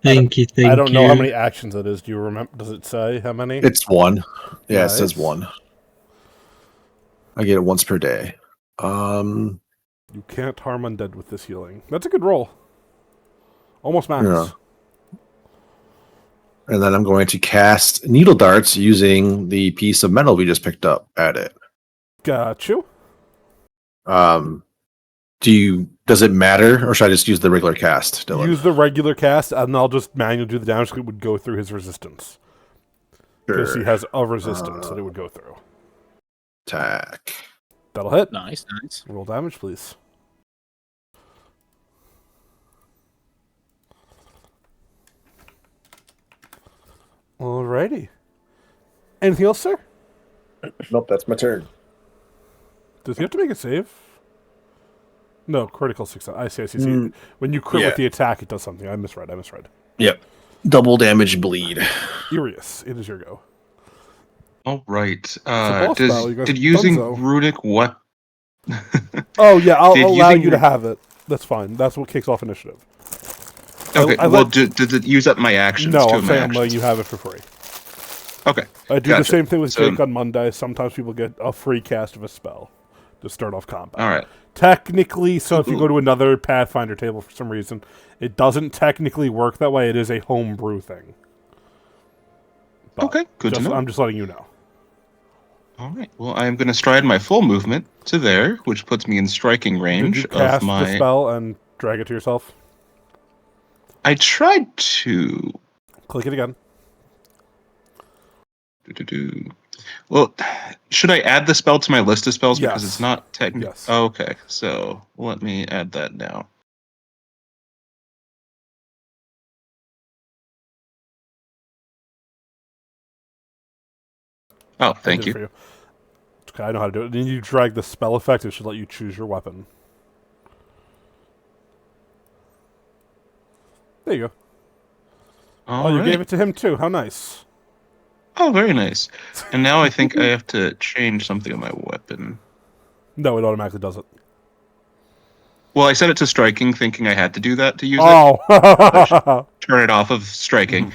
D: Thank you.
A: I don't know how many actions it is. Do you remember? Does it say how many?
C: It's one. Yeah,
A: Nice.
C: it says one. I get it once per day.
A: You can't harm undead with this healing. That's a good roll. Almost max.
C: Yeah. And then I'm going to cast needle darts using the piece of metal we just picked up at it.
A: Got you.
C: Does it matter, or should I just use the regular cast, Dylan?
A: Use the regular cast, and I'll just manually do the damage. It would go through his resistance. Because he has a resistance that it would go through.
C: Attack.
A: That'll hit.
E: Nice, nice.
A: Roll damage, please. Alrighty. Anything else, sir?
H: Nope, that's my turn.
A: Does he have to make a save? No, critical success. I see.
C: Mm,
A: When you crit
C: yeah.
A: with the attack, it does something. I misread.
C: Yep. Double damage bleed.
A: Irius, it is your go.
F: All right.
A: boss battle, you guys
F: Did
A: have
F: using
A: done so.
F: runic what?
A: Oh, yeah, I'll
F: Did
A: allow
F: using
A: you to
F: ru-
A: have it. That's fine. That's what kicks off initiative.
F: Okay.
A: I
F: well,
A: let-
F: does it use up my actions?
A: No,
F: two
A: I'm
F: of my
A: saying I'm letting
F: actions?
A: you have it for free.
F: Okay.
A: I do the
F: Gotcha.
A: same thing with
F: So-
A: Jake on Monday. Sometimes people get a free cast of a spell to start off combat.
F: All right.
A: Technically, so if you
F: Cool.
A: go to another Pathfinder table for some reason, it doesn't technically work that way. It is a homebrew thing. But
F: Okay. Good to know.
A: I'm just letting you know.
F: All right. Well, I'm going to stride my full movement to there, which puts me in striking
A: Did
F: range
A: you cast
F: of my.
A: the spell and drag it to yourself?
F: I tried to.
A: Click it again.
F: Do-do-do. Well, should I add the spell to my list of spells because
A: Yes.
F: it's not technically?
A: Yes.
F: Oh, okay. So let me add that now. Oh,
A: I
F: thank
A: did it
F: you.
A: for you. Okay, I know how to do it. Then you drag the spell effect. It should let you choose your weapon. There you go.
F: All
A: Oh, you
F: right.
A: gave it to him too. How nice.
F: Oh, very nice. And now I think I have to change something on my weapon.
A: No, it automatically does it.
F: Well, I set it to striking, thinking I had to do that to use it.
A: Oh,
F: Turn it off of striking.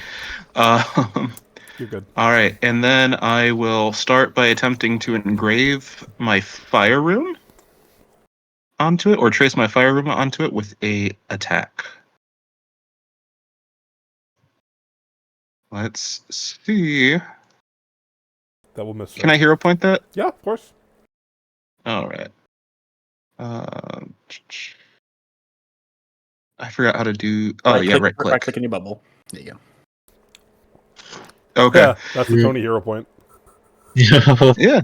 A: you're good.
F: All right, and then I will start by attempting to engrave my fire rune onto it, or trace my fire rune onto it with a attack. Let's see.
A: That will miss.
F: Can I hero point that?
A: Yeah, of course.
F: All right. I forgot how to do. Oh yeah, right click.
E: Right click in your bubble. There you go.
F: Okay.
A: Yeah, that's the Tony hero point.
F: Yeah.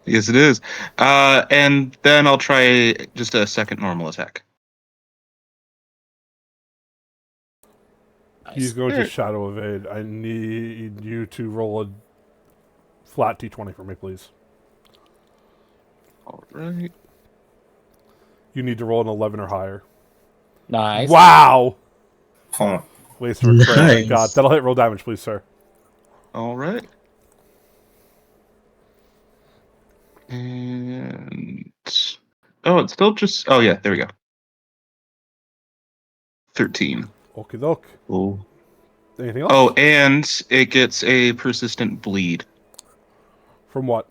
F: Yes, it is. And then I'll try just a second normal attack.
A: He's going to
F: Alright.
A: shadow evade. I need you to roll a flat d20 for me, please.
F: All right.
A: You need to roll an 11 or higher.
E: Nice.
A: Wow!
B: Huh.
A: Waste of a crit. My
D: Nice.
A: God, that'll hit. Roll damage, please, sir.
F: All right. And oh, it's still just. Oh yeah, there we go. 13.
A: Okie doke.
F: Oh.
A: Anything else?
F: Oh, and it gets a persistent bleed.
A: From what?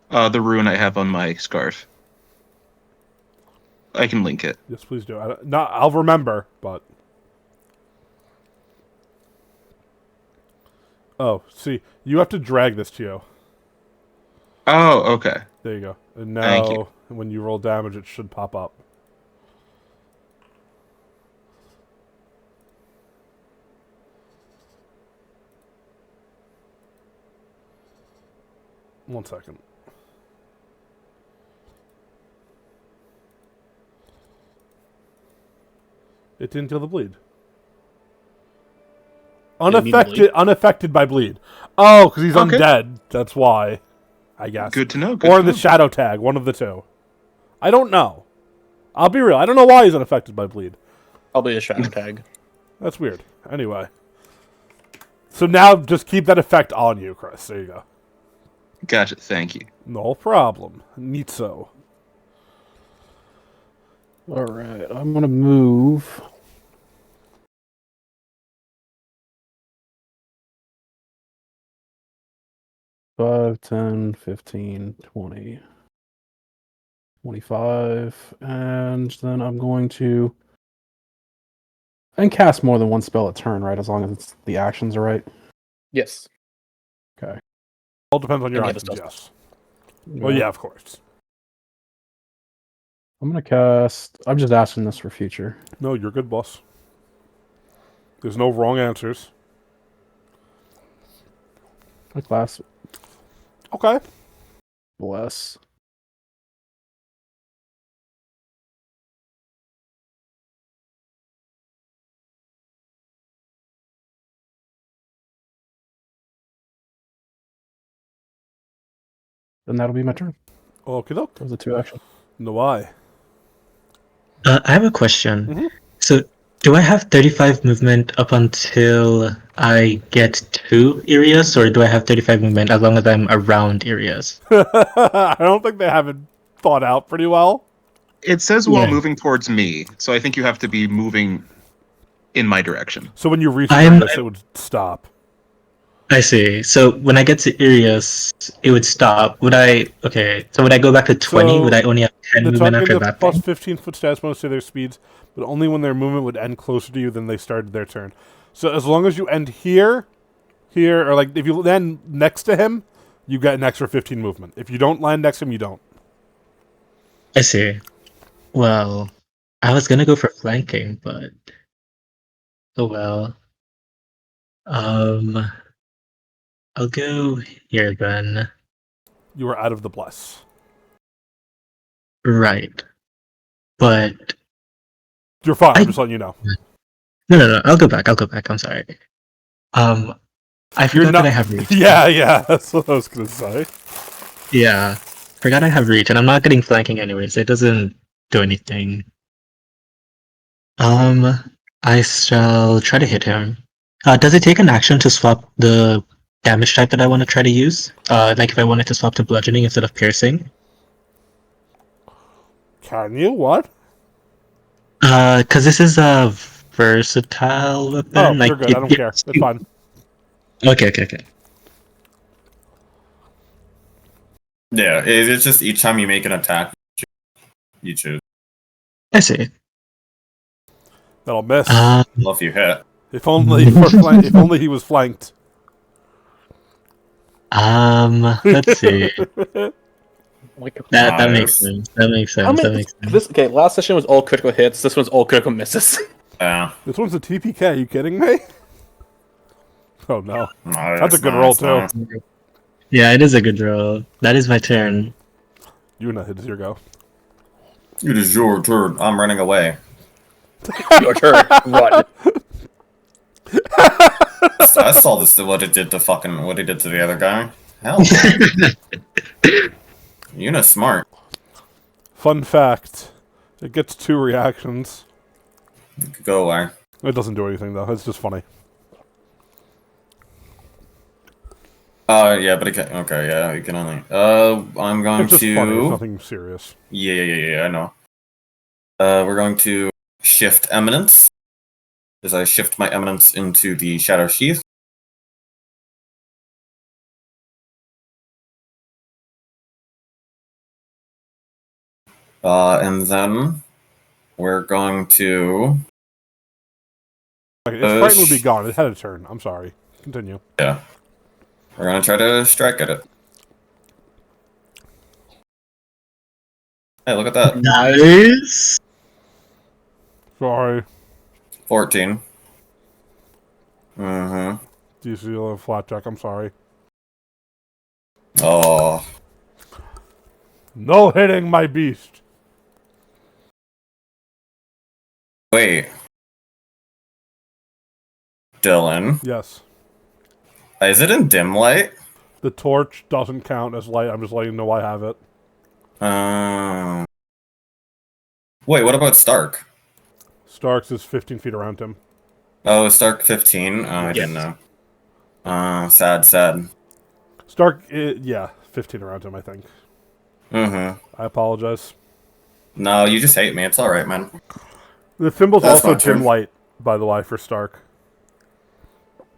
F: The rune I have on my scarf. I can link it.
A: Yes, please do. I'll remember, but. Oh, see, you have to drag this to you.
F: Oh, okay.
A: There you go. And
F: Thank
A: now,
F: you.
A: when you roll damage, it should pop up. One second. It didn't deal the bleed.
E: Didn't need the bleed?
A: Unaffected by bleed. Oh, because he's
F: Okay.
A: undead. That's why, I guess.
F: Good to know. Good
A: Or
F: to
A: the
F: know.
A: shadow tag, one of the two. I don't know. I'll be real. I don't know why he's unaffected by bleed.
E: Probably a shadow tag.
A: That's weird. Anyway. So now just keep that effect on you, Chris. There you go.
F: Gotcha. Thank you.
A: No problem. Neat so.
G: All right, I'm gonna move. Five, 10, 15, 20, 25, and then I'm going to and cast more than one spell a turn, right? As long as the actions are right.
E: Yes.
G: Okay.
A: All depends on your
E: Any
A: items,
E: other
A: yes. Well, yeah, of course.
G: I'm gonna cast. I'm just asking this for future.
A: No, you're good, boss. There's no wrong answers.
G: My class
A: Okay.
G: bless. Then that'll be my turn.
A: Okay, doke.
G: Those are 2 actions.
A: No, why?
D: I have a question.
A: Mhm.
D: So, do I have 35 movement up until I get to areas, or do I have 35 movement as long as I'm around areas?
A: I don't think they have it thought out pretty well.
F: It says while
D: Yeah.
F: moving towards me, so I think you have to be moving in my direction.
A: So when you reach
D: I'm-
A: this, it would stop.
D: I see. So when I get to areas, it would stop. Would I? Okay. So would I go back to 20?
A: So
D: would I only have 10
A: The
D: movement
A: target
D: after
A: gets
D: that?
A: plus
D: Thing?
A: 15 foot stats bonus to their speeds, but only when their movement would end closer to you than they started their turn. So as long as you end here, or like if you land next to him, you get an extra 15 movement. If you don't land next to him, you don't.
D: I see. Well, I was gonna go for flanking, but oh well. I'll go here then.
A: You are out of the bless.
D: Right. But
A: You're fine. I'm
D: I-
A: just letting you know.
D: no. I'll go back. I'm sorry. I
A: You're
D: forgot
A: not.
D: that I have reach.
A: Yeah. That's what I was gonna say.
D: Yeah. Forgot I have reach, and I'm not getting flanking anyways. It doesn't do anything. I shall try to hit him. Does it take an action to swap the damage type that I want to try to use? Like if I wanted to swap to bludgeoning instead of piercing?
A: Can you? What?
D: Because this is a versatile weapon.
A: Oh,
D: like,
A: you're good. I don't care. It's fine.
D: Okay.
B: Yeah, it's just each time you make an attack, you choose.
D: I see.
A: That'll miss.
B: Well, if you hit.
A: If only if only he was flanked.
D: Let's see.
E: Like,
D: That makes
B: Nice.
D: sense. That makes
E: how
D: sense.
E: many,
D: That makes sense.
E: this okay? Last session was all critical hits. This one's all critical misses.
B: Yeah.
A: This one's a TPK. Are you kidding me? Oh no.
B: Nice,
A: That's a good roll, too.
B: nice.
D: Yeah, it is a good roll. That is my turn.
A: It's your go.
B: It is your turn. I'm running away.
E: Your turn. Run.
B: I saw this. What it did to the other guy. Hell, Yuna's smart.
A: Fun fact: it gets 2 reactions.
B: You could go away.
A: It doesn't do anything though. It's just funny.
B: Yeah, but it can. Okay, yeah, you can only. I'm going
A: It's just
B: to.
A: funny. It's nothing serious.
B: Yeah, I know. We're going to shift eminence. As I shift my eminence into the shadow sheath. And then we're going to.
A: Okay, its frightened would be gone. It had a turn. I'm sorry. Continue.
B: Yeah. We're gonna try to strike at it. Hey, look at that.
D: Nice.
A: Sorry.
B: 14. Mm-hmm.
A: DC a flat check. I'm sorry.
B: Oh.
A: No hitting my beast.
B: Wait. Dylan.
A: Yes.
B: Is it in dim light?
A: The torch doesn't count as light. I'm just letting you know I have it.
B: Wait, what about Stark?
A: Starks is 15 feet around him.
B: Oh, Stark 15? Oh, I didn't know. Sad.
A: Stark, yeah, 15 around him, I think.
B: Mm-hmm.
A: I apologize.
B: No, you just hate me. It's alright, man.
A: The symbol's
B: That's
A: also
B: not true.
A: dim light, by the way, for Stark.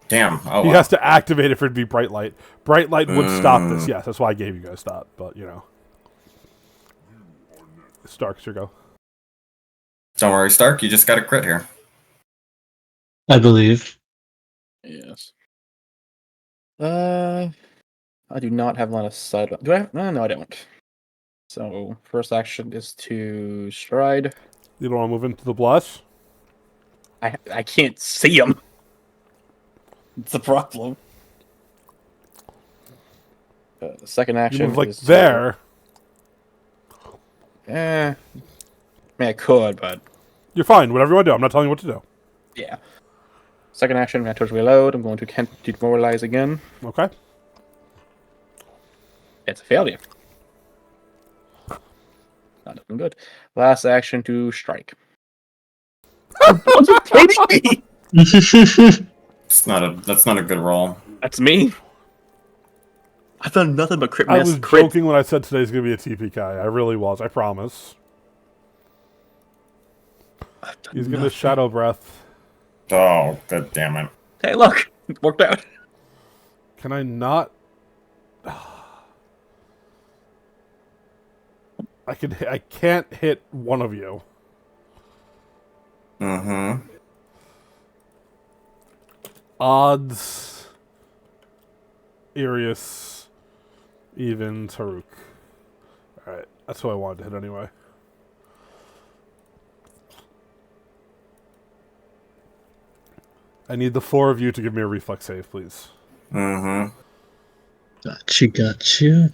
B: Damn. Oh,
A: He
B: wow.
A: has to activate it for it to be bright light. Bright light would stop this, yes. That's why I gave you guys that, but, you know. Stark's your go.
B: Don't worry, Stark. You just got a crit here.
D: I believe.
E: Yes. I do not have line of sight. Do I have? No, I don't. So first action is to stride.
A: You don't want to move into the blush?
E: I can't see him. It's a problem. The second action
A: You move, like,
E: is to-
A: there.
E: I mean, I could, but
A: You're fine. Whatever you want to do. I'm not telling you what to do.
E: yeah. Second action, I'm going to reload. I'm going to demoralize again.
A: Okay?
E: It's a failure. not looking good. Last action to strike.
G: Are you kidding me?
B: That's not a good roll.
E: That's me. I've done nothing but crit
A: I
E: miss.
A: was joking when I said today's going to be a TPK. I really was. I promise. He's going to Shadow Breath.
B: Oh, god damn it.
E: Hey, look, it worked out.
A: Can I not? I can't hit one of you.
B: Mm-hmm.
A: Odds. Irius. Even Taruk. Alright, that's who I wanted to hit anyway. I need the four of you to give me a reflex save, please.
B: Mm-hmm.
D: Got you.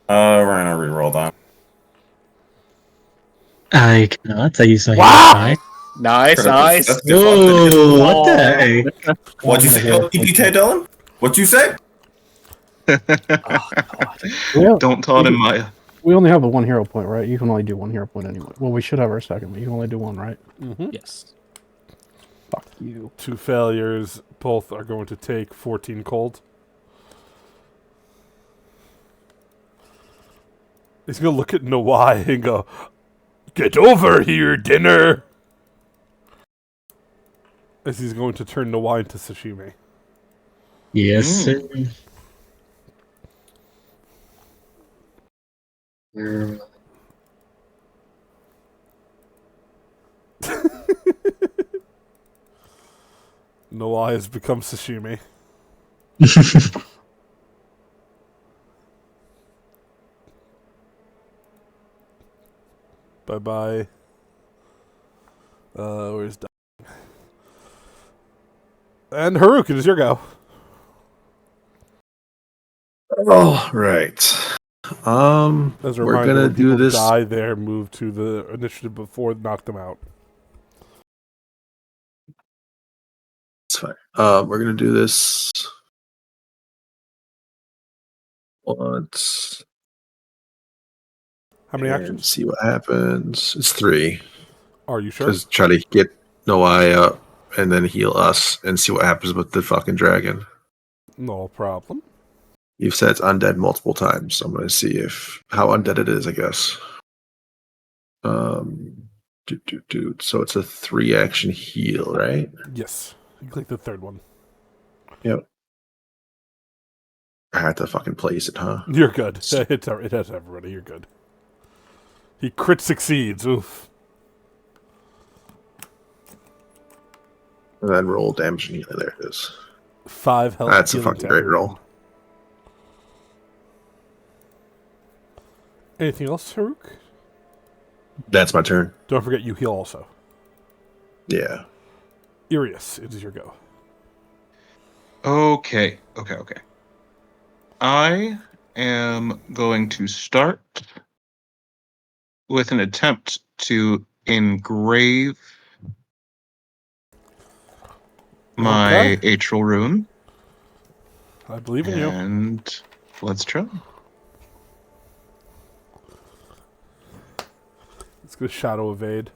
B: We're gonna reroll that.
D: I cannot. I use my
A: Wow!
D: hero
E: Nice, nice.
B: That's
D: Whoa, what the heck?
B: What'd you say about EPK, Dylan? What'd you say?
E: Oh, God.
G: Yeah,
F: Don't taunt him, Maya.
G: we only have a 1 hero point, right? You can only do 1 hero point anyway. Well, we should have our second, but you can only do 1, right?
A: Mm-hmm.
E: Yes.
G: Fuck you.
A: 2 failures. Both are going to take 14 cold. He's going to look at Nawai and go, "Get over here, dinner!" As he's going to turn Nawai into sashimi.
D: Yes, sir.
A: Nawai has become sashimi. Bye-bye. Where's Doc? And Haruk, it is your go.
C: All right.
A: As a
C: We're
A: reminder,
C: gonna
A: when
C: do
A: people
C: this.
A: die there, move to the initiative before knock them out.
C: It's fine. We're gonna do this once.
A: How many
C: and
A: actions?
C: See what happens. It's 3.
A: Are you sure?
C: Because try to get Noai up and then heal us and see what happens with the fucking dragon.
A: No problem.
C: You've said it's undead multiple times, so I'm going to see how undead it is, I guess. So it's a 3-action heal, right?
A: Yes. You click the third one.
C: Yep. I had to fucking place it, huh?
A: You're good. It has everybody. You're good. He crit succeeds. Oof.
C: And then roll damage and heal. There it is.
A: 5 health.
C: That's a
A: healing
C: fucking
A: to
C: great
A: everyone.
C: roll.
A: Anything else, Haruk?
C: That's my turn.
A: Don't forget you heal also.
C: Yeah.
A: Irius, it is your go.
F: Okay. I am going to start with an attempt to engrave my atrial rune.
A: I believe in you.
F: And let's try.
A: Let's go shadow evade.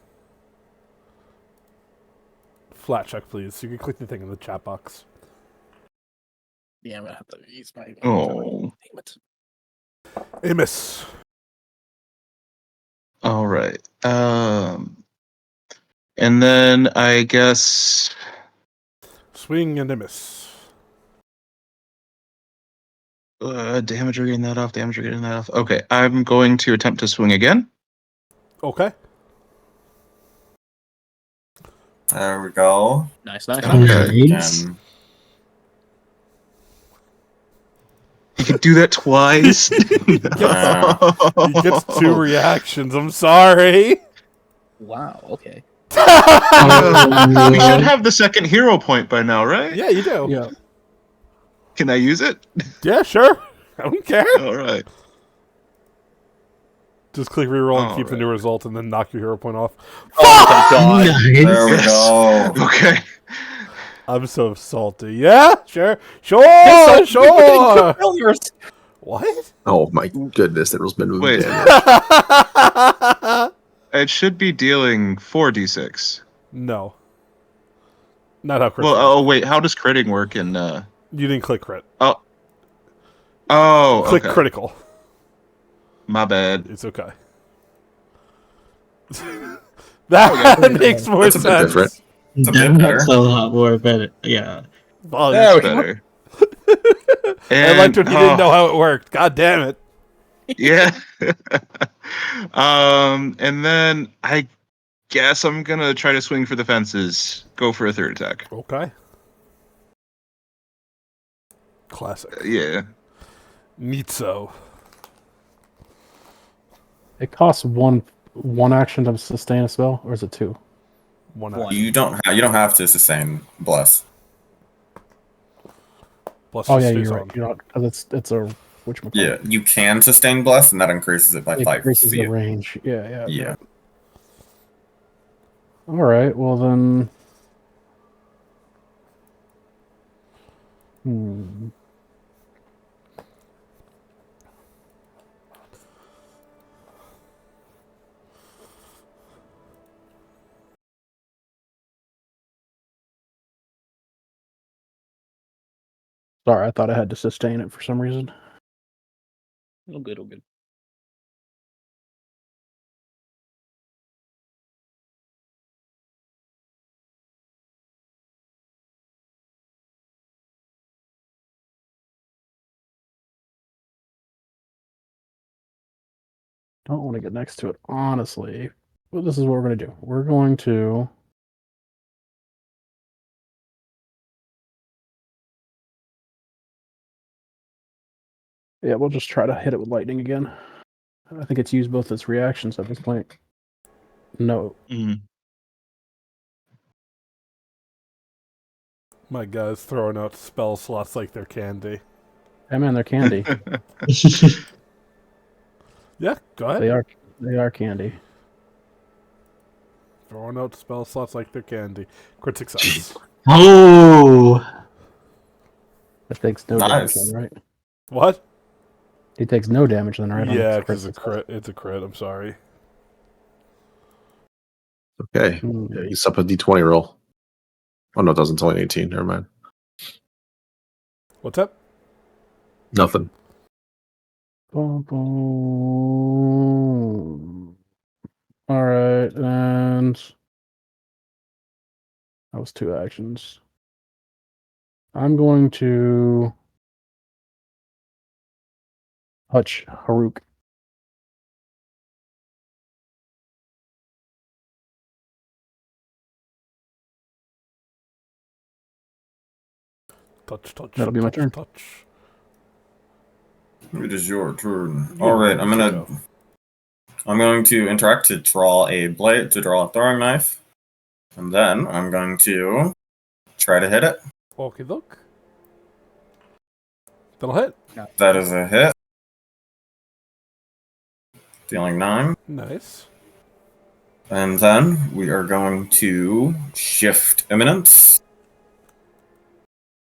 A: Flat check, please. You can click the thing in the chat box.
E: Yeah, I'm gonna have to use my.
F: Oh.
E: Damn it.
A: Amos.
F: All right. And then I guess
A: Swing and a miss.
F: damage or getting that off. Okay, I'm going to attempt to swing again.
A: Okay.
B: There we go.
E: Nice, nice.
F: Okay.
D: Nice.
B: Again.
F: You can do that twice.
A: He gets 2 reactions. I'm sorry.
E: Wow. Okay.
F: We should have the second hero point by now, right?
A: Yeah, you do.
G: Yeah.
F: Can I use it?
A: Yeah, sure. I don't care.
F: All right.
A: Just click reroll and keep the
F: Alright.
A: new result and then knock your hero point off.
E: Oh my god.
B: There we
D: Nice.
B: go.
F: Okay.
A: I'm so salty. Yeah, sure.
E: Yes,
A: Sure.
E: Failures.
A: What?
C: Oh my goodness, that was been moving
F: Wait.
C: damage.
F: it should be dealing 4d6.
A: No. Not how crits
F: Well,
A: work.
F: oh wait, how does critting work in?
A: You didn't click crit.
F: Oh,
A: Click
F: okay.
A: critical.
F: My bad.
A: It's okay. That makes more
C: That's a bit
A: sense.
C: different.
B: It's a bit
D: That's
B: better.
D: a lot more better. Yeah.
A: Oh,
E: There we
F: Better.
A: I liked when he didn't know
F: oh,
A: how it worked. God damn it.
F: Yeah. And then I guess I'm gonna try to swing for the fences. Go for a third attack.
A: Okay. Classic.
F: Yeah.
A: Neat so.
G: It costs one action to sustain a spell, or is it 2?
A: One
E: One.
A: action.
B: You don't have to sustain bless.
A: Plus
G: Oh
A: just
G: yeah,
A: stays
G: you're
A: on.
G: right. You're not, because it's a whatchamacallit.
B: Yeah, you can sustain bless, and that increases it by
G: It
B: 5
G: increases the
B: feet.
G: range. Yeah.
B: Yeah.
G: All right. Well then. Sorry, I thought I had to sustain it for some reason.
E: All good, all good.
G: Don't want to get next to it, honestly. But this is what we're going to do. We're going to. Yeah, we'll just try to hit it with lightning again. I think it's used both its reactions at this point. No.
F: Mhm.
A: My guy's throwing out spell slots like they're candy.
G: Hey man, they're candy.
A: Yeah, go ahead.
G: They are candy.
A: Throwing out spell slots like they're candy. Crit success.
D: Oh!
G: It takes no
B: Nice.
G: damage then, right?
A: What?
G: He takes no damage then, right? on
A: Yeah,
G: its
A: because it's a
G: success.
A: crit. It's a crit. I'm sorry.
C: Okay.
G: Hmm.
C: Yeah, he's up a d20 roll. Oh, no, it doesn't. It's only an 18. Never mind.
A: What's up?
C: Nothing.
G: Boom, boom. All right, and that was 2 actions. I'm going to touch Haruk.
A: Touch.
G: That'll be my
A: touch,
G: turn.
A: Touch.
B: It is your turn.
A: Yeah,
B: All right,
A: go.
B: I'm going to interact to draw a blade, to draw a throwing knife, and then I'm going to try to hit it.
A: Okay, look. That'll hit.
B: That is a hit. Dealing 9.
A: Nice.
B: And then we are going to shift Eminence.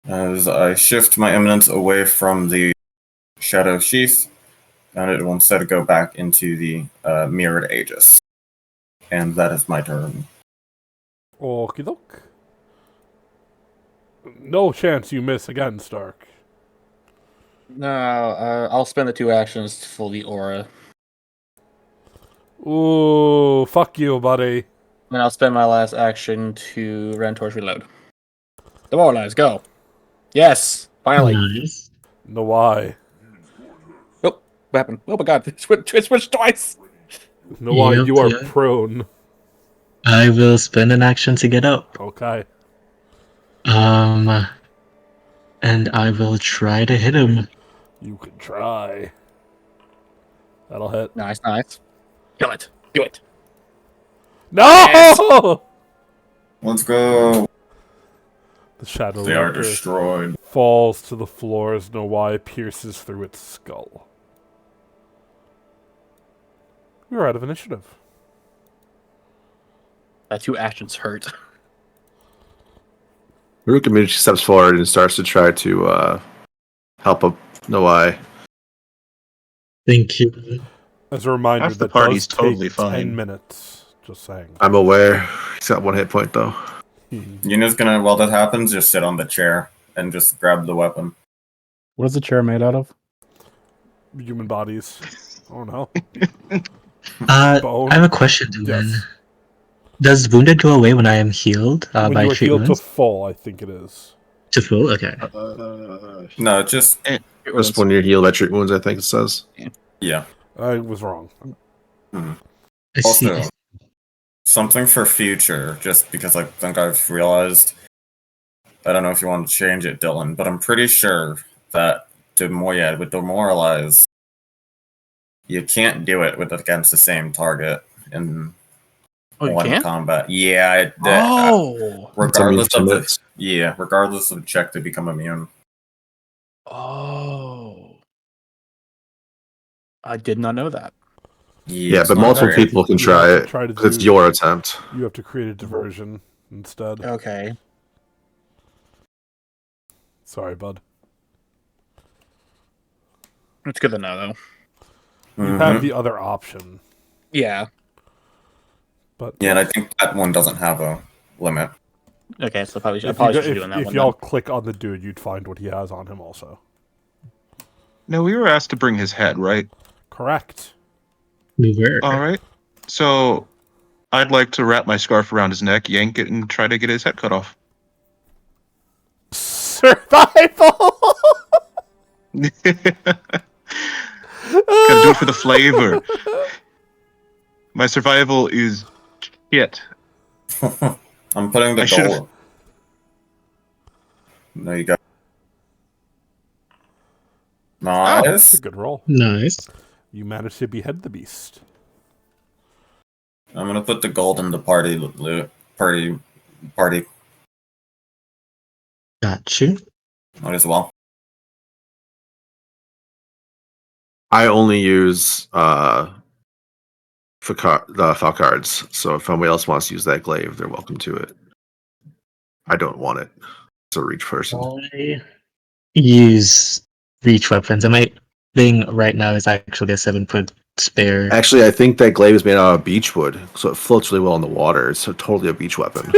B: As I shift my Eminence away from the Shadow Sheath, and it will instead go back into the Mirrored Aegis. And that is my turn.
A: Okay, look. No chance you miss again, Stark.
E: No, I'll spend the 2 actions for the aura.
A: Ooh, fuck you, buddy.
E: And I'll spend my last action to Rentor's Reload. Demoralize, go. Yes, finally.
D: Nice.
A: No why.
E: Oh, what happened? Oh my god, it switched twice.
A: No why,
D: Yep,
A: you are
D: yeah.
A: prone.
D: I will spend an action to get up.
A: Okay.
D: And I will try to hit him.
A: You can try. That'll hit.
E: Nice. Kill it. Do it.
A: No!
E: Yes!
B: Let's go.
A: The Shadow
B: They are
A: Leaper
B: destroyed.
A: falls to the floor as Nawai pierces through its skull. We're out of initiative.
E: That 2 actions hurt.
C: Haruk immediately steps forward and starts to try to help up Noai.
D: Thank you.
A: As a reminder,
F: Half the
A: that
F: party's
A: does
F: totally
A: take
F: fine.
A: 10 minutes Just saying.
C: I'm aware. He's got 1 hit point though.
B: Yuna's gonna, while that happens, just sit on the chair and just grab the weapon.
G: What is the chair made out of?
A: Human bodies. Oh no.
D: I have a question, Dylan.
A: Yes.
D: Does wounded go away when I am healed
A: When
D: by
A: you are
D: treat
A: healed to
D: wounds?
A: full, I think it is.
D: To full? Okay.
B: No, just
C: Just when you're healed by treat wounds, I think it says.
B: yeah.
A: I was wrong.
D: I see.
B: Also, something for future, just because I think I've realized. I don't know if you want to change it, Dylan, but I'm pretty sure that with demoralize, you can't do it against the same target in
E: Oh, you
B: one
E: can't?
B: combat. Yeah,
E: Oh.
B: regardless
C: It's a
B: of
C: move
B: regardless of the check to become immune.
E: Oh. I did not know that.
C: Yeah,
B: it's
C: but
B: not
C: multiple
B: very-
C: people can
A: You
C: try
A: have to
C: it.
A: try to
C: 'Cause it's
A: do-
C: your attempt.
A: You have to create a diversion instead.
E: Okay.
A: Sorry, bud.
E: It's good to know, though.
A: You
B: Mhm.
A: have the other option,
E: Yeah.
A: but
B: Yeah, and I think that one doesn't have a limit.
E: Okay, so I
A: if,
E: probably should be doing that
A: if
E: one.
A: y'all
E: Then.
A: click on the dude, you'd find what he has on him also.
F: No, we were asked to bring his head, right?
A: Correct.
D: We were.
F: All right. So I'd like to wrap my scarf around his neck, yank it, and try to get his head cut off.
A: Survival.
F: Gotta do it for the flavor. My survival is shit.
B: I'm putting the
F: I should've-
B: goal. There you go.
A: That's
B: Nice.
A: a good roll.
D: Nice.
A: You managed to behead the beast.
B: I'm gonna put the gold in the party loot. Party.
D: Got you.
B: Might as well.
C: I only use the Falcards, so if somebody else wants to use that glaive, they're welcome to it. I don't want it. It's a reach person.
D: I use reach weapons, and my thing right now is actually a 7-foot spare.
C: Actually, I think that glaive is made out of beechwood, so it floats really well in the water. It's totally a beach weapon.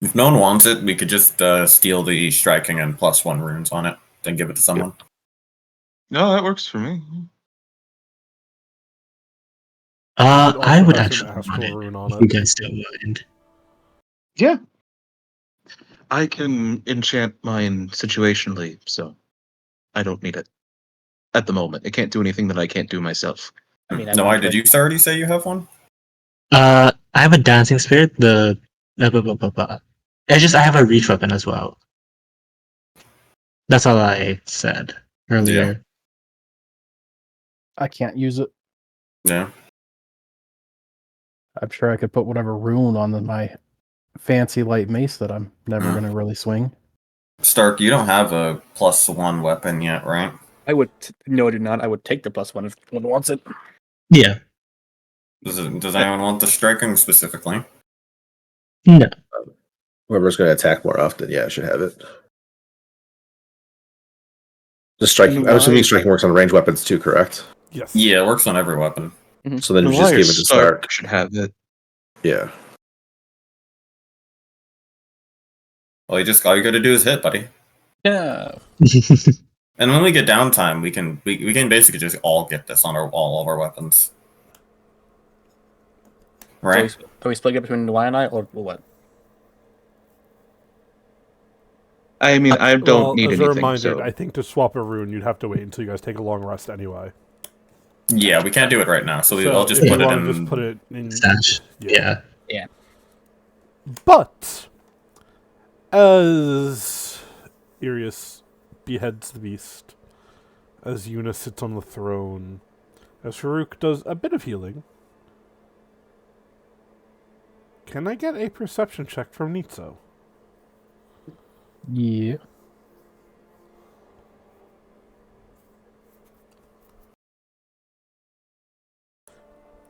B: If no one wants it, we could just steal the striking and +1 runes on it, then give it to someone.
F: No, that works for me.
A: It
D: I
A: also
D: would
A: has
D: actually
A: an
D: want
A: astral
D: it,
A: rune on
D: if you
A: it.
D: guys don't mind.
F: Yeah. I can enchant mine situationally, so I don't need it at the moment. It can't do anything that I can't do myself.
E: I mean,
B: No, did you already say you have one?
D: I have a dancing spirit. I have a reach weapon as well. That's all I said earlier.
G: I can't use it.
B: Yeah.
G: I'm sure I could put whatever rune on my fancy light mace that I'm never going to really swing.
B: Stark, you don't have a +1 weapon yet, right?
E: I would. No, I do not. I would take the +1 if one wants it.
D: Yeah.
B: Does anyone want the striking specifically?
D: No.
C: Whoever's going to attack more often, yeah, should have it. The striking. I'm assuming striking works on range weapons too, correct?
A: Yes.
B: Yeah, it works on every weapon.
C: So then you just give it to Stark.
F: Should have it.
C: Yeah.
B: All you gotta do is hit, buddy.
E: Yeah.
B: And when we get downtime, we can basically just all get this on all of our weapons. Right?
E: So are we splitting it between Y and I, or what?
F: I mean, I don't need
A: as
F: anything.
A: a reminder,
F: So.
A: I think to swap a rune, you'd have to wait until you guys take a long rest anyway.
B: Yeah, we can't do it right now, so
A: So
B: I'll just
A: if
B: put
A: you
B: it
A: want
B: in.
A: to just put it in.
D: Stash. Yeah.
A: But as Irius beheads the beast, as Yuna sits on the throne, as Farouk does a bit of healing, can I get a perception check from Nitso?
G: Yeah.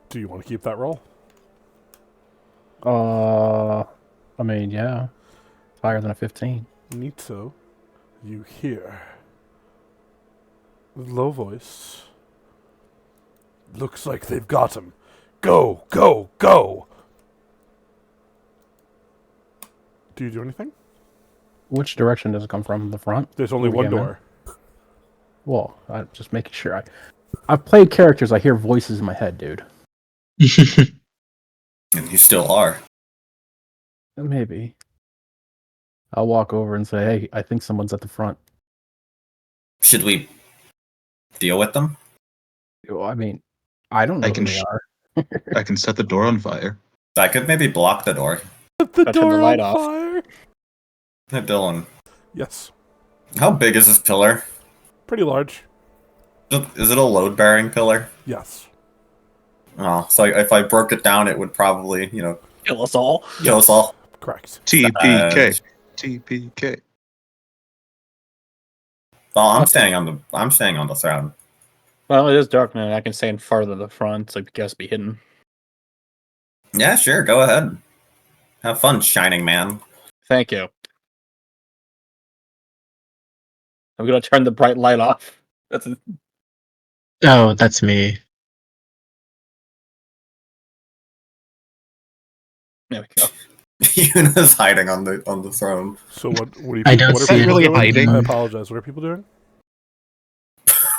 A: Do you want to keep that roll?
G: I mean, yeah. Higher than a 15.
A: Nitso, you hear with low voice Looks like they've got him. Go, go, go! Do you do anything?
G: Which direction does it come from? The front?
A: There's only
G: Where we
A: one
G: came in?
A: door.
G: Well, I'm just making sure. I've played characters. I hear voices in my head, dude.
B: And you still are.
G: Maybe. I'll walk over and say, hey, I think someone's at the front.
B: Should we deal with them?
G: Well, I mean, I don't know
F: I
G: who
F: can
G: they are.
F: I can set the door on fire.
B: I could maybe block the door.
A: Put the
E: I'll turn the
A: door
E: light
A: on
E: off.
A: fire!
B: Hey, Dylan,
A: Yes.
B: how big is this pillar?
A: Pretty large.
B: Is it a load-bearing pillar?
A: Yes.
B: Oh, so if I broke it down, it would probably,
E: Kill us all.
B: kill us all.
A: Correct.
F: TPK. TPK.
B: Well, I'm staying on the throne.
E: Well, it is dark now. I can stand farther to the front, so I guess be hidden.
B: Yeah, sure, go ahead. Have fun, Shining Man.
E: Thank you. I'm gonna turn the bright light off. That's it.
D: Oh, that's me.
E: There we go.
B: Yuna's hiding on the throne.
A: So what are you
D: I don't
A: what are
D: see
A: people
F: really
A: doing?
F: hiding.
A: I apologize. What are people doing?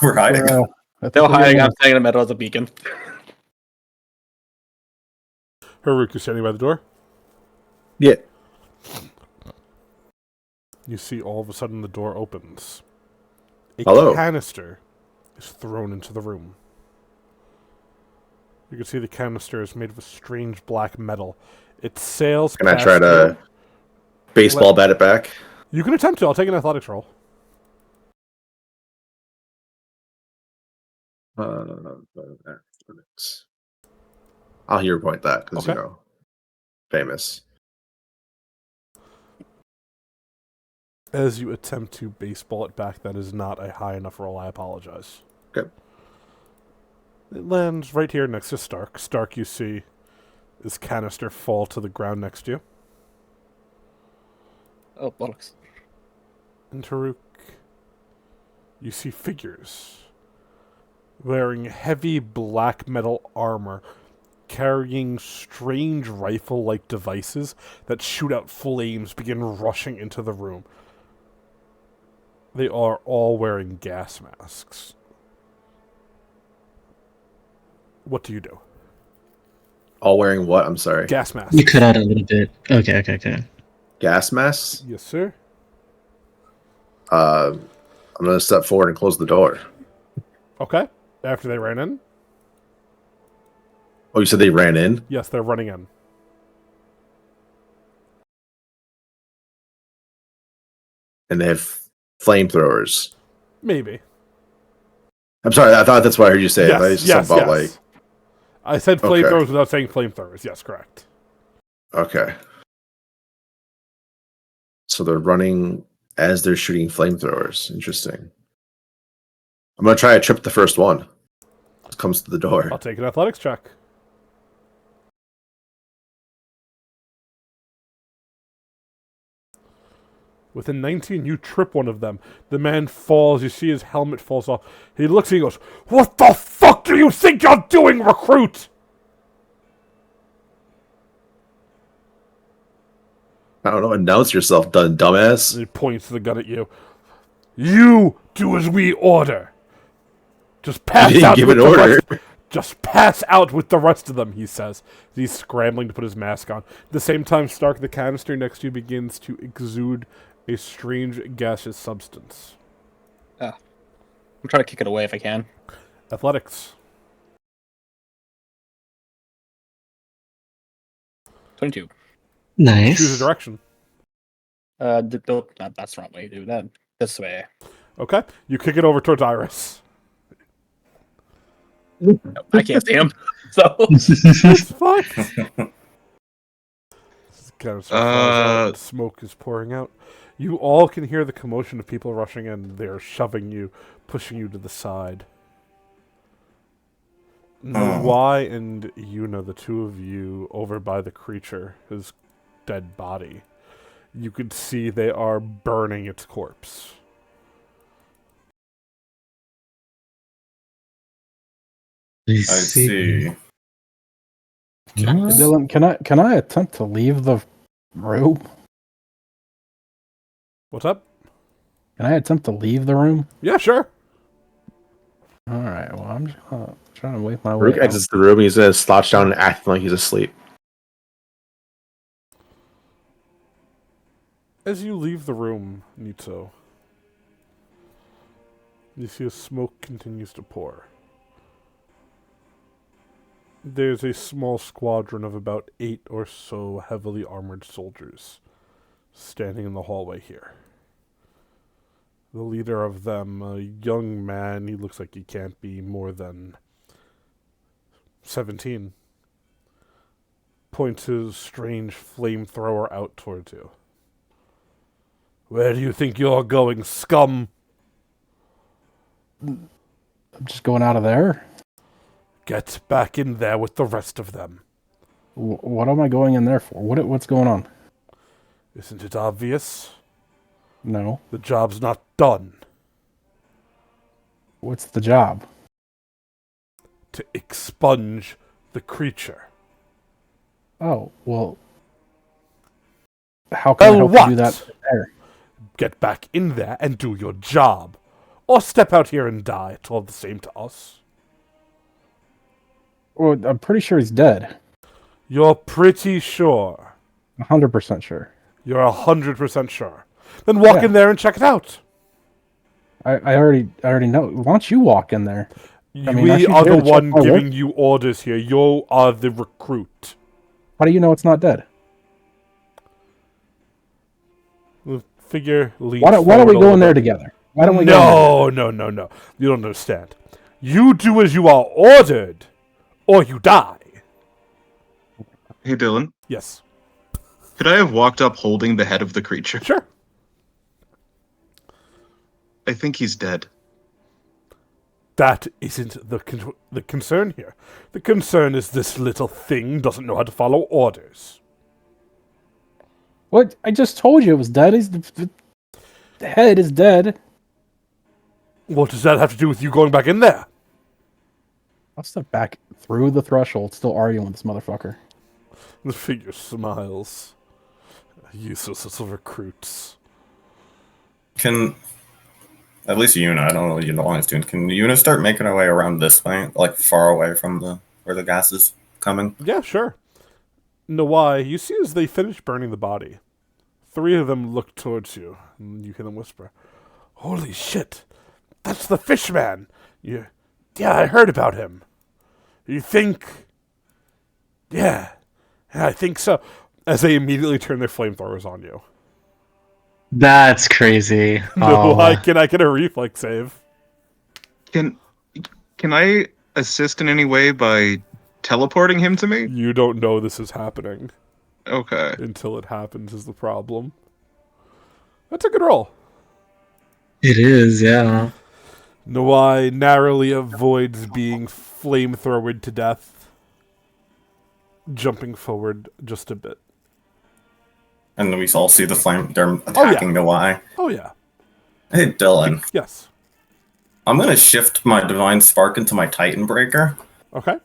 B: We're hiding.
G: I think
E: They're
G: we're
E: hiding.
G: gonna-
E: I'm standing in the middle of the beacon.
A: Haruka standing by the door.
C: Yeah.
A: You see all of a sudden the door opens. A
C: Hello.
A: canister is thrown into the room. You can see the canister is made of a strange black metal. It sails
C: Can I
A: past
C: try to baseball bat it back?
A: You can attempt to. I'll take an athletics roll.
C: I'll hero point that because
A: Okay.
C: famous.
A: As you attempt to baseball it back, that is not a high enough roll. I apologize.
C: Okay.
A: It lands right here next to Stark. Stark, you see this canister fall to the ground next to you.
E: Oh, bollocks.
A: And Taruk, you see figures wearing heavy black metal armor, carrying strange rifle-like devices that shoot out flames, begin rushing into the room. They are all wearing gas masks. What do you do?
C: All wearing what? I'm sorry.
A: Gas masks.
D: You cut out a little bit. Okay.
C: Gas masks?
A: Yes, sir.
C: I'm going to step forward and close the door.
A: Okay. After they ran in?
C: Oh, you said they ran in?
A: Yes, they're running in.
C: And they have flamethrowers.
A: Maybe.
C: I'm sorry, I thought that's what I heard you say. I thought you
A: Yes,
C: said
A: yes,
C: something about,
A: yes. I said
C: Okay.
A: flamethrowers without saying flamethrowers. Yes, correct.
C: Okay. So they're running as they're shooting flamethrowers. Interesting. I'm going to try to trip the first one. Comes to the door.
A: I'll take an athletics check. With a 19, you trip one of them. The man falls. You see his helmet falls off. He looks and he goes, "What the fuck do you think you're doing, recruit?"
C: I don't know. Announce yourself, dumbass.
A: And he points the gun at you. "You do as we order. Just pass
C: didn't
A: out
C: give
A: with
C: an
A: the
C: order.
A: rest. Just pass out with the rest of them," he says. He's scrambling to put his mask on. At the same time, Stark, the canister next to you, begins to exude a strange gaseous substance.
E: I'm trying to kick it away if I can.
A: Athletics.
E: 22.
D: Nice.
A: Choose a direction.
E: That's the wrong way to do that. This way.
A: Okay. You kick it over towards Iris.
E: I can't see him. So
A: It's fine. Kind of smoke is pouring out. You all can hear the commotion of people rushing in. They're shoving you, pushing you to the side. Y and Yuna, the two of you, over by the creature, his dead body, you could see they are burning its corpse.
B: I see.
D: Not-
G: Dylan, can I attempt to leave the room?
A: What's up?
G: Can I attempt to leave the room?
A: Yeah, sure.
G: All right. Well, I'm just trying to wait my
C: Rook
G: way out.
C: exits the room. He's gonna slouch down and acting like he's asleep.
A: As you leave the room, Nito, you see as smoke continues to pour. There's a small squadron of about 8 or so heavily armored soldiers standing in the hallway here. The leader of them, a young man, he looks like he can't be more than 17, points his strange flamethrower out towards you. Where do you think you're going, scum?
G: I'm just going out of there.
A: Get back in there with the rest of them.
G: What am I going in there for? What's going on?
A: Isn't it obvious?
G: No.
A: The job's not done.
G: What's the job?
A: To expunge the creature.
G: Oh, well. How can I help you
A: what?
G: do that there?
A: Get back in there and do your job. Or step out here and die. It's all the same to us.
G: Well, I'm pretty sure he's dead.
A: You're pretty sure.
G: 100% sure.
A: You're 100% sure. Then walk
G: Yeah.
A: in there and check it out.
G: I already know. Why don't you walk in there? I mean, aren't
A: We
G: you
A: are
G: here
A: the
G: to check
A: one
G: my work?
A: giving you orders here. You are the recruit.
G: How do you know it's not dead?
A: The figure leads
G: Why don't we
A: forward a
G: go
A: little
G: in there
A: bit.
G: together? Why don't we go in there?
A: No. You don't understand. You do as you are ordered, or you die.
F: Hey, Dylan.
A: Yes.
F: Could I have walked up holding the head of the creature?
A: Sure.
F: I think he's dead.
A: That isn't the concern here. The concern is this little thing doesn't know how to follow orders.
G: What? I just told you it was dead. The head is dead.
A: What does that have to do with you going back in there?
G: I'll step back through the threshold, still arguing with this motherfucker.
A: The figure smiles. Useless little recruits.
B: Can at least Yuna, I don't know what Yuna is doing. Can Yuna start making her way around this way, like far away from where the gas is coming?
A: Yeah, sure. Nawai, you see as they finish burning the body, 3 of them look towards you, and you hear them whisper, "Holy shit! That's the fish man! Yeah, I heard about him. You think... Yeah, I think so." As they immediately turn their flamethrowers on you.
D: That's crazy.
A: Nawai, can I get a reflex save?
F: Can I assist in any way by teleporting him to me?
A: You don't know this is happening
F: Okay.
A: until it happens is the problem. That's a good roll.
D: It is, yeah.
A: Nawai narrowly avoids being flamethrowered to death, jumping forward just a bit.
B: And we all see the flame. They're attacking the Y.
A: Oh, yeah.
B: Hey, Dylan.
A: Yes.
B: I'm going to shift my Divine Spark into my Titan Breaker.
A: Okay.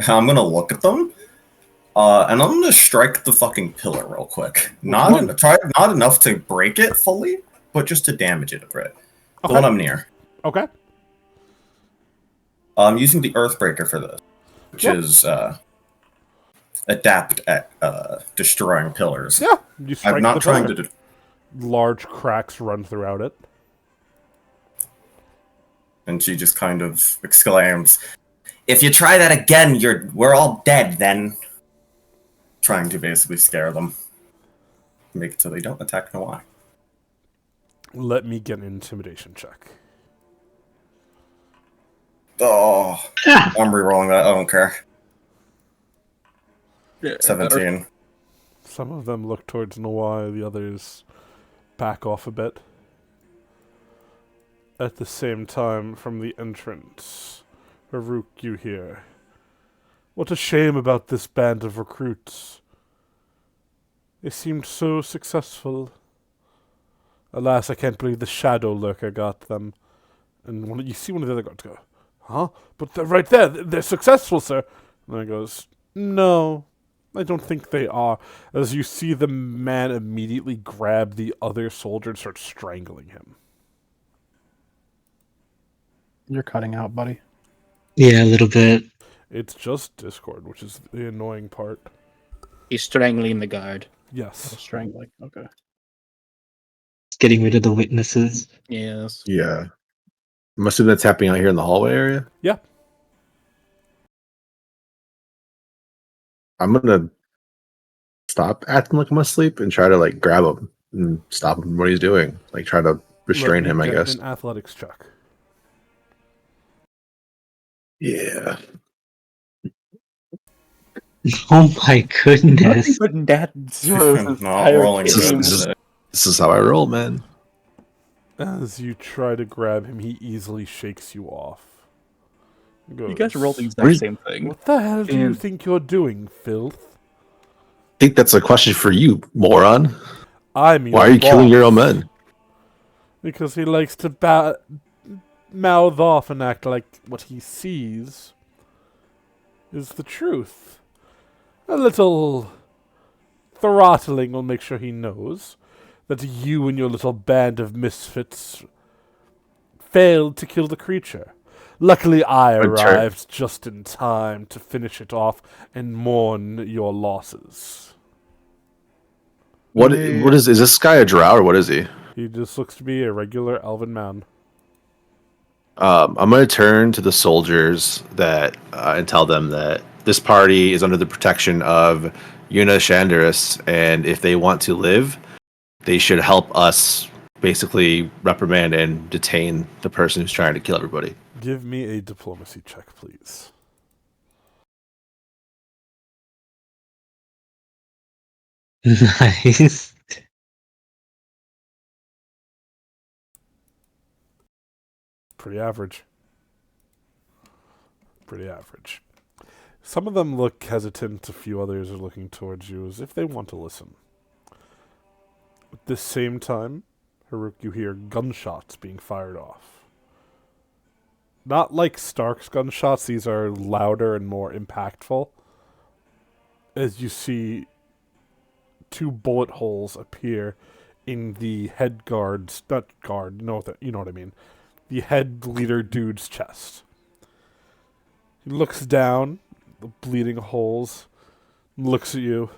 B: I'm going to look at them. And I'm going to strike the fucking pillar real quick. Not enough to break it fully, but just to damage it a bit. The one I'm near.
A: Okay.
B: I'm using the Earthbreaker for this, which is adept at destroying pillars.
A: Yeah. You strike
B: I'm not
A: the
B: trying
A: pillar.
B: to...
A: Large cracks run throughout it.
B: And she just kind of exclaims, "If you try that again, we're all dead then." Trying to basically scare them. Make it so they don't attack Nawai.
A: Let me get an intimidation check.
B: Oh, I'm rerolling that. I don't care.
E: Yeah,
B: 17.
A: Some of them look towards Nawai, the others back off a bit. At the same time, from the entrance, Haruk, you hear, "What a shame about this band of recruits. They seemed so successful. Alas, I can't believe the Shadow Lurker got them." And you see one of the other guards go, Huh? But they're right there. They're successful, sir. And I goes, no, I don't think they are. As you see the man immediately grab the other soldier and start strangling him.
G: You're cutting out, buddy.
D: Yeah, a little bit.
A: It's just Discord, which is the annoying part.
E: He's strangling the guard.
A: Yes.
G: Strangling. Okay.
D: Getting rid of the witnesses.
E: Yes.
C: Yeah. I'm assuming that's happening out here in the hallway area.
A: Yeah.
C: I'm gonna stop acting like I'm asleep and try to like grab him and stop him from what he's doing. Like try to restrain
A: Let me
C: him, I
A: get
C: guess.
A: an athletics check.
C: Yeah.
D: Oh my goodness.
E: Putting that
B: Not rolling
C: This
B: good.
C: this is how I roll, man.
A: As you try to grab him, he easily shakes you off.
E: You guys rolled the exact
C: Really?
E: same thing.
A: What the hell do you
E: And-
A: think you're doing, filth?
C: I think that's a question for you, moron.
A: I'm your
C: Why are you killing
A: boss.
C: your own men?
A: Because he likes to mouth off and act like what he sees is the truth. A little throttling will make sure he knows that you and your little band of misfits failed to kill the creature. Luckily, I arrived just in time to finish it off and mourn your losses.
C: What is this guy a drow or what is he?
A: He just looks to be a regular elven man.
C: I'm going to turn to the soldiers that and tell them that this party is under the protection of Una Shandaris, and if they want to live, they should help us basically reprimand and detain the person who's trying to kill everybody.
A: Give me a diplomacy check, please.
D: Nice.
A: Pretty average. Pretty average. Some of them look hesitant, a few others are looking towards you as if they want to listen. At the same time, Haruk, you hear gunshots being fired off. Not like Stark's gunshots, these are louder and more impactful. As you see two bullet holes appear in the head guard's, not guard, you know what I mean, the head leader dude's chest. He looks down, the bleeding holes, looks at you.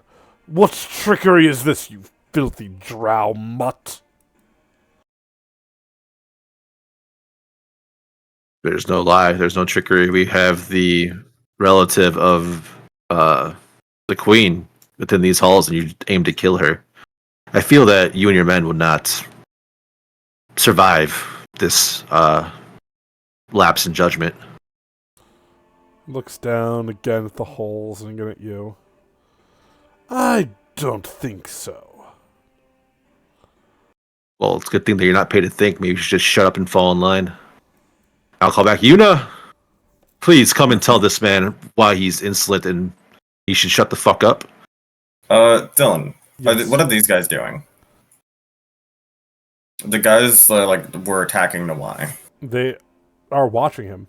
A: What trickery is this, you filthy drow mutt?
C: There's no lie. There's no trickery. We have the relative of the queen within these halls, and you aim to kill her. I feel that you and your men would not survive this lapse in judgment.
A: Looks down again at the holes and again at you. I don't think so.
C: Well, it's a good thing that you're not paid to think. Maybe you should just shut up and fall in line. I'll call back. Una, please come and tell this man why he's insolent and he should shut the fuck up.
B: Dylan,
A: Yes.
B: what are these guys doing? The guys were attacking the Y.
A: They are watching him.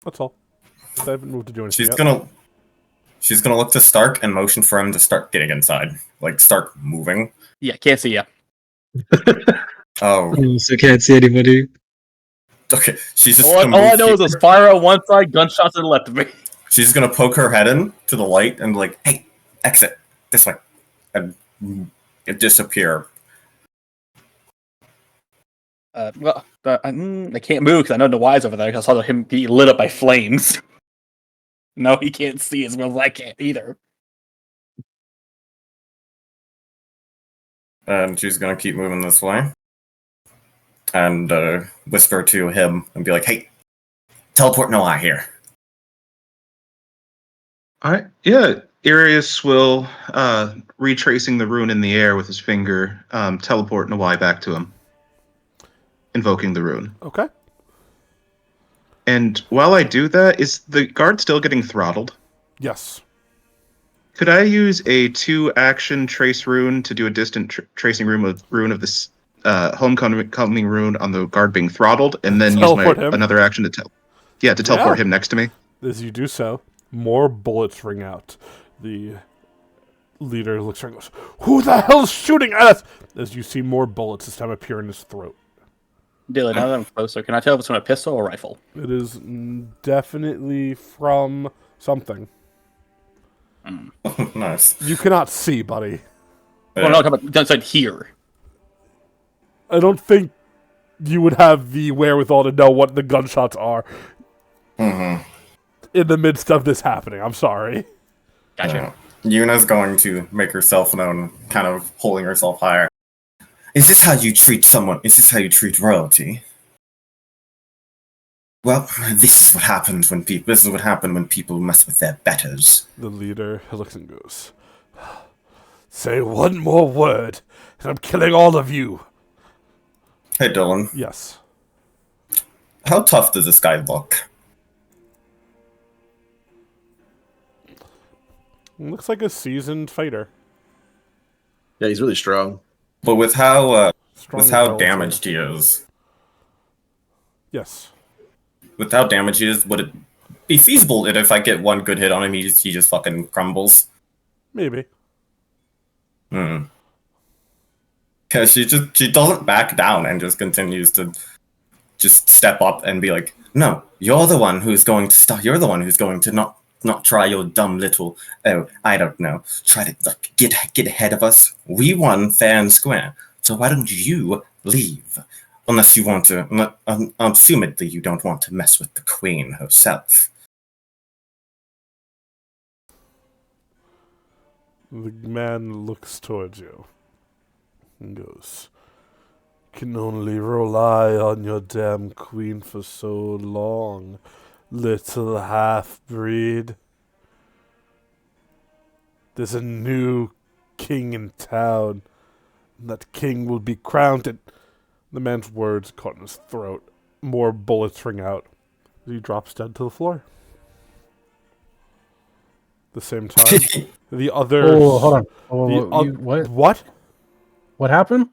A: That's all. They haven't moved to do anything yet.
B: She's gonna look to Stark and motion for him to start getting inside. Like start moving.
E: Yeah, can't see ya.
B: Oh,
D: So can't see anybody.
B: okay. She's just
E: All
B: gonna
E: I
B: move
E: know is a fire on one side, gunshots to the left of me.
B: She's gonna poke her head in to the light and like, hey, exit this way, and it disappear.
E: I can't move because I know the Y's over there because I saw him be lit up by flames. No, he can't see as well as I can't either.
B: And she's gonna keep moving this way, and whisper to him and be like, hey, teleport Noah here.
F: All right. Yeah. Arius will, retracing the rune in the air with his finger, teleport Nawai back to him, invoking the rune.
A: Okay.
F: And while I do that, is the guard still getting throttled?
A: Yes.
F: Could I use a 2-action trace rune to do a distant tracing rune of this homecoming rune on the guard being throttled, and then use
A: Teleport
F: my
A: him?
F: another action to teleport
A: Yeah.
F: him next to me.
A: As you do so, more bullets ring out. The leader looks around and goes, "Who the hell's shooting at us?" As you see more bullets this time appear in his throat.
E: Dylan, now that I'm closer, can I tell if it's from a pistol or rifle?
A: It is definitely from something.
B: Nice.
A: You cannot see, buddy.
E: Well, no, I'm talking about inside here.
A: I don't think you would have the wherewithal to know what the gunshots are
B: Mm-hmm.
A: in the midst of this happening. I'm sorry.
E: Gotcha.
B: Yuna's going to make herself known, kind of holding herself higher. Is this how you treat someone? Is this how you treat royalty? Well, this is what happens when people. This is what happened when people mess with their betters.
A: The leader looks and goes, "Say one more word, and I'm killing all of you."
B: Hey, Dylan.
A: Yes.
B: How tough does this guy look?
A: Looks like a seasoned fighter.
H: Yeah, he's really strong.
B: But with how
A: Strong as
B: how
A: hell,
B: damaged
A: too.
B: he is,
A: Yes.
B: with how damaged he is, would it be feasible that if I get one good hit on him, he just fucking crumbles?
A: Maybe.
B: Because she doesn't back down and just continues to just step up and be like, "No, you're the one who's going to stop. You're the one who's going to not try your dumb little I don't know, try to like get ahead of us. We won fair and square. So why don't you leave? Unless you want to, assumedly you don't want to mess with the queen herself."
A: The man looks towards you and goes, "Can only rely on your damn queen for so long, little half-breed. There's a new king in town, and that king will be crowned." And the man's words caught in his throat. More bullets ring out. He drops dead to the floor. The same time, the others.
G: Oh, hold on.
A: the
G: Oh, what?
A: What?
G: What happened?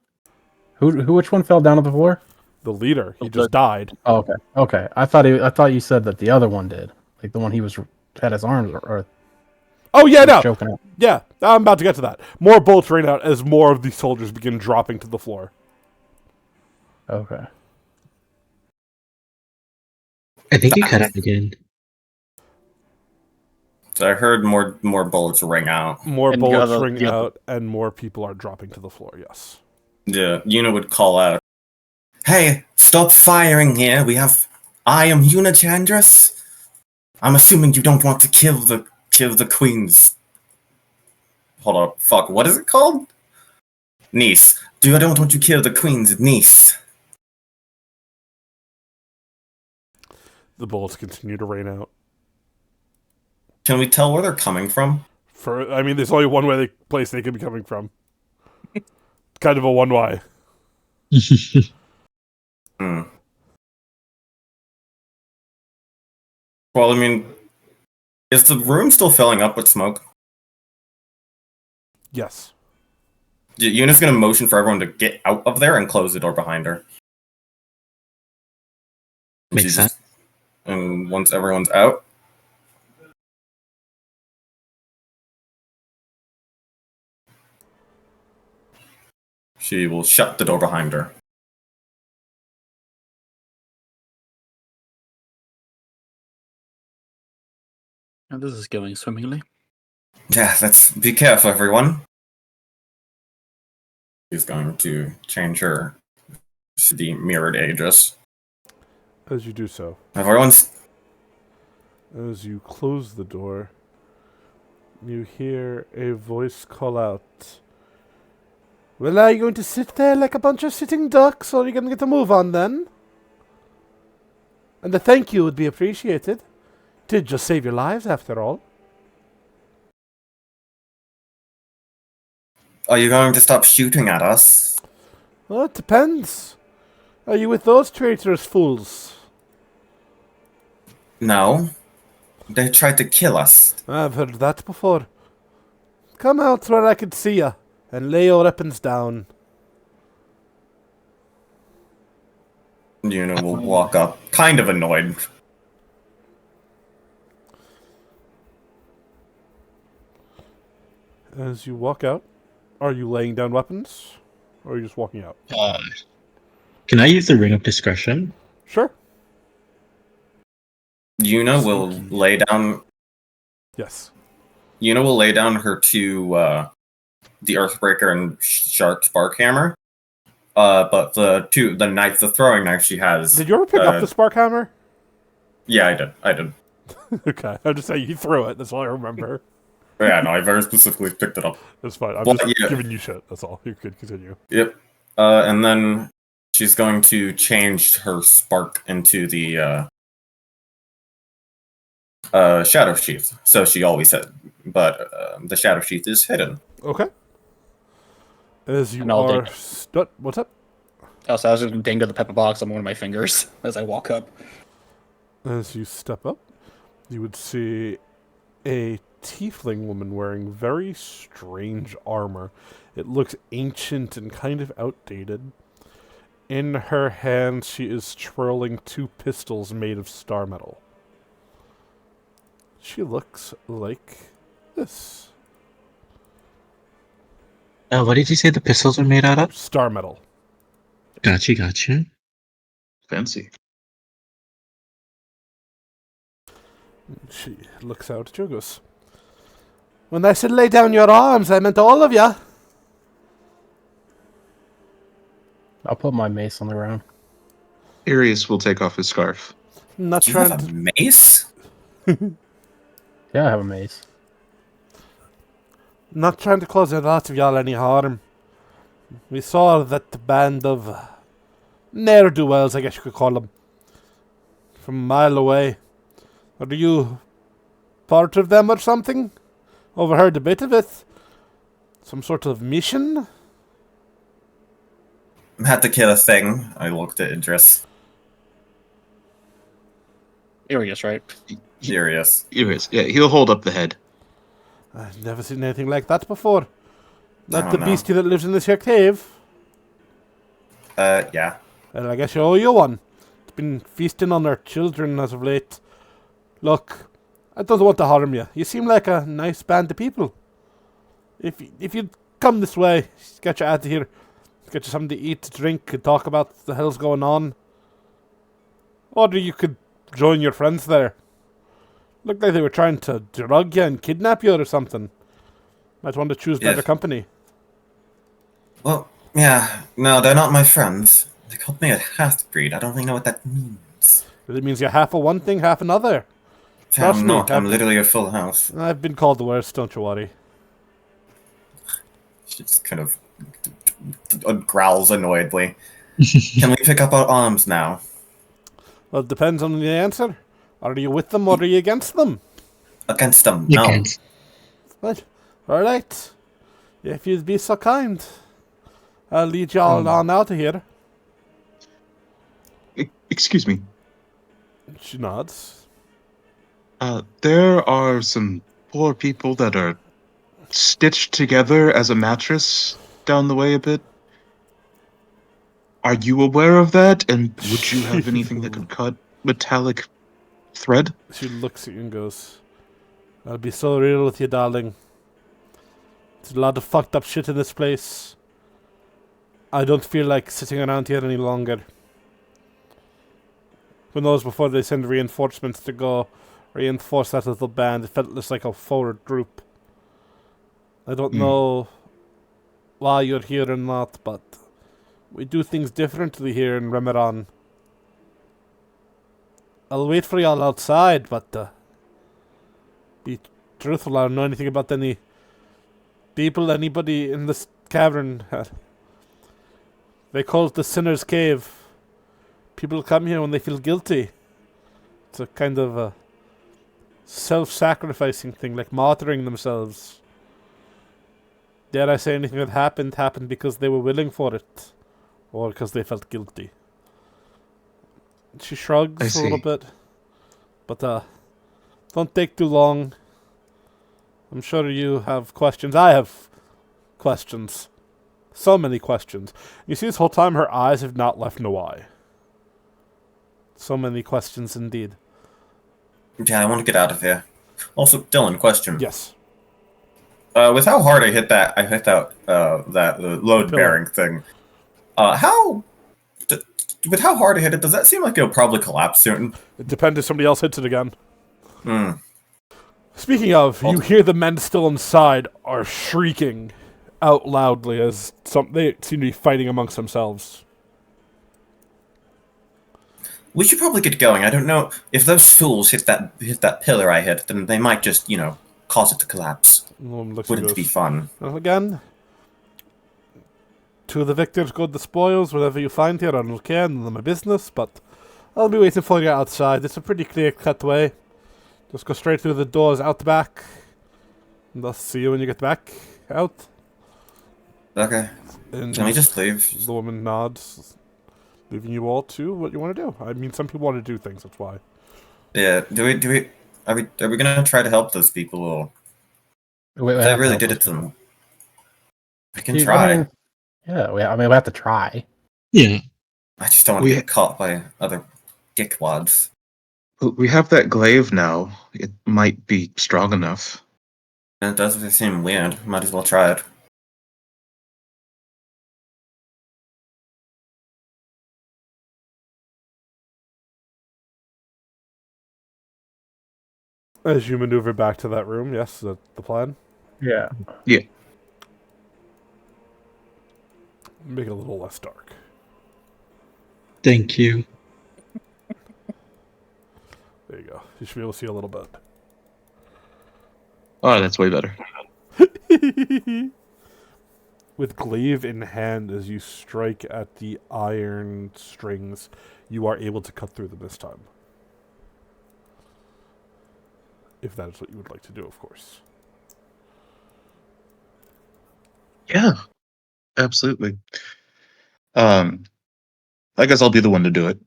G: Who? Which one fell down to the floor?
A: The leader. He just died.
G: Oh, okay. Okay. I thought you said that the other one did. Like the one he was had his arms or
A: Oh yeah, no.
G: choking out.
A: Yeah, I'm about to get to that. More bullets rain out as more of the soldiers begin dropping to the floor.
G: Okay.
D: I think you cut out again.
B: So I heard more bullets ring out.
A: More
E: And
A: bullets
E: the other-
A: ring
E: the other-
A: out, and more people are dropping to the floor. Yes.
B: Yeah, Yuna would call out, "Hey, stop firing here. I am Yuna Chandras. I'm assuming you don't want to kill the queen's. Hold up, fuck. What is it called? Niece. I don't want to kill the queen's niece."
A: The bullets continue to rain out.
B: Can we tell where they're coming from?
A: There's only one place they could be coming from. Kind of a one way.
B: Well, is the room still filling up with smoke?
A: Yes.
B: Yuna's gonna motion for everyone to get out of there and close the door behind her.
D: Makes sense.
B: And once everyone's out, she will shut the door behind her.
E: And this is going swimmingly.
B: Yeah, be careful, everyone. She's going to change her to the mirrored Aegis.
A: As you do so,
B: Everyone's
A: as you close the door, you hear a voice call out, "Well, are you going to sit there like a bunch of sitting ducks, or are you going to get a move on then? And a thank you would be appreciated. Did just save your lives, after all."
B: Are you going to stop shooting at us?
A: Well, it depends. Are you with those traitorous fools?
B: No. They tried to kill us.
A: I've heard that before. Come out where I can see ya, and lay your weapons down.
B: Yuna will walk up, kind of annoyed.
A: As you walk out, are you laying down weapons? Or are you just walking out?
D: Can I use the ring of discretion?
A: Sure.
B: Yuna will lay down.
A: Yes.
B: Yuna will lay down her two, the Earthbreaker and Shark Spark Hammer. But the throwing knife she has.
A: Did you ever pick up the spark hammer?
B: Yeah, I did.
A: Okay, I'm just saying you threw it. That's all I remember.
B: Yeah, no, I very specifically picked it up.
A: That's fine. I'm
B: Well,
A: just
B: yeah.
A: giving you shit. That's all. You could continue.
B: Yep. And then she's going to change her spark into the Shadow Sheath. So she always said, but the Shadow Sheath is hidden.
A: Okay. As you
E: And I'll
A: are...
E: dig.
A: What's up?
E: Also, I was just going to dangle the pepper box on one of my fingers as I walk up.
A: As you step up, you would see a tiefling woman wearing very strange armor. It looks ancient and kind of outdated. In her hand, she is twirling two pistols made of star metal. She looks like this.
D: What did you say the pistols are made out of?
A: Star metal.
D: Gotcha.
F: Fancy.
A: She looks out at you and goes, "When I said lay down your arms, I meant all of you."
G: I'll put my mace on the ground.
F: Arius will take off his scarf.
A: Not
B: Do you
A: trying
B: have a
A: to...
B: mace?
G: Yeah, I have a mace.
A: Not trying to cause a lot of y'all any harm. We saw that the band of ne'er-do-wells, I guess you could call them, from a mile away. Are you part of them or something? Overheard a bit of it. Some sort of mission?
B: Had to kill a thing. I looked at Idris.
E: Arius, right?
B: Furious.
F: Arius, yeah, he'll hold up the head.
A: I've never seen anything like that before. Not
B: don't
A: the
B: know.
A: beastie that lives in this here cave.
B: Yeah.
A: Well, I guess you owe you one. It's been feasting on our children as of late. Look, I don't want to harm you. You seem like a nice band of people. If you'd come this way, get you out of here, get you something to eat, to drink, and talk about what the hell's going on. Or you could join your friends there. Looked like they were trying to drug you and kidnap you or something. Might want to choose better
B: Yes.
A: company.
B: Well, yeah. No, they're not my friends. They called me a half-breed. I don't really know what that means.
A: It means you're half of one thing, half another. Trust
B: I'm
A: me,
B: not. I'm
A: I've-
B: literally a full house.
A: I've been called the worst, don't you worry.
B: She just kind of growls annoyedly. Can we pick up our arms now?
A: Well, it depends on the answer. Are you with them or are you against them?
B: Against them?
D: You
B: No.
D: can't.
A: Right. Alright. If you'd be so kind, I'll lead you all on out of here.
F: Excuse me.
A: She nods.
F: There are some poor people that are stitched together as a mattress down the way a bit. Are you aware of that? And would you have anything that could cut metallic thread?
A: She looks at you and goes, "I'll be so real with you, darling. There's a lot of fucked up shit in this place. I don't feel like sitting around here any longer. Who knows, before they send reinforcements to go reinforce that little band, it felt just like a forward group. I don't know why you're here or not, but we do things differently here in Remeran. I'll wait for y'all outside, but be truthful, I don't know anything about any people, anybody in this cavern. They call it the Sinner's Cave. People come here when they feel guilty. It's a kind of a self-sacrificing thing, like martyring themselves. Dare I say anything that happened because they were willing for it, or because they felt guilty." She shrugs
F: I
A: a little
F: see.
A: bit, but don't take too long. I'm sure you have questions. I have questions. So many questions. You see, this whole time her eyes have not left Nawai. So many questions indeed.
B: Yeah, I want to get out of here. Also, Dylan, question.
A: Yes.
B: With how hard I hit that load
A: Pillar.
B: bearing thing. With how hard I hit it, does that seem like it'll probably collapse soon?
A: It depends if somebody else hits it again.
B: Hmm.
A: Speaking of, you hear the men still inside are shrieking out loudly as they seem to be fighting amongst themselves.
B: We should probably get going. I don't know if those fools hit that pillar I hit, then they might just, cause it to collapse. Wouldn't be fun.
A: Well, again, to the victors go the spoils. Whatever you find here, I don't care. None of my business, but I'll be waiting for you outside. It's a pretty clear-cut way. Just go straight through the doors out the back. And I'll see you when you get back out.
B: Okay.
A: And
B: Can we just leave?
A: the woman nods, leaving you all to what you want to do. I mean, some people want to do things. That's why.
B: Yeah. Are we gonna try to help those people? Or
G: We
B: I
G: have to
B: really
G: help
B: did
G: those
B: it to
G: people.
B: them. We can
G: I
B: try.
G: mean, yeah, we have to try.
D: Yeah.
B: I just don't want to get caught by other dickwads.
F: We have that glaive now. It might be strong enough.
B: And it does seem weird. Might as well try it.
A: As you maneuver back to that room, yes, that's the plan.
G: Yeah.
A: Make it a little less dark.
D: Thank you.
A: There you go. You should be able to see a little bit.
F: Oh, that's way better.
A: With glaive in hand, as you strike at the iron strings, you are able to cut through them this time. If that is what you would like to do, of course.
F: Yeah, absolutely. I guess I'll be the one to do it.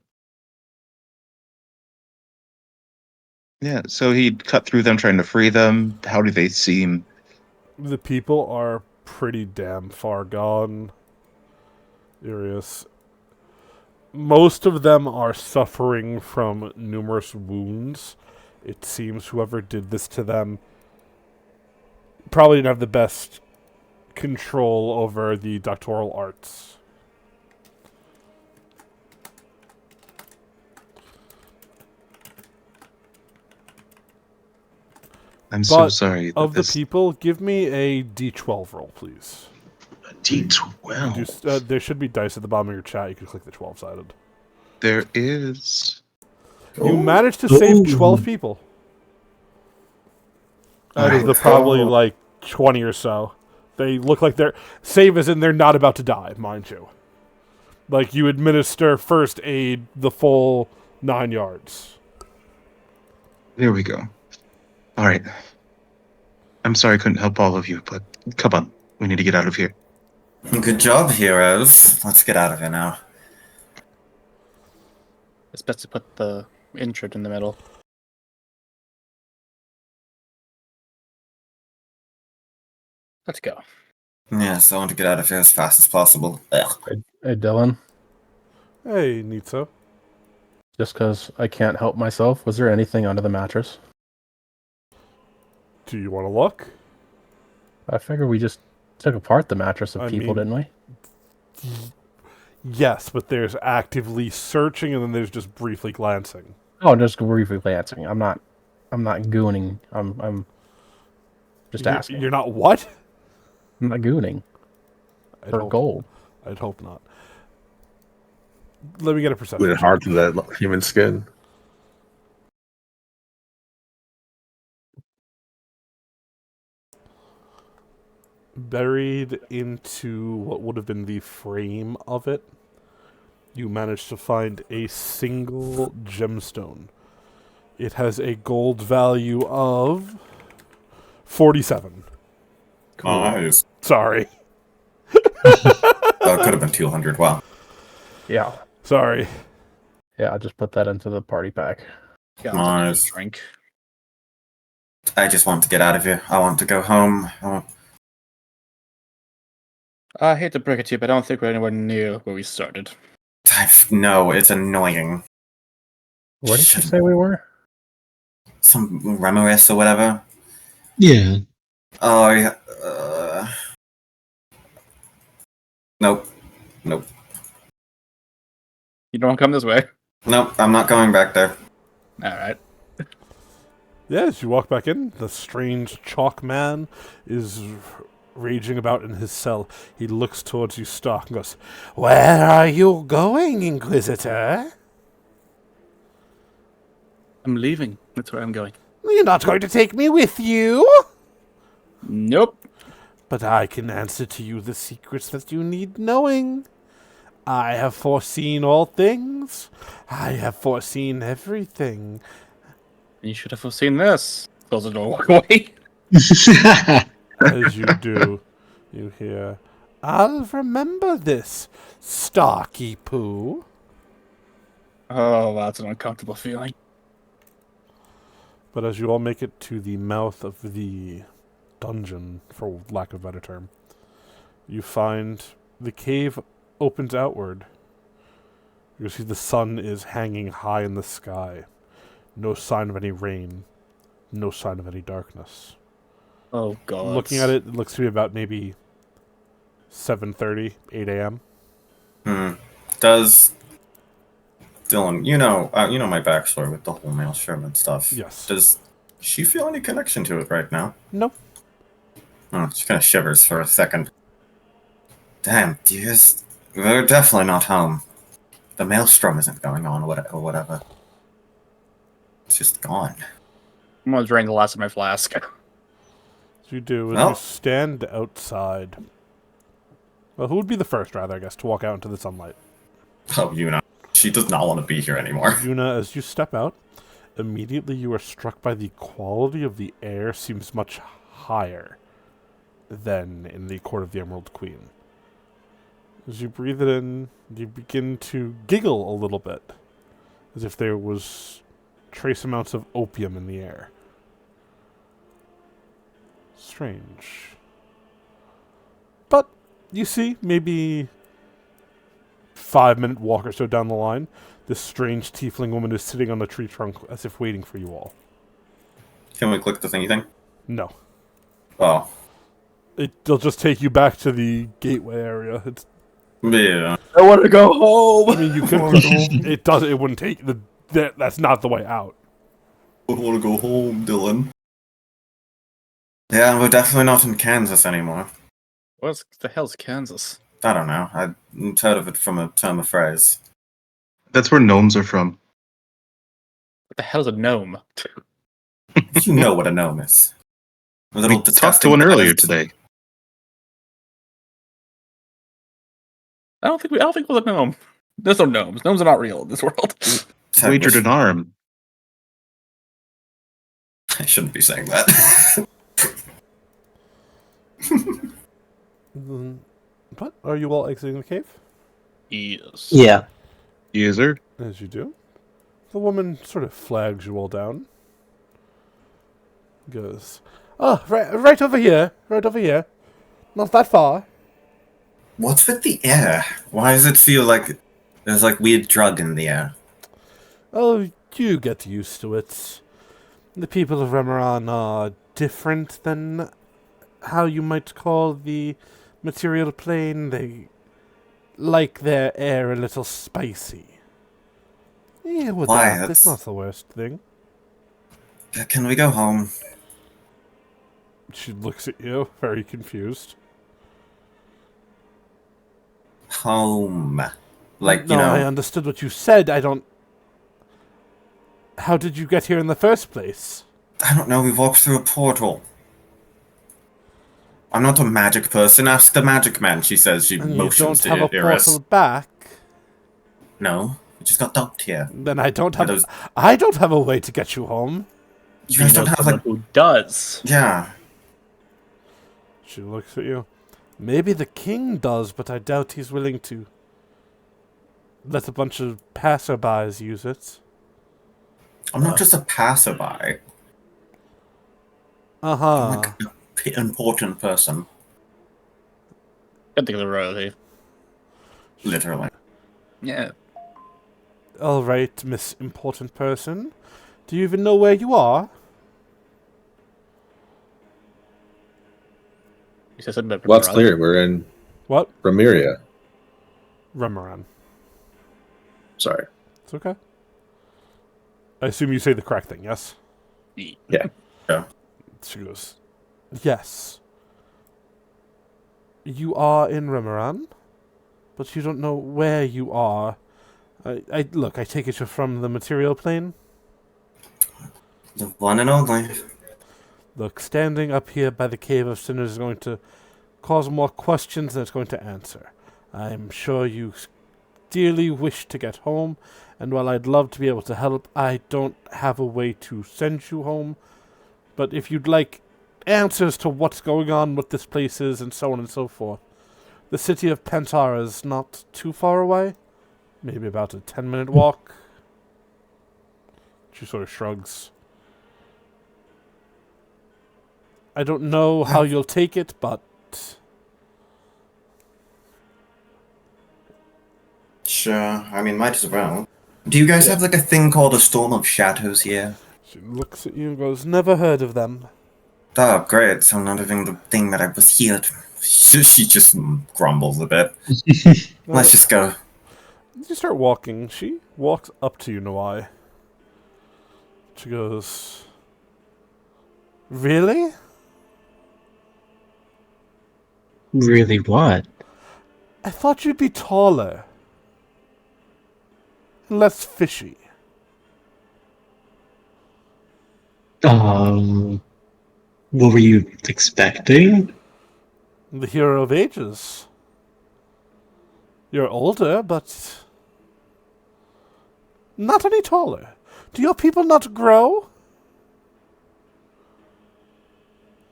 F: Yeah, so he cut through them trying to free them. How do they seem?
A: The people are pretty damn far gone. Arius. Most of them are suffering from numerous wounds. It seems whoever did this to them probably didn't have the best control over the doctoral arts.
F: I'm so sorry.
A: Of the people, give me a D12 roll, please.
F: A D12.
A: There should be dice at the bottom of your chat. You can click the 12-sided.
F: There is.
A: You managed to save 12 people. Out of the probably like 20 or so. They look like they're... Save as in they're not about to die, mind you. Like, you administer first aid the full 9 yards.
F: There we go. All right. I'm sorry I couldn't help all of you, but come on. We need to get out of here.
B: Good job, heroes. Let's get out of here now.
E: It's best to put the injured in the middle. Let's go.
B: Yes, I want to get out of here as fast as possible. Ugh.
G: Hey, Dylan.
A: Hey, Nitso.
G: Just because I can't help myself, was there anything under the mattress?
A: Do you want to look?
G: I figure we just took apart the mattress of people, didn't we?
A: Yes, but there's actively searching and then there's just briefly glancing.
G: Oh, just briefly glancing. I'm not gooning. I'm just asking.
A: You're not what?
G: I'm not gooning. For gold.
A: I'd hope not. Let me get a perception.
C: With it hard through that human skin.
A: Buried into what would have been the frame of it, you managed to find a single gemstone. It has a gold value of 47.
B: Cool. Nice.
A: Sorry.
B: It could have been 200. Wow.
G: Yeah.
A: Sorry.
G: Yeah, I'll just put that into the party pack.
B: Nice.
E: Drink.
B: I just want to get out of here. I want to go home.
E: I hate to break it to you, but I don't think we're anywhere near where we started.
B: No, it's annoying.
G: Where did you say we were?
B: Some Remeran or whatever.
D: Yeah.
B: Oh, yeah. Nope. Nope.
E: You don't come this way.
B: Nope, I'm not going back there.
E: All right.
A: Yeah, as you walk back in, the strange chalk man is raging about in his cell. He looks towards you, Stark, and goes, "Where are you going, Inquisitor?
E: I'm leaving. That's where I'm going.
A: You're not going to take me with you?
E: Nope.
A: But I can answer to you the secrets that you need knowing. I have foreseen all things. I have foreseen everything."
E: You should have foreseen this. Close the door. Walk away.
A: As you do, you hear, "I'll remember this, Starky Poo."
E: Oh, that's an uncomfortable feeling.
A: But as you all make it to the mouth of the dungeon, for lack of a better term, you find the cave opens outward. You see the sun is hanging high in the sky. No sign of any rain. No sign of any darkness.
E: Oh, God.
A: Looking at it, it looks to be about maybe 7:30, 8 a.m.
B: Does Dylan, you know my backstory with the whole maelstrom and stuff.
A: Yes.
B: Does she feel any connection to it right now?
A: Nope.
B: Oh, she kind of shivers for a second. Damn, dears, we're definitely not home. The maelstrom isn't going on, or whatever. It's just gone.
E: I'm going to drain the last of my flask.
A: So you do, as
B: Oh.
A: you stand outside. Well, who would be the first, rather, I guess, to walk out into the sunlight?
B: Oh, Yuna. She does not want to be here anymore.
A: Yuna, as you step out, immediately you are struck by the quality of the air seems much higher than in the Court of the Emerald Queen. As you breathe it in, you begin to giggle a little bit, as if there was trace amounts of opium in the air. Strange. But, you see, maybe 5-minute walk or so down the line, this strange tiefling woman is sitting on the tree trunk as if waiting for you all.
B: Can we click the thingy thing?
A: No.
B: Oh.
A: It'll just take you back to the gateway area. It's,
B: Yeah.
E: I want to go home.
A: I mean, you could. It wouldn't take the. That's not the way out.
B: I want to go home, Dylan. Yeah, we're definitely not in Kansas anymore.
E: What the hell's Kansas?
B: I don't know. I've heard of it from a term of phrase.
F: That's where gnomes are from.
E: What the hell's a gnome?
B: You know what a gnome is. A little
F: We talked to
B: disgusting
F: one earlier
B: peasant.
F: today.
E: I don't think it was a gnome. There's no gnomes. Gnomes are not real in this world.
F: Wagered an arm.
B: I shouldn't be saying that.
A: But are you all exiting the cave?
E: Yes.
D: Yeah.
F: User.
A: As you do, the woman sort of flags you all down. Goes, "Oh, right over here. Right over here. Not that far."
B: What's with the air? Why does it feel like there's like weird drug in the air?
A: Oh, you get used to it. The people of Remeran are different than how you might call the material plane. They like their air a little spicy. Yeah, with
B: Why?
A: that, it's not the worst thing.
B: Can we go home?
A: She looks at you, very confused.
B: Home. Like,
A: No,
B: you know.
A: I understood what you said. I don't... How did you get here in the first place?
B: I don't know, we walked through a portal. I'm not a magic person, ask the magic man, she says. She
A: And you
B: motions
A: don't have
B: to
A: a
B: Iris.
A: portal back?
B: No, we just got docked here.
A: Then I don't
B: Yeah,
A: have...
B: those-
A: I don't have a way to get you home.
B: You guys
E: know
B: don't have
E: someone
B: like...
E: who does.
B: Yeah.
A: She looks at you. Maybe the king does, but I doubt he's willing to let a bunch of passerbys use it.
B: I'm not just a passerby. I'm
A: Uh-huh.
B: like an important person.
E: Can't think of the royalty.
B: Literally.
E: Yeah.
A: All right, Miss Important Person. Do you even know where you are?
E: He says something about
C: Well, it's
E: Remeran.
C: clear. We're in
A: What?
C: Remeria.
A: Remeran.
C: Sorry.
A: It's okay. I assume you say the correct thing, yes?
C: Yeah.
B: Yeah.
A: She goes, yes. You are in Remeran, but you don't know where you are. Look, I take it you're from the material plane?
B: The one and only.
A: Look, standing up here by the Cave of Sinners is going to cause more questions than it's going to answer. I'm sure you dearly wish to get home, and while I'd love to be able to help, I don't have a way to send you home. But if you'd like answers to what's going on, what this place is, and so on and so forth, the city of Pantara is not too far away. Maybe about a 10-minute walk. She sort of shrugs. I don't know how you'll take it, but
B: Sure, I mean, might as well. Do you guys have like a thing called a Storm of Shadows here?
A: she looks at you and goes, never heard of them.
B: Oh, great. So not even the thing that I was here to... She just grumbles a bit. Let's just go.
A: You start walking. She walks up to you, Nawai. She goes, really?
D: Really what?
A: I thought you'd be taller. And less fishy.
D: What were you expecting?
A: The hero of ages. You're older, but not any taller. Do your people not grow?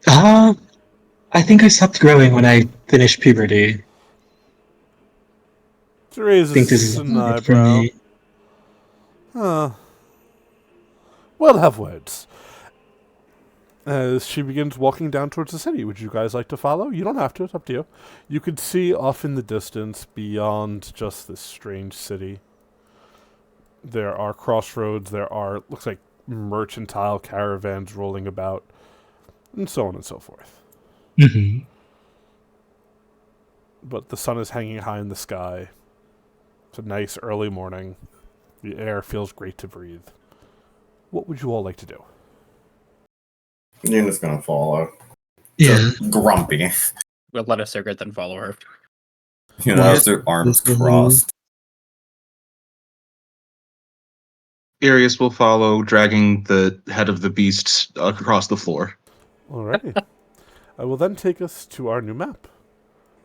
D: I think I stopped growing when I finished puberty.
A: She
D: I think this
A: raises
D: is
A: an
D: odd for
A: eyebrow.
D: me.
A: Huh. We'll have words. As she begins walking down towards the city, would you guys like to follow? You don't have to, it's up to you. You could see off in the distance, beyond just this strange city, there are crossroads, there are, looks like, mercantile caravans rolling about, and so on and so forth.
D: Mm-hmm.
A: But the sun is hanging high in the sky. It's a nice early morning. The air feels great to breathe. What would you all like to do?
B: Yuna's gonna follow.
D: Yeah.
B: Just grumpy.
E: We'll let a cigarette then follow her.
B: You know, has their arms crossed.
F: Arius will follow, dragging the head of the beast across the floor.
A: Alrighty. I will then take us to our new map.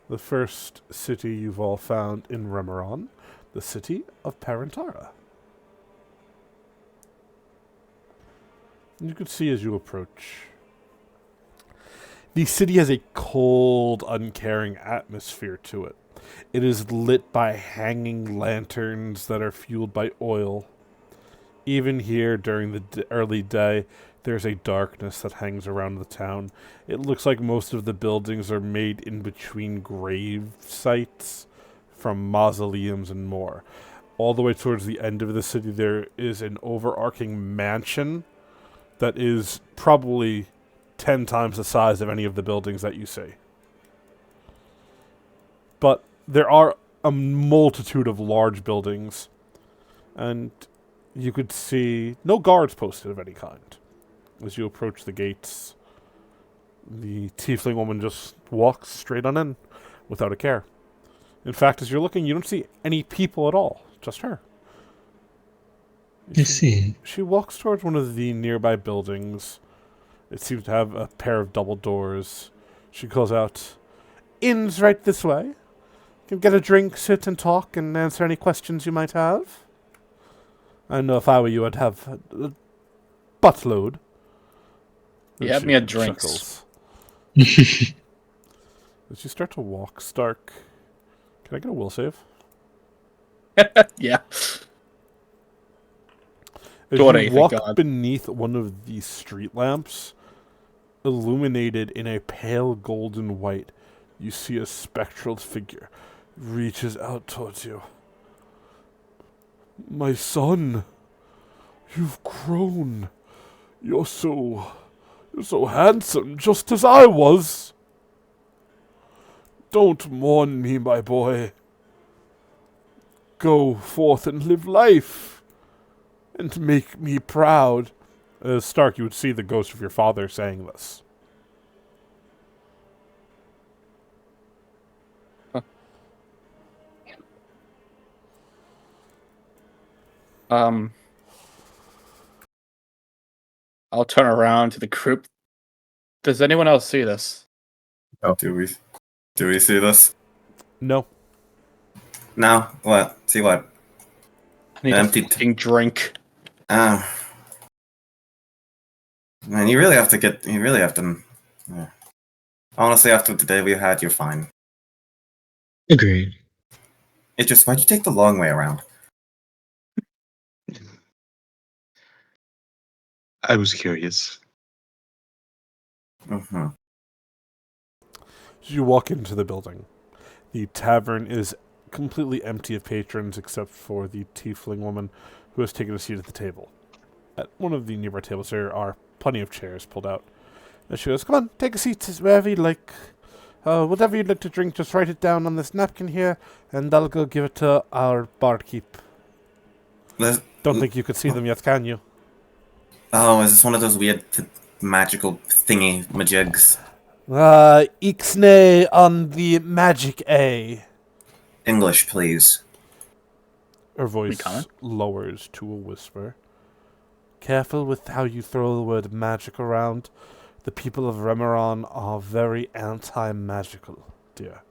A: The first city you've all found in Remeran, the city of Parantara. And you can see as you approach, the city has a cold, uncaring atmosphere to it. It is lit by hanging lanterns that are fueled by oil. Even here, during the early day, there's a darkness that hangs around the town. It looks like most of the buildings are made in between grave sites from mausoleums and more. All the way towards the end of the city, there is an overarching mansion that is probably 10 times the size of any of the buildings that you see. But there are a multitude of large buildings, and you could see no guards posted of any kind. As you approach the gates, the tiefling woman just walks straight on in without a care. In fact, as you're looking, you don't see any people at all, just her.
D: I see.
A: She walks towards one of the nearby buildings. It seems to have a pair of double doors. She calls out, "Inn's right this way. You can get a drink, sit and talk, and answer any questions you might have." I know if I were you, I'd have a buttload.
E: You have me at drinks.
A: Chuckles. As you start to walk, Stark, can I get a will save?
E: Yeah.
A: As
E: 20,
A: you
E: thank
A: walk
E: God.
A: beneath one of these street lamps, illuminated in a pale golden white, you see a spectral figure reaches out towards you. My son, you've grown. You're so handsome, just as I was. Don't mourn me, my boy. Go forth and live life, and make me proud. Stark, you would see the ghost of your father saying this.
E: I'll turn around to the group. Does anyone else see this?
B: Oh. Do we see this?
A: No.
B: No. What? See what?
E: I need
B: Empty
E: a fucking drink.
B: Man, you really have to. Yeah. Honestly, after the day we had, you're fine.
D: Agreed.
B: It just, why'd you take the long way around?
F: I was curious.
B: Mm-hmm.
A: You walk into the building. The tavern is completely empty of patrons except for the tiefling woman who has taken a seat at the table. At one of the nearby tables there are plenty of chairs pulled out. And she goes, "Come on, take a seat wherever you'd like. Whatever you'd like to drink, just write it down on this napkin here, and I'll go give it to our barkeep." Don't think you could see them yet, can you?
B: Oh, is this one of those weird magical thingy majigs?
A: Ixnay on the magic A.
B: English, please.
A: Her voice
E: comment?
A: lowers to a whisper. Careful with how you throw the word magic around. The people of Remeran are very anti-magical, dear.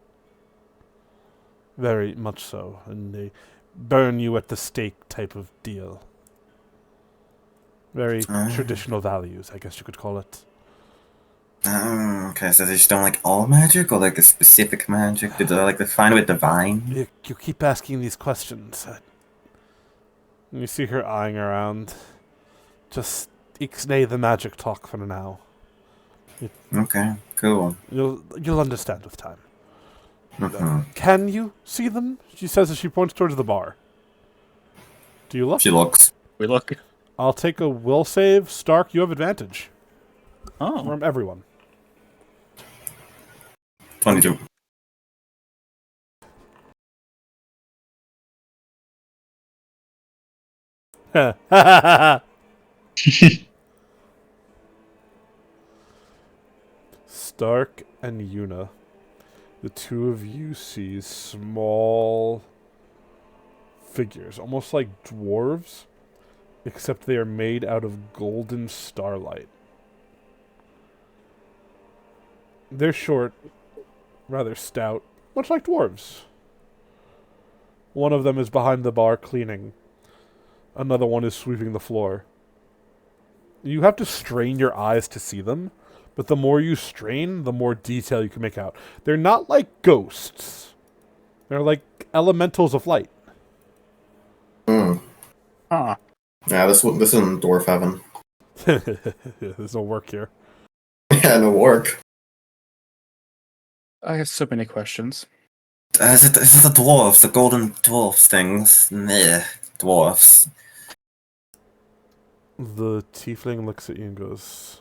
A: Very much so, and they burn you at the stake type of deal. Very traditional values, I guess you could call it.
B: Okay, so they just don't like all magic, or like a specific magic? Did they like define it with divine?
A: You keep asking these questions. And you see her eyeing around. Just ixnay the magic talk for now.
B: Okay, cool.
A: You'll understand with time.
B: Mm-hmm.
A: Can you see them? She says as she points towards the bar. Do you look?
B: She looks.
E: We look.
A: I'll take a will save. Stark, you have advantage.
E: Oh.
A: From everyone.
B: 22.
A: Stark and Yuna. The two of you see small figures, almost like dwarves, except they are made out of golden starlight. They're short, rather stout, much like dwarves. One of them is behind the bar cleaning. Another one is sweeping the floor. You have to strain your eyes to see them, but the more you strain, the more detail you can make out. They're not like ghosts. They're like elementals of light.
B: Hmm.
E: Huh.
B: Yeah, this isn't dwarf heaven.
A: There's no work here.
B: Yeah, no work.
E: I have so many questions.
B: Is it the dwarves, the golden dwarfs things? Meh, dwarfs.
A: The tiefling looks at you and goes,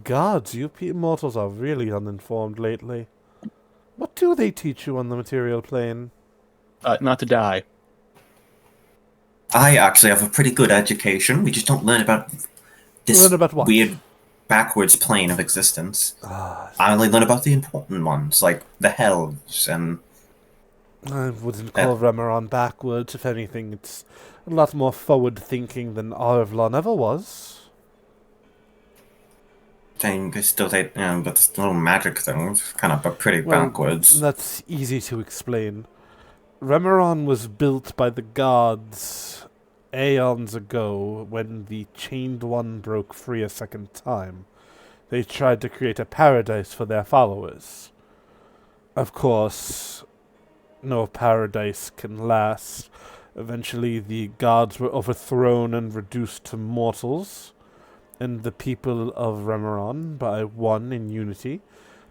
A: "Gods, you mortals are really uninformed lately. What do they teach you on the material plane?"
E: Not to die.
B: I actually have a pretty good education. We just don't learn about this
A: Learn about what?
B: weird backwards plane of existence.
A: Ah,
B: I only learn about the important ones, like the hells and...
A: I wouldn't call Remeran backwards. If anything, it's a lot more forward-thinking than Arvlon ever was.
B: They still take, but this little magic thing is kind of pretty backwards.
A: That's easy to explain. Remeran was built by the gods aeons ago when the Chained One broke free a second time. They tried to create a paradise for their followers. Of course, no paradise can last. Eventually, the gods were overthrown and reduced to mortals, and the people of Remeran, by one in unity,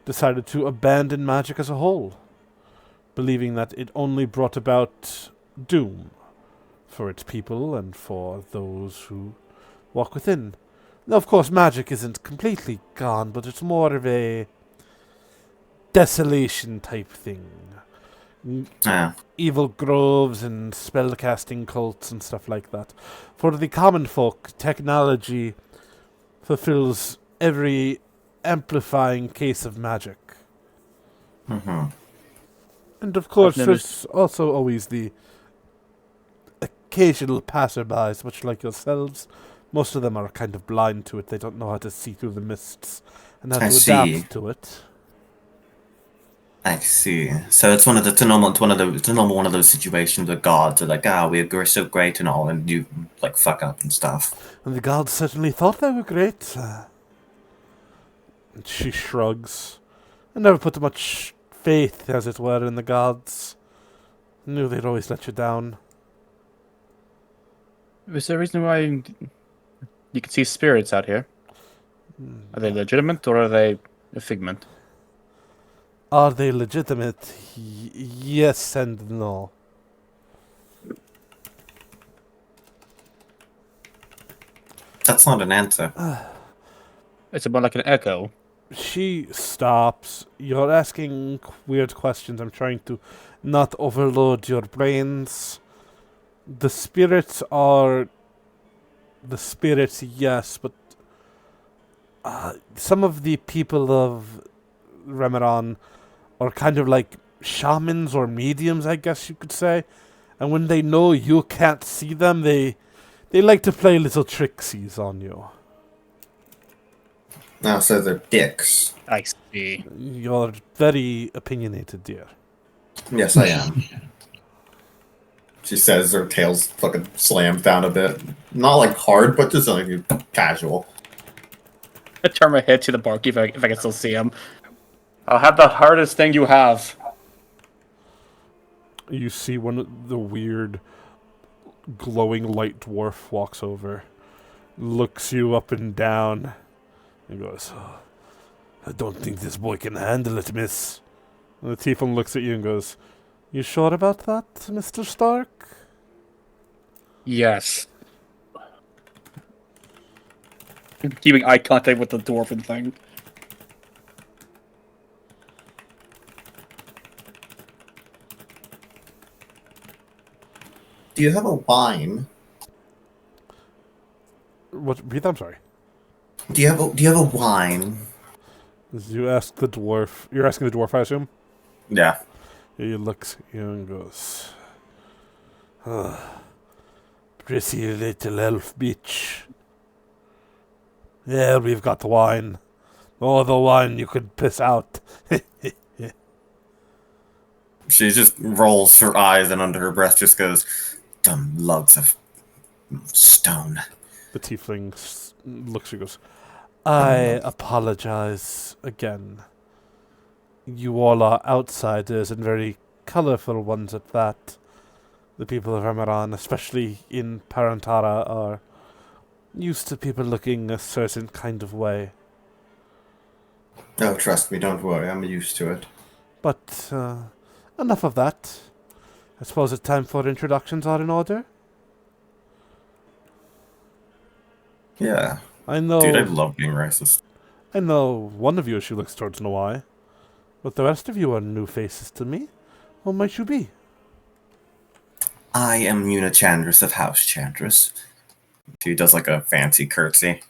A: decided to abandon magic as a whole, believing that it only brought about doom for its people and for those who walk within. Now, of course, magic isn't completely gone, but it's more of a desolation type thing.
B: Yeah.
A: Evil groves and spellcasting cults and stuff like that. For the common folk, technology fulfills every amplifying case of magic.
B: Mm-hmm.
A: And of course,
E: I've
A: there's also always the occasional passerbys, much like yourselves. Most of them are kind of blind to it. They don't know how to see through the mists and how
B: I
A: to
B: see.
A: adapt to it.
B: I see. So it's it's a normal one of those situations where gods are like, we're so great and all, and you like fuck up and stuff.
A: And the gods certainly thought they were great. And she shrugs. I never put much faith, as it were, in the gods. Knew they'd always let you down.
E: Is there a reason why you can see spirits out here? Are they legitimate or are they a figment?
A: Are they legitimate? Yes and no.
B: That's not an answer.
E: It's about like an echo.
A: She stops. You're asking weird questions. I'm trying to not overload your brains. The spirits are the spirits, yes, but some of the people of Remeran are kind of like shamans or mediums, I guess you could say. And when they know you can't see them, they like to play little tricksies on you.
B: No, so they're dicks.
E: I see.
A: You're very opinionated, dear.
B: Yes, I am. She says her tail's fucking slams down a bit. Not like hard, but just like casual.
E: I turn my head to the barkeep if I can still see him. I'll have the hardest thing you have.
A: You see one of the weird glowing light dwarf walks over, looks you up and down, and goes, I don't think this boy can handle it, miss. And the tiefling looks at you and goes, you sure about that, Mr. Stark?
E: Yes. Keeping eye contact with the dwarven thing.
B: Do you have a wine?
A: What? Breathe, I'm sorry.
B: Do you have a wine?
A: As you ask the dwarf, you're asking the dwarf, I assume?
B: Yeah.
A: He looks at you and goes, pretty little elf bitch. Yeah, we've got wine. All the wine you could piss out.
B: She just rolls her eyes and under her breath just goes, dumb lugs of stone.
A: The tiefling looks at you and goes, I apologize again. You all are outsiders and very colorful ones at that. The people of Remeran, especially in Parantara, are used to people looking a certain kind of way.
B: Oh, trust me, don't worry, I'm used to it.
A: But enough of that. I suppose it's time for introductions are in order.
B: Yeah.
A: I know.
B: Dude, I love being racist.
A: I know one of you as she looks towards Noai, but the rest of you are new faces to me. Who might you be?
B: I am Una Chandris of House Chandris. She does like a fancy curtsy.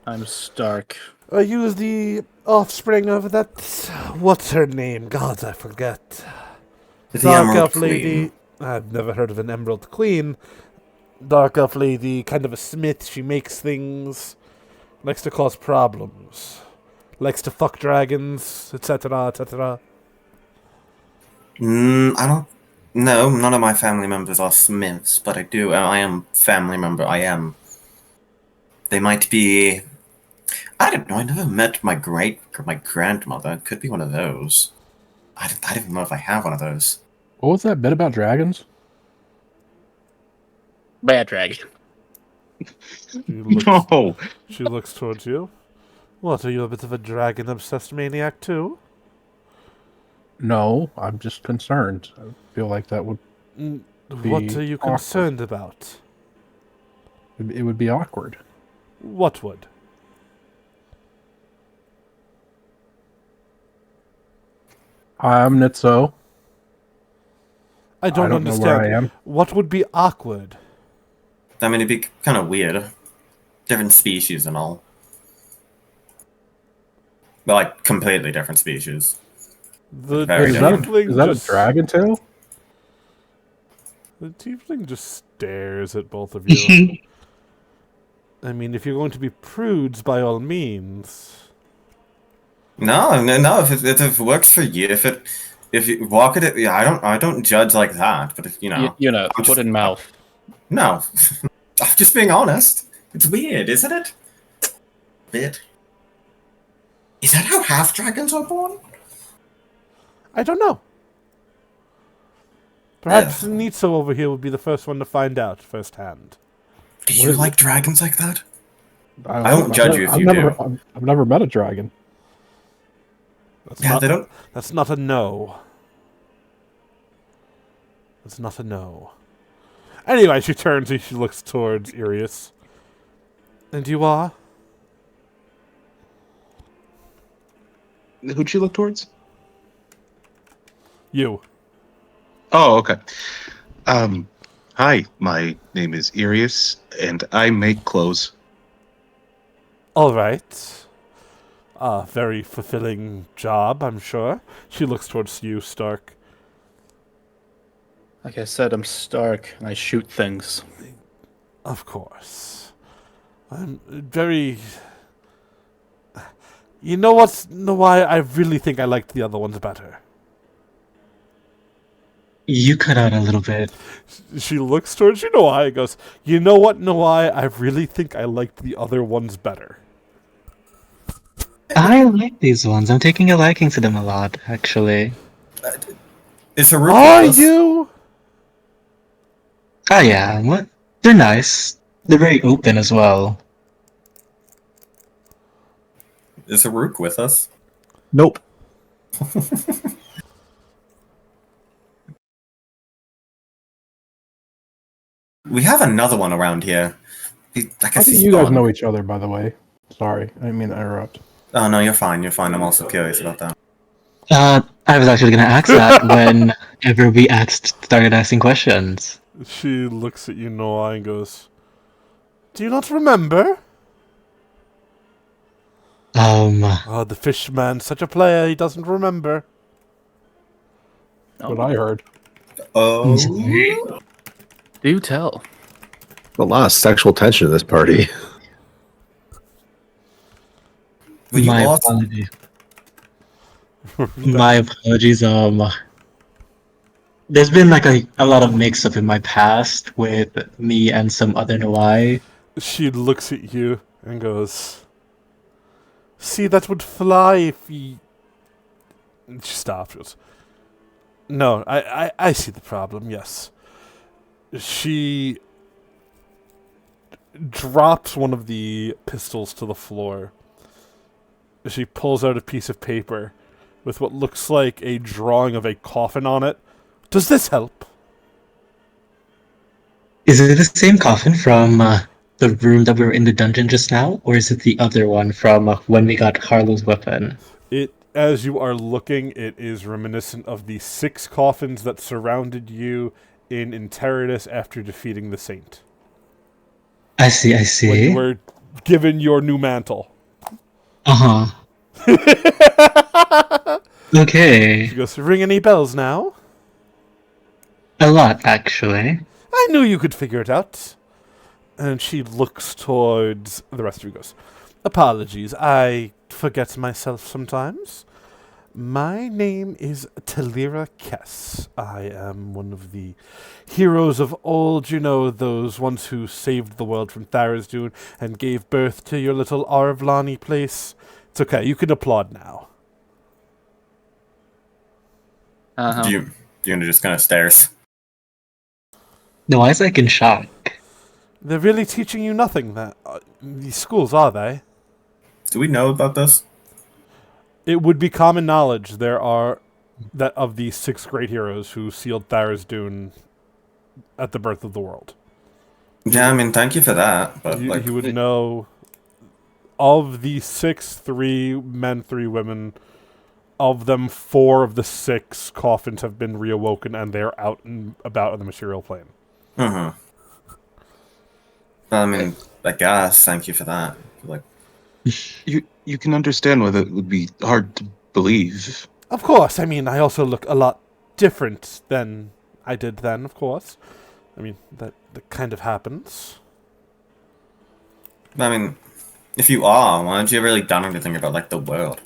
E: I'm Stark.
A: Are you the offspring of that? What's her name? God, I forget.
B: The
A: Dark
B: Emerald
A: elf
B: Queen.
A: lady. I've never heard of an Emerald Queen. Dark elf lady, kind of a smith. She makes things. Likes to cause problems. Likes to fuck dragons, etc., etc.
B: I don't. No, none of my family members are smiths, but I am family member. They might be. I don't know. I never met my grandmother. It could be one of those. I don't even know if I have one of those.
G: What was that bit about dragons?
E: Bad dragon.
F: No.
A: She looks towards you. What, are you a bit of a dragon-obsessed maniac too?
G: No, I'm just concerned. I feel like that would.
A: What are you
G: awkward.
A: concerned about?
G: It would be awkward.
A: What would?
G: Hi, I'm Nitso.
A: I don't
G: know where
A: understand.
G: I am.
A: What would be awkward?
B: I mean, it'd be kind of weird. Different species and all. But, like, completely different species.
A: The
B: Very
G: Is
B: different.
A: tiefling
G: that a
A: just-
G: dragon tail?
A: The tiefling just stares at both of you. I mean, if you're going to be prudes, by all means.
B: No. If it works for you, if you walk it, yeah, I don't judge like that. But if
E: You know,
B: I'm
E: foot in mouth.
B: no, I'm just being honest. It's weird, isn't it? Bit. Is that how half dragons are born?
A: I don't know. Perhaps Nitso over here would be the first one to find out firsthand.
B: Do
G: What
B: you
G: is
B: like dragons like that?
G: I
B: won't judge you if you do.
G: I've never met a dragon.
A: That's
B: Yeah,
A: not,
B: they don't.
A: That's not a no. That's not a no. Anyway, she turns and she looks towards Irius. And you are?
F: Who'd she look towards?
A: You.
F: Oh, okay. Hi, my name is Irius, and I make clothes.
A: All right. Very fulfilling job, I'm sure. She looks towards you, Stark.
E: Like I said, I'm Stark, and I shoot things.
A: Of course. I'm very... You know why I really think I liked the other ones better?
D: You cut out a little bit.
A: She looks towards you, Noai, and goes, you know what, Noai? I really think I liked the other ones better.
D: I like these ones. I'm taking a liking to them a lot, actually.
B: It's a
A: Are
B: ruthless.
A: you?
D: Oh yeah, what? They're nice. They're very open as well.
B: Is a rook with us?
C: Nope.
B: We have another one around here. I
G: How
B: guess
G: do
B: he's
G: you guys
B: gone.
G: know each other, by the way? Sorry, I didn't mean to interrupt.
B: Oh no, you're fine. You're fine. I'm also curious about that.
D: I was actually gonna ask that whenever we started asking questions.
A: She looks at you, Noai, and goes, do you not remember? Oh, the fishman, such a player, he doesn't remember.
G: What I heard.
B: Oh,
E: Do tell.
C: A lot of sexual tension in this party.
B: were you
D: My
B: also-
D: apologies. My apologies. There's been like a lot of mix-up in my past with me and some other Noai.
A: She looks at you and goes, see, that would fly if he... She stops. She goes, no, I see the problem, yes. She drops one of the pistols to the floor. She pulls out a piece of paper with what looks like a drawing of a coffin on it. Does this help?
D: Is it the same coffin from the room that we were in the dungeon just now, or is it the other one from when we got Harlow's weapon?
A: It, as you are looking, it is reminiscent of the 6 coffins that surrounded you in Interitus after defeating the Saint.
D: I see.
A: When you were given your new mantle.
D: Uh-huh. Okay.
A: She goes, ring any bells now?
D: A lot, actually.
A: I knew you could figure it out. And she looks towards the rest of you, goes, apologies, I forget myself sometimes. My name is Talira Kess. I am one of the heroes of old, you know, those ones who saved the world from Tharizdun and gave birth to your little Arvlani place. It's okay, you can applaud now.
E: Uh-huh.
B: Do you just kind of stares?
D: Noai's like in shock.
A: They're really teaching you nothing, these schools, are they?
B: Do we know about this?
A: It would be common knowledge there are that of the 6 great heroes who sealed Tharizdun at the birth of the world.
B: Yeah, I mean, thank you for that. But like,
A: He would know of the 6, 3 men, 3 women. Of them, 4 of the 6 coffins have been reawoken, and they're out and about on the material plane.
B: Mm-hmm. I mean, I guess. Thank you for that. Like,
F: You can understand why that would be hard to believe.
A: Of course, I mean, I also look a lot different than I did then, of course. I mean, that kind of happens.
B: I mean, if you are, why haven't you really done anything about like the world?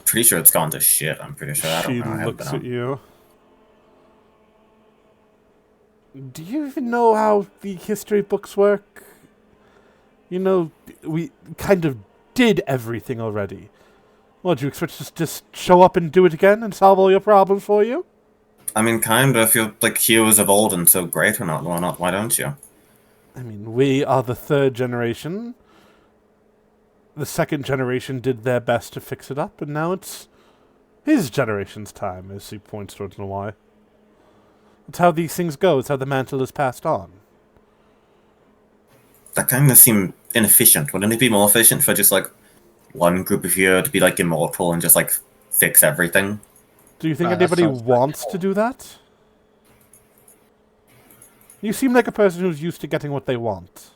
B: Pretty sure it's gone to shit. I'm pretty sure. I don't
A: She
B: know. I haven't
A: looks
B: been
A: at
B: on.
A: you. Do you even know how the history books work? You know, we kind of did everything already. What, do you expect us to just show up and do it again and solve all your problems for you?
B: I mean, kind of. If you're like heroes of old and so great or not, why not? Why don't you?
A: I mean, we are the 3rd generation. The 2nd generation did their best to fix it up, and now it's his generation's time, as he points towards Nawai. It's how these things go. It's how the mantle is passed on.
B: That kind of seemed inefficient. Wouldn't it be more efficient for just like one group of you to be like immortal and just like fix everything?
A: Do you think
E: That
A: anybody
E: sounds
A: wants to do that? You seem like a person who's used to getting what they want.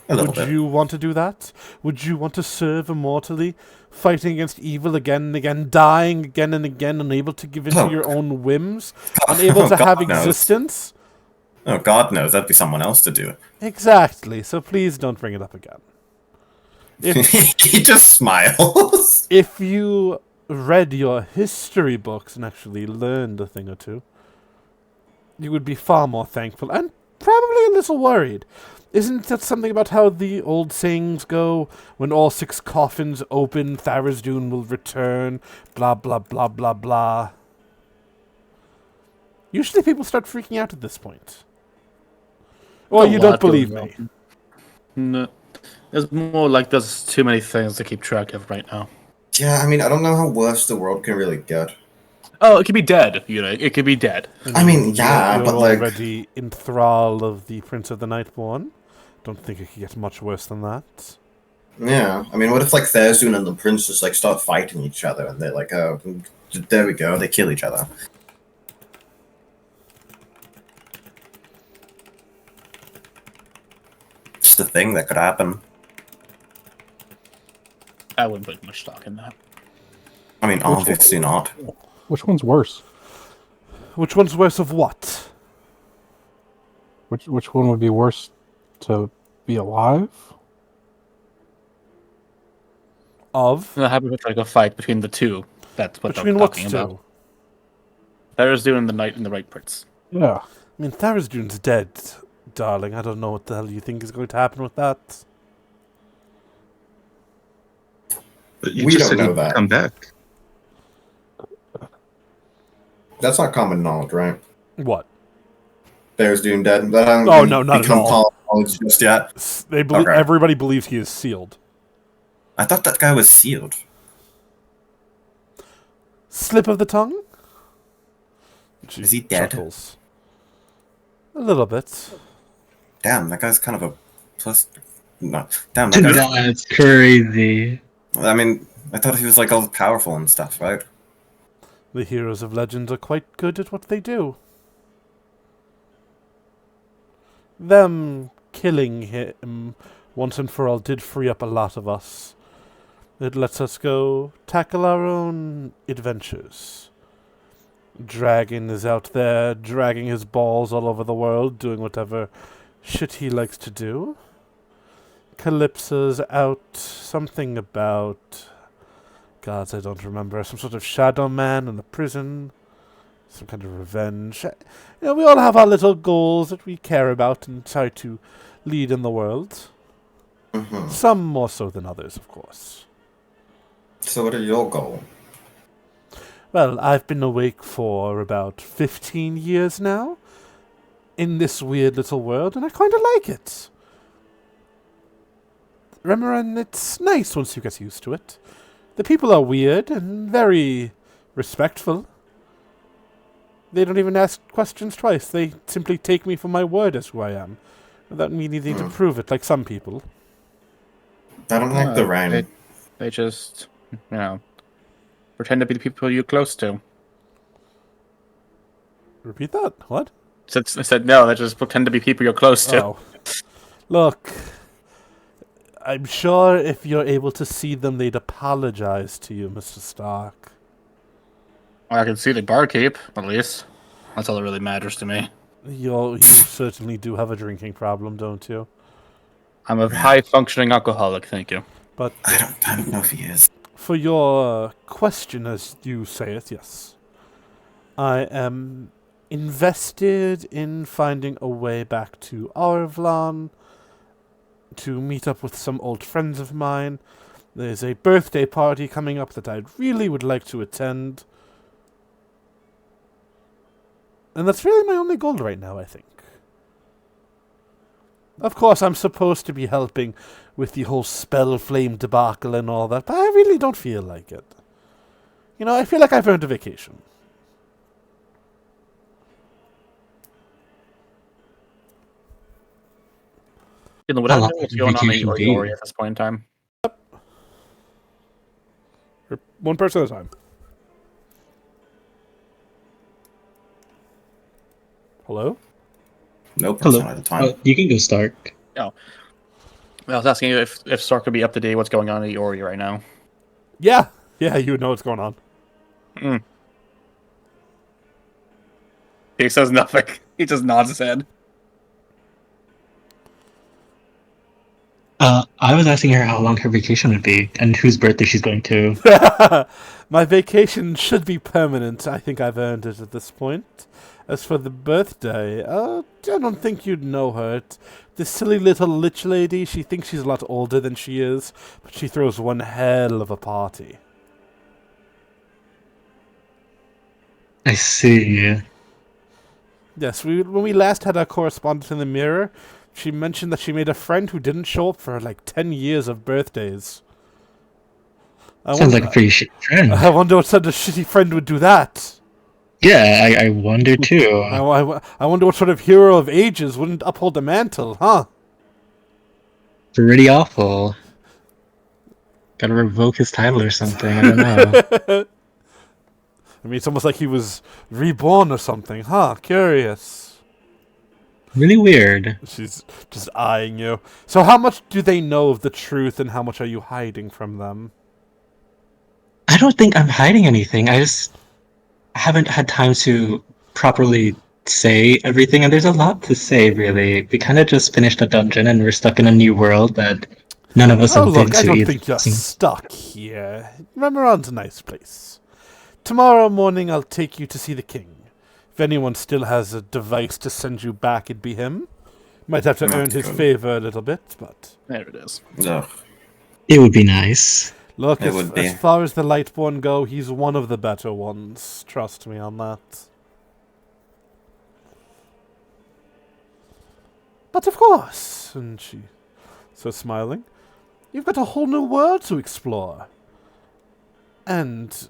B: A little
A: Would
B: bit.
A: you want to do that? Would you want to serve immortally, fighting against evil again and again, dying again and again, unable to give in to
B: Oh,
A: your own whims,
B: God-
A: unable to
B: God
A: have
B: knows.
A: existence?
B: Oh, God knows. That'd be someone else to do it.
A: Exactly, so please don't bring it up again.
B: He just smiles.
A: If you read your history books and actually learned a thing or two, you would be far more thankful and probably a little worried. Isn't that something about how the old sayings go? When all 6 coffins open, Tharizdun will return, blah, blah, blah, blah, blah. Usually people start freaking out at this point. Or
E: A
A: you don't
E: lot
A: believe
E: going
A: me.
E: on. No, it's more like there's too many things to keep track of right now.
B: Yeah, I mean, I don't know how worse the world can really get.
E: Oh, it could be dead. You know, it could be dead.
B: I mean, yeah,
A: you're
B: but, like-
A: already in thrall of the Prince of the Nightborn. Don't think it could get much worse than that.
B: Yeah, I mean, what if like Tharizdun and the prince just like start fighting each other and they're like, oh, there we go, they kill each other. Just a thing that could happen.
E: I wouldn't put much stock in that.
B: I mean, obviously not.
G: Which one's worse?
A: Which one's worse of what?
G: Which one would be worse to be alive?
A: Of?
E: That happens with like a fight between the two. That's what
A: Between
E: I'm
A: what's
E: talking
A: two?
E: about. There's doing the knight and the right prince.
G: Yeah.
A: I mean, Tharizdun's dead, darling. I don't know what the hell you think is going to happen with that.
F: But you
B: We
F: just
B: don't
F: said
B: know
F: he'd
B: that.
F: come back.
B: That's not common knowledge, right?
A: What?
B: Tharizdun dead. That hasn't
A: Oh, no, not at
B: become
A: all.
B: common knowledge just yet.
A: They believe
B: Okay.
A: everybody believes he is sealed.
B: I thought that guy was sealed.
A: Slip of the tongue? She
B: Is he dead?
A: chuckles. A little bit.
B: Damn, that guy's kind of a plus. No, damn, that guy's.
D: That's crazy.
B: I mean, I thought he was like all powerful and stuff, right?
A: The heroes of legend are quite good at what they do. Them killing him once and for all did free up a lot of us. It lets us go tackle our own adventures. Dragon is out there dragging his balls all over the world, doing whatever shit he likes to do. Calypso's out, something about... Gods, I don't remember. Some sort of shadow man in the prison. Some kind of revenge. You know, we all have our little goals that we care about and try to lead in the world.
B: Mm-hmm.
A: Some more so than others, of course.
B: So, what are your goals?
A: Well, I've been awake for about 15 years now in this weird little world, and I kind of like it. Remeran, it's nice once you get used to it. The people are weird and very respectful. They don't even ask questions twice. They simply take me for my word as who I am, without me needing to prove it like some people.
B: I don't like the rain.
E: They just, pretend to be the people you're close to.
A: Repeat that? What?
E: I said no, they just pretend to be people you're close to.
A: Oh. Look, I'm sure if you're able to see them, they'd apologize to you, Mr. Stark.
E: I can see the barkeep, at least. That's all that really matters to me.
A: You certainly do have a drinking problem, don't you?
E: I'm a high-functioning alcoholic, thank you.
A: But
B: I don't know if he is.
A: for your question, as you say it, yes. I am invested in finding a way back to Arvlan to meet up with some old friends of mine. There's a birthday party coming up that I really would like to attend. And that's really my only goal right now, I think. Of course, I'm supposed to be helping with the whole spell flame debacle and all that, but I really don't feel like it. I feel like I've earned a vacation.
E: Would
D: How
E: I know
D: long
E: what's
D: would
E: going on in
D: vacation be?
E: Yori at this point in time?
A: One person at a time. Hello?
B: Nope,
D: Hello.
B: not at the time.
D: You can go start.
E: I was asking you if Stark could be up to date what's going on in Yori right now.
A: Yeah, you know what's going on.
E: He says nothing. He just nods his head.
D: I was asking her how long her vacation would be and whose birthday she's going to.
A: My vacation should be permanent. I think I've earned it at this point. As for the birthday, I don't think you'd know her. This silly little lich lady, she thinks she's a lot older than she is, but she throws one hell of a party.
D: I see.
A: Yes, when we last had our correspondence in the mirror, she mentioned that she made a friend who didn't show up for like 10 years of birthdays.
D: Sounds like a pretty shitty friend.
A: I wonder what sort of shitty friend would do that.
D: Yeah, I wonder too.
A: I wonder what sort of hero of ages wouldn't uphold the mantle, huh?
D: Pretty awful. Gotta revoke his title or something, I don't know.
A: I mean, it's almost like he was reborn or something, huh? Curious.
D: Really weird.
A: She's just eyeing you. So how much do they know of the truth and how much are you hiding from them?
D: I don't think I'm hiding anything. I just haven't had time to properly say everything, and there's a lot to say, really. We kind of just finished a dungeon, and we're stuck in a new world that none of us have been
A: Look,
D: to
A: I don't
D: either.
A: think you're stuck here. Remeran's a nice place. Tomorrow morning I'll take you to see the king. If anyone still has a device to send you back, it'd be him. Might have to earn his favor a little bit, but...
E: There it is.
B: No.
D: It would be nice.
A: Look,
B: It would be.
A: as far as the Lightborn go, he's one of the better ones. Trust me on that. But of course, and she so smiling, you've got a whole new world to explore. And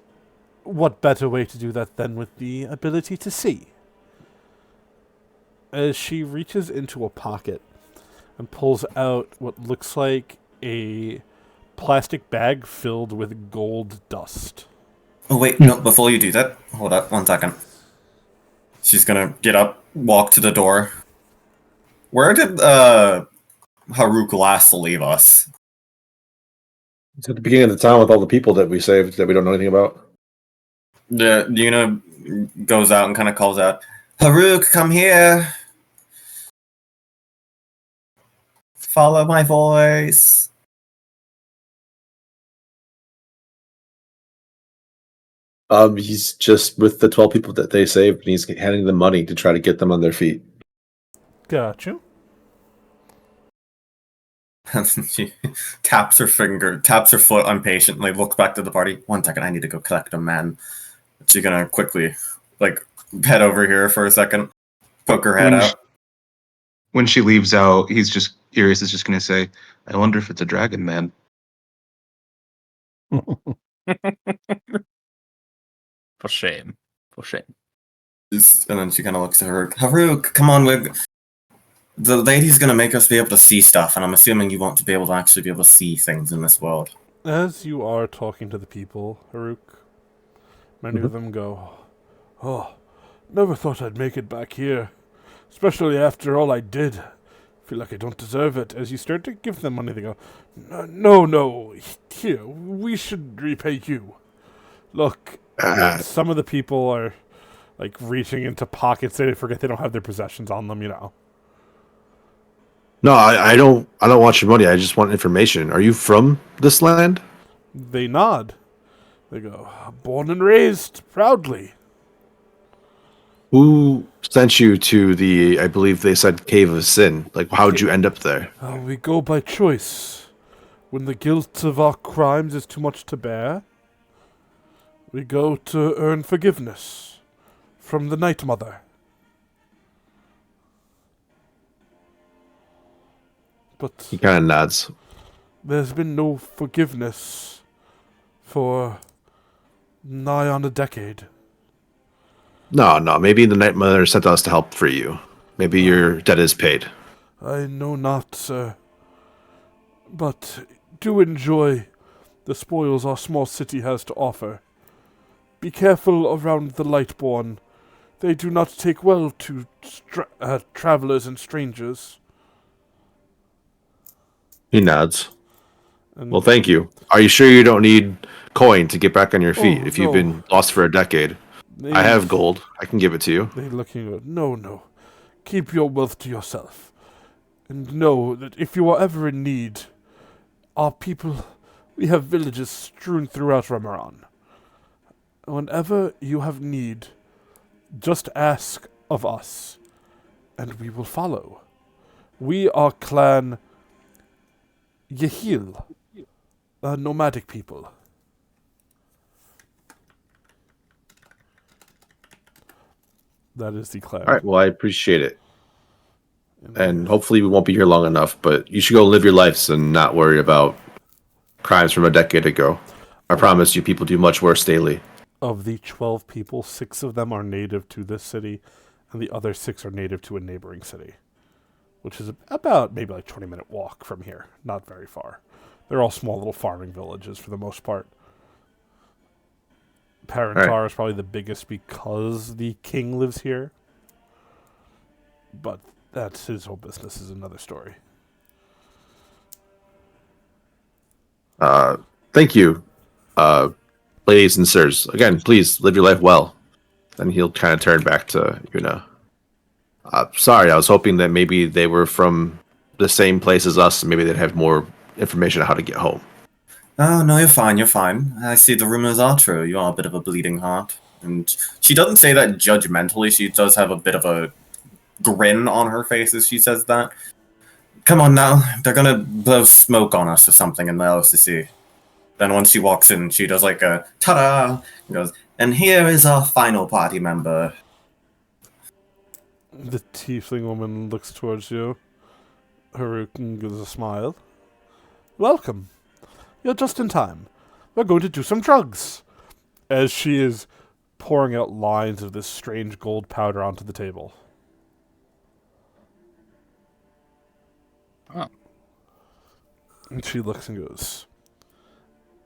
A: what better way to do that than with the ability to see? As she reaches into a pocket and pulls out what looks like a plastic bag filled with gold dust.
B: Oh, wait, no, before you do that, hold up 1 second. She's gonna get up, walk to the door. Where did Haruk last leave us?
H: It's at the beginning of the town with all the people that we saved that we don't know anything about.
B: Yuna goes out and kind of calls out, Haruk, come here. Follow my voice.
C: He's just with the 12 people that they saved, and he's handing them money to try to get them on their feet.
A: Gotcha.
B: She taps her foot impatiently, looks back to the party. 1 second, I need to go collect a man. She's gonna quickly, head over here for a second, poke her head out.
F: When she leaves out, Iris is just going to say, I wonder if it's a dragon man.
E: For shame. For shame.
B: And then she kind of looks at Haruk. Haruk, come on, the lady's gonna make us be able to see stuff, and I'm assuming you want to be able to actually be able to see things in this world.
A: As you are talking to the people, Haruk, many of them go, "Oh, never thought I'd make it back here, especially after all I did. Feel like I don't deserve it." As you start to give them money, they go, No, here, we should repay you. Look, some of the people are, like, reaching into pockets. They forget they don't have their possessions on them, you know.
C: No, I don't want your money. I just want information. Are you from this land?
A: They nod. They go, "Born and raised, proudly."
C: Who sent you to the, I believe they said, Cave of Sin? Like, how'd you end up there?
A: We go by choice. When the guilt of our crimes is too much to bear, we go to earn forgiveness from the Night Mother. But
C: He kind of nods.
A: there's been no forgiveness for nigh on a decade.
C: No. Maybe the Night Mother sent us to help free you. Maybe your debt is paid.
A: I know not, sir. But do enjoy the spoils our small city has to offer. Be careful around the Lightborn. They do not take well to travelers and strangers.
C: He nods.
A: And
C: Well, thank you. Are you sure you don't need coin to get back on your feet if you've
A: no.
C: been lost for a decade? I have gold. I can give it to you.
A: They looking at no. Keep your wealth to yourself. And know that if you are ever in need, our people, we have villages strewn throughout Remeran. Whenever you have need, just ask of us, and we will follow. We are Clan Yahil, a nomadic people. That is the clan.
C: All right. Well, I appreciate it. And hopefully we won't be here long enough, but you should go live your lives and not worry about crimes from a decade ago. I promise you, people do much worse daily.
A: Of the 12 people, 6 of them are native to this city, and the other 6 are native to a neighboring city, which is about maybe like 20-minute walk from here. Not very far. They're all small little farming villages for the most part. Parentar is probably the biggest because the king lives here. But that's his whole business is another story.
C: Thank you, ladies and sirs. Again, please live your life well. Then he'll kind of turn back to Yuna. Sorry, I was hoping that maybe they were from the same place as us, and maybe they'd have more information on how to get home.
B: Oh, no, you're fine. I see the rumors are true. You are a bit of a bleeding heart. And she doesn't say that judgmentally. She does have a bit of a grin on her face as she says that. Come on now. They're gonna blow smoke on us or something in the LCC. Then once she walks in, she does like a ta-da! And goes, and here is our final party member.
A: The tiefling woman looks towards you. Haruk gives a smile. Welcome. You're just in time. We're going to do some drugs. As she is pouring out lines of this strange gold powder onto the table.
E: Oh.
A: And she looks and goes,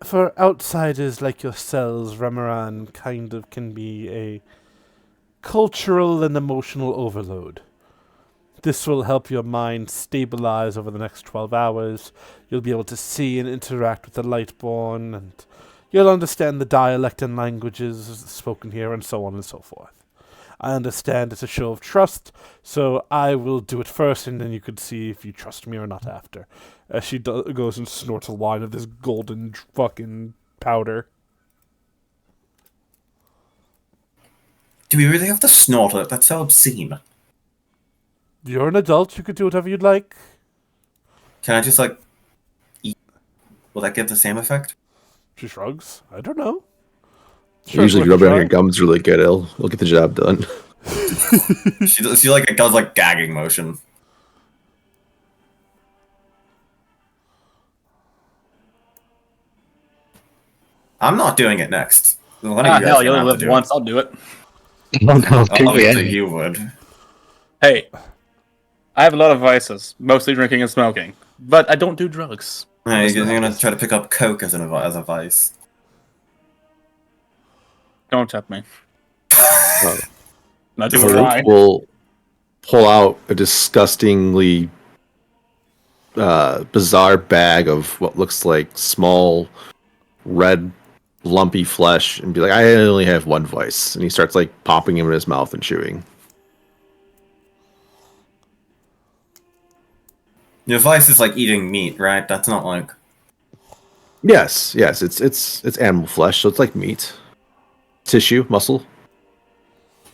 A: for outsiders like yourselves, Remeran kind of can be a cultural and emotional overload. This will help your mind stabilize over the next 12 hours. You'll be able to see and interact with the Lightborn, and you'll understand the dialect and languages spoken here, and so on and so forth. I understand it's a show of trust, so I will do it first, and then you could see if you trust me or not after. As she goes and snorts a line of this golden fucking powder.
B: Do we really have to snort it? That's so obscene.
A: You're an adult, you could do whatever you'd like.
B: Can I just, like, eat? Will that get the same effect?
A: She shrugs. I don't know.
C: Usually, if you rub it on your gums really good, it'll get the job done.
B: She does like gagging motion. I'm not doing it next. One of you guys
E: Hell, you
B: gonna
E: only
B: have to
E: live
B: do
E: once.
B: it.
E: I'll do it.
D: No, no, could be
B: Obviously,
D: any.
B: you would.
E: Hey, I have a lot of vices, mostly drinking and smoking, but I don't do drugs.
B: Hey,
E: Listen
B: you're
E: to
B: gonna
E: this.
B: try to pick up coke as as a vice.
E: Don't tempt me.
C: Uh,
E: Not even
C: Haruk
E: try.
C: will pull out a disgustingly bizarre bag of what looks like small red lumpy flesh and be like, I only have one vice. And he starts like popping him in his mouth and chewing.
B: Your vice is like eating meat, right? That's not like.
C: Yes, it's animal flesh, so it's like meat. Tissue, muscle.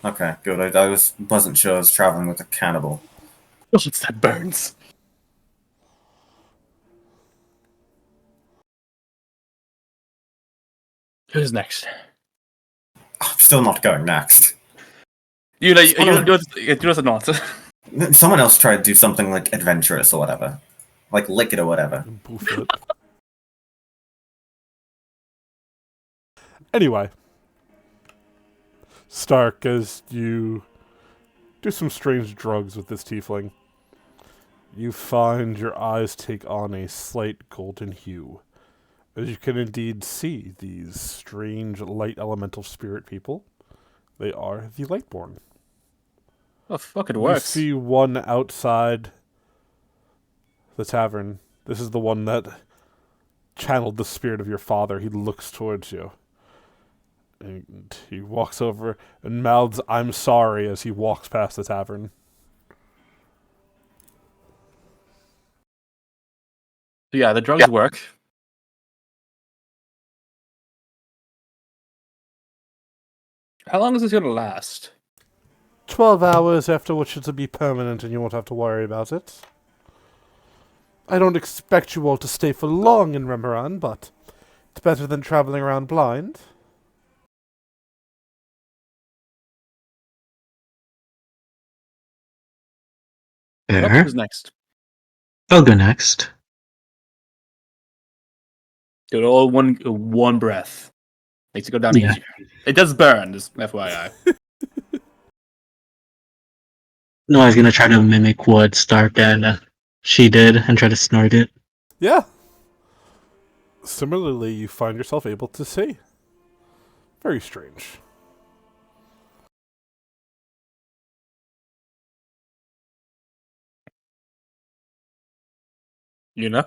B: Okay, good. Wasn't sure I was traveling with a cannibal.
E: Oh, that burns. Who's next?
B: I'm still not going next.
E: You do it not.
B: Someone else tried to do something like adventurous or whatever. Like lick it or whatever.
A: Boof it. Anyway, Stark, as you do some strange drugs with this tiefling, you find your eyes take on a slight golden hue, as you can indeed see these strange light elemental spirit people. They are the Lightborn.
E: Oh, fuck, it
A: You
E: works.
A: see one outside the tavern. This is the one that channeled the spirit of your father. He looks towards you. And he walks over and mouths, "I'm sorry," as he walks past the tavern.
E: Yeah, the drugs work. How long is this gonna last?
A: 12 hours, after which it'll be permanent and you won't have to worry about it. I don't expect you all to stay for long in Remeran, but it's better than traveling around blind.
E: Yep,
D: Fair.
E: who's next?
D: I'll go next.
E: Do it all one breath. Makes it go down
D: Yeah.
E: easier. It does burn, just FYI.
D: No, I was gonna try to mimic what Stark and she did and try to snort it.
A: Yeah. Similarly, you find yourself able to see. Very strange.
E: You know?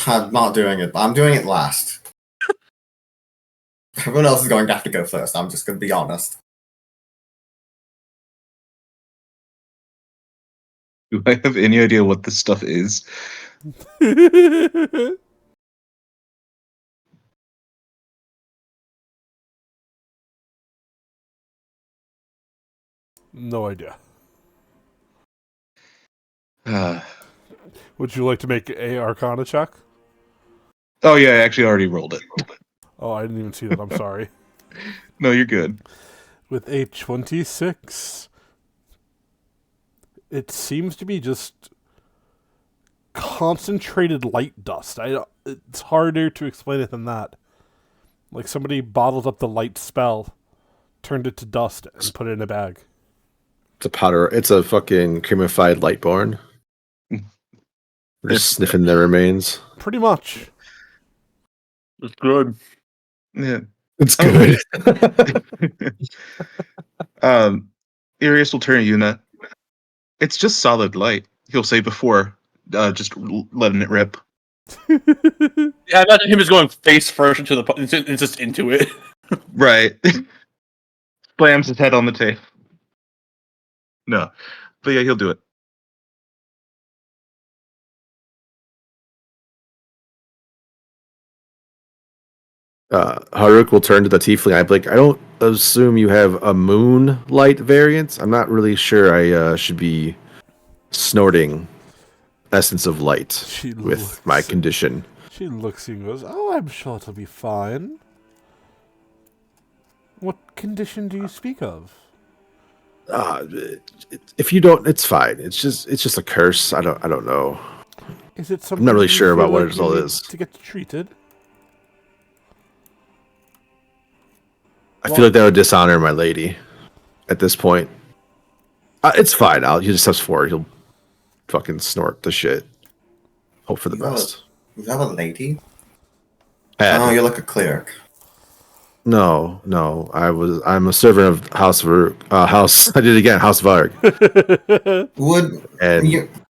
B: I'm not doing it. I'm doing it last. Everyone else is going to have to go first. I'm just going to be honest.
F: Do I have any idea what this stuff is?
A: No idea.
F: Uh,
A: Would you like to make a Arcana check?
F: oh yeah, I actually already rolled it.
A: Oh, I didn't even see that. I'm sorry.
F: No, you're good.
A: With a 26, it seems to be just concentrated light dust. It's harder to explain it than that. Like somebody bottled up the light spell, turned it to dust, and put it in a bag.
C: It's a powder. It's a fucking creamified Lightborn. We're just sniffing their remains.
A: Pretty much.
E: It's good.
F: Yeah.
C: It's
F: good.
C: good.
F: Arius will turn to Yuna. It's just solid light. He'll say before just letting it rip.
E: Yeah, I imagine him just going face first into just into it.
F: Right. Slams his head on the tape. No. But yeah, he'll do it.
C: Haruk will turn to the tiefling. I'd be like, I don't assume you have a moonlight variant. I'm not really sure I should be snorting essence of light
A: She
C: with my condition.
A: She looks and goes, "Oh, I'm sure it'll be fine." What condition do you speak of?
C: If you don't, it's fine. It's just a curse. I don't know.
A: Is it something
C: I'm not really
A: you
C: sure
A: feel
C: about what
A: like
C: it
A: you
C: all
A: need
C: is.
A: to get treated?
C: I feel like that would dishonor my lady at this point. It's fine. He just steps forward. He'll fucking snort the shit. Hope for the best.
B: You have a lady?
C: Had.
B: Oh, you're like a cleric.
C: No. I'm a servant of House of House. I did it again. House of Arg.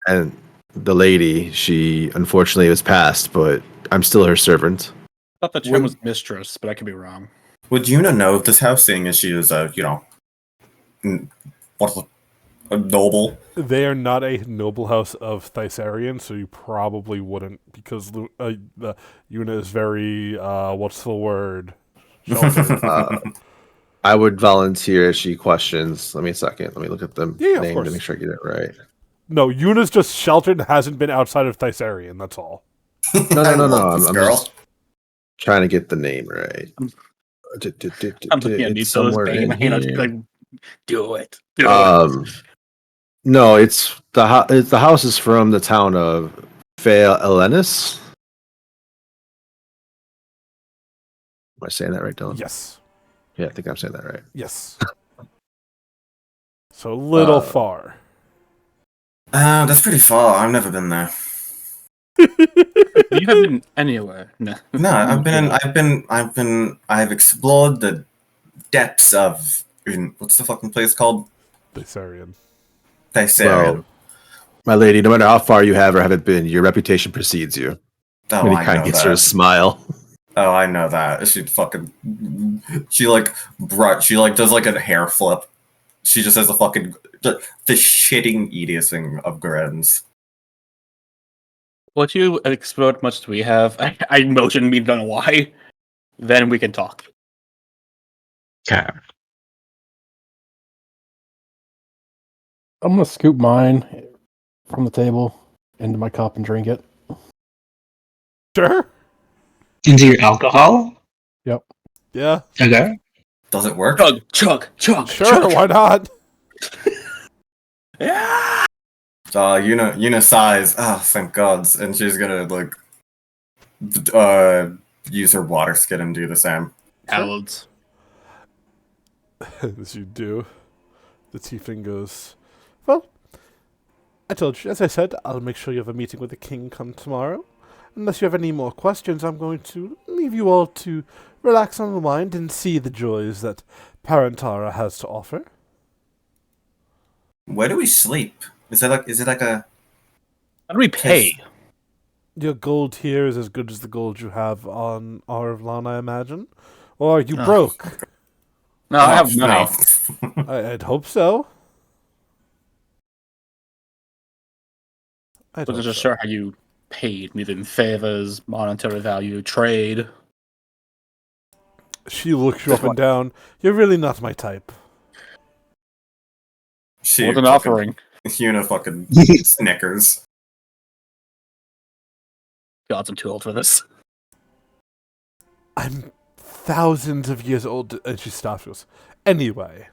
C: And the lady, she unfortunately was passed, but I'm still her servant.
E: I thought the term was mistress, but I could be wrong.
B: Would Yuna know of this house, seeing as she is a noble?
A: They are not a noble house of Thyssarian, so you probably wouldn't, because the Yuna is very what's the word?
C: I would volunteer as she questions. Let me a second. Let me look at the name to make sure I get it right.
A: No, Yuna's just sheltered and hasn't been outside of Thyssarian, that's all.
C: No. I'm just trying to get the name right.
E: I'm looking at these somewhere in here. Like, do it.
C: No, it's the house is from the town of Fea Elenis. Am I saying that right, Dylan?
A: Yes.
C: Yeah, I think I'm saying that right.
A: Yes. So a little far.
B: That's pretty far. I've never been there.
E: You haven't been anywhere. No.
B: No, I've explored the depths of what's the fucking place called?
A: Thyssarian.
C: Well, my lady, no matter how far you have or haven't been, your reputation precedes you.
B: Oh,
C: and he
B: I
C: kind
B: know
C: of gets
B: that.
C: her a smile.
B: Oh, I know that. She does like a hair flip. She just has the shitting idiocy of grins.
E: Once you explode much as we have, I motion me, don't know why. Then we can talk.
D: Okay.
G: I'm gonna scoop mine from the table into my cup and drink it.
A: Sure.
D: Into your alcohol?
G: Yep.
A: Yeah.
D: Okay.
B: Does it work?
E: Chug.
A: Sure, why not?
E: Yeah.
B: Yuna sighs. Oh, thank gods, and she's gonna use her water skin and do the same.
E: Cowards.
A: As you do, the tiefling goes, well, I told you, as I said, I'll make sure you have a meeting with the king come tomorrow. Unless you have any more questions, I'm going to leave you all to relax, unwind, and see the joys that Parantara has to offer.
B: Where do we sleep? Is it like a...
E: How do we pay?
A: Your gold here is as good as the gold you have on Arvlon, I imagine. Or are you broke?
E: No, I have money.
A: I'd hope so.
E: I wasn't just sure how you paid me in favors, monetary value, trade.
A: She looks you up and down. You're really not my type.
E: What an offering.
B: Yuna fucking snickers.
E: God, I'm too old for this.
A: I'm thousands of years old, and she stops. Goes, anyway.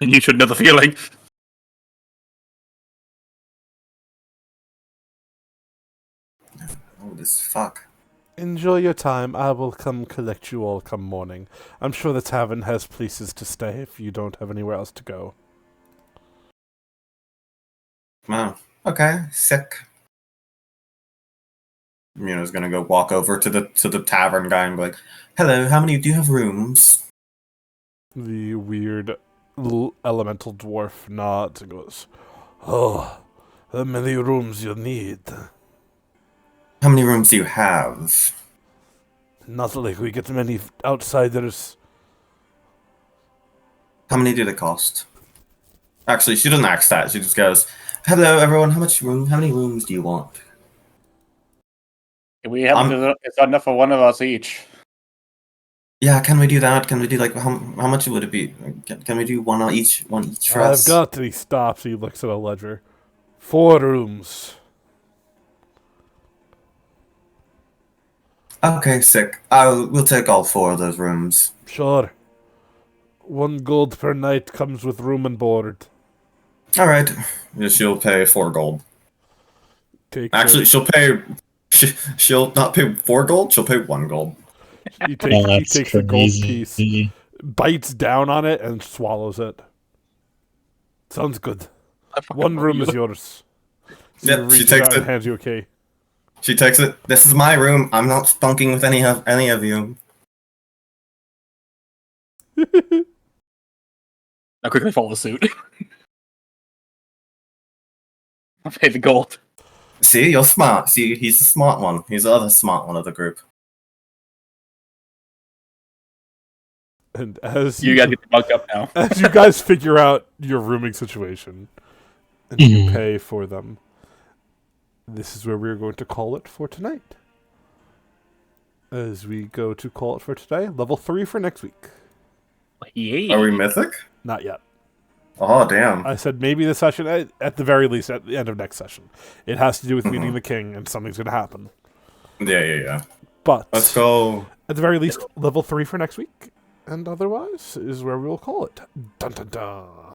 E: And you should know the feeling.
B: Oh, this fuck.
A: Enjoy your time. I will come collect you all come morning. I'm sure the tavern has places to stay if you don't have anywhere else to go.
B: Wow. Okay, sick. Yuna's gonna go walk over to the tavern guy and be like, hello, do you have rooms?
A: The weird little elemental dwarf nods and goes, oh, how many rooms you need?
B: How many rooms do you have?
A: Not like we get many outsiders.
B: How many do they cost? Actually, she doesn't ask that. She just goes, hello, everyone. How many rooms do you want?
E: We have it's enough for one of us each.
B: Yeah, can we do that? Can we do how much would it be? Can we do one each for us?
A: I've got he stops. He looks at a ledger. 4 rooms.
B: Okay, sick. We'll take all 4 of those rooms.
A: Sure. 1 gold per night comes with room and board.
B: All right. She'll pay 4 gold. Actually, she'll not pay 4 gold. She'll pay 1 gold.
A: He
D: That's
A: takes the gold piece,
D: crazy.
A: bites down on it, and swallows it. Sounds good.
E: I fucking
A: One
E: love
A: room
E: you.
A: is yours. So
B: Yep,
A: he
B: she
A: reaches
B: takes
A: out and
B: it.
A: hands you a key.
B: She takes it. This is my room. I'm not spunking with any of you.
E: I quickly follow suit. I'll pay the gold.
B: See, you're smart. See, he's the smart one. He's the other smart one of the group.
A: And as
E: You guys get the bug up now.
A: as you guys figure out your rooming situation, and you
D: Mhm.
A: pay for them, this is where we're going to call it for tonight. As we go to call it for today, level 3 for next week.
E: Yay.
B: Are we mythic?
A: Not yet.
B: Oh, damn.
A: I said maybe this session, at the very least, at the end of next session. It has to do with meeting
B: Mhm.
A: the king, and something's going to happen.
B: Yeah.
A: But
B: Let's go.
A: at the very least, level 3 for next week, and otherwise is where we will call it. Dun dun dun.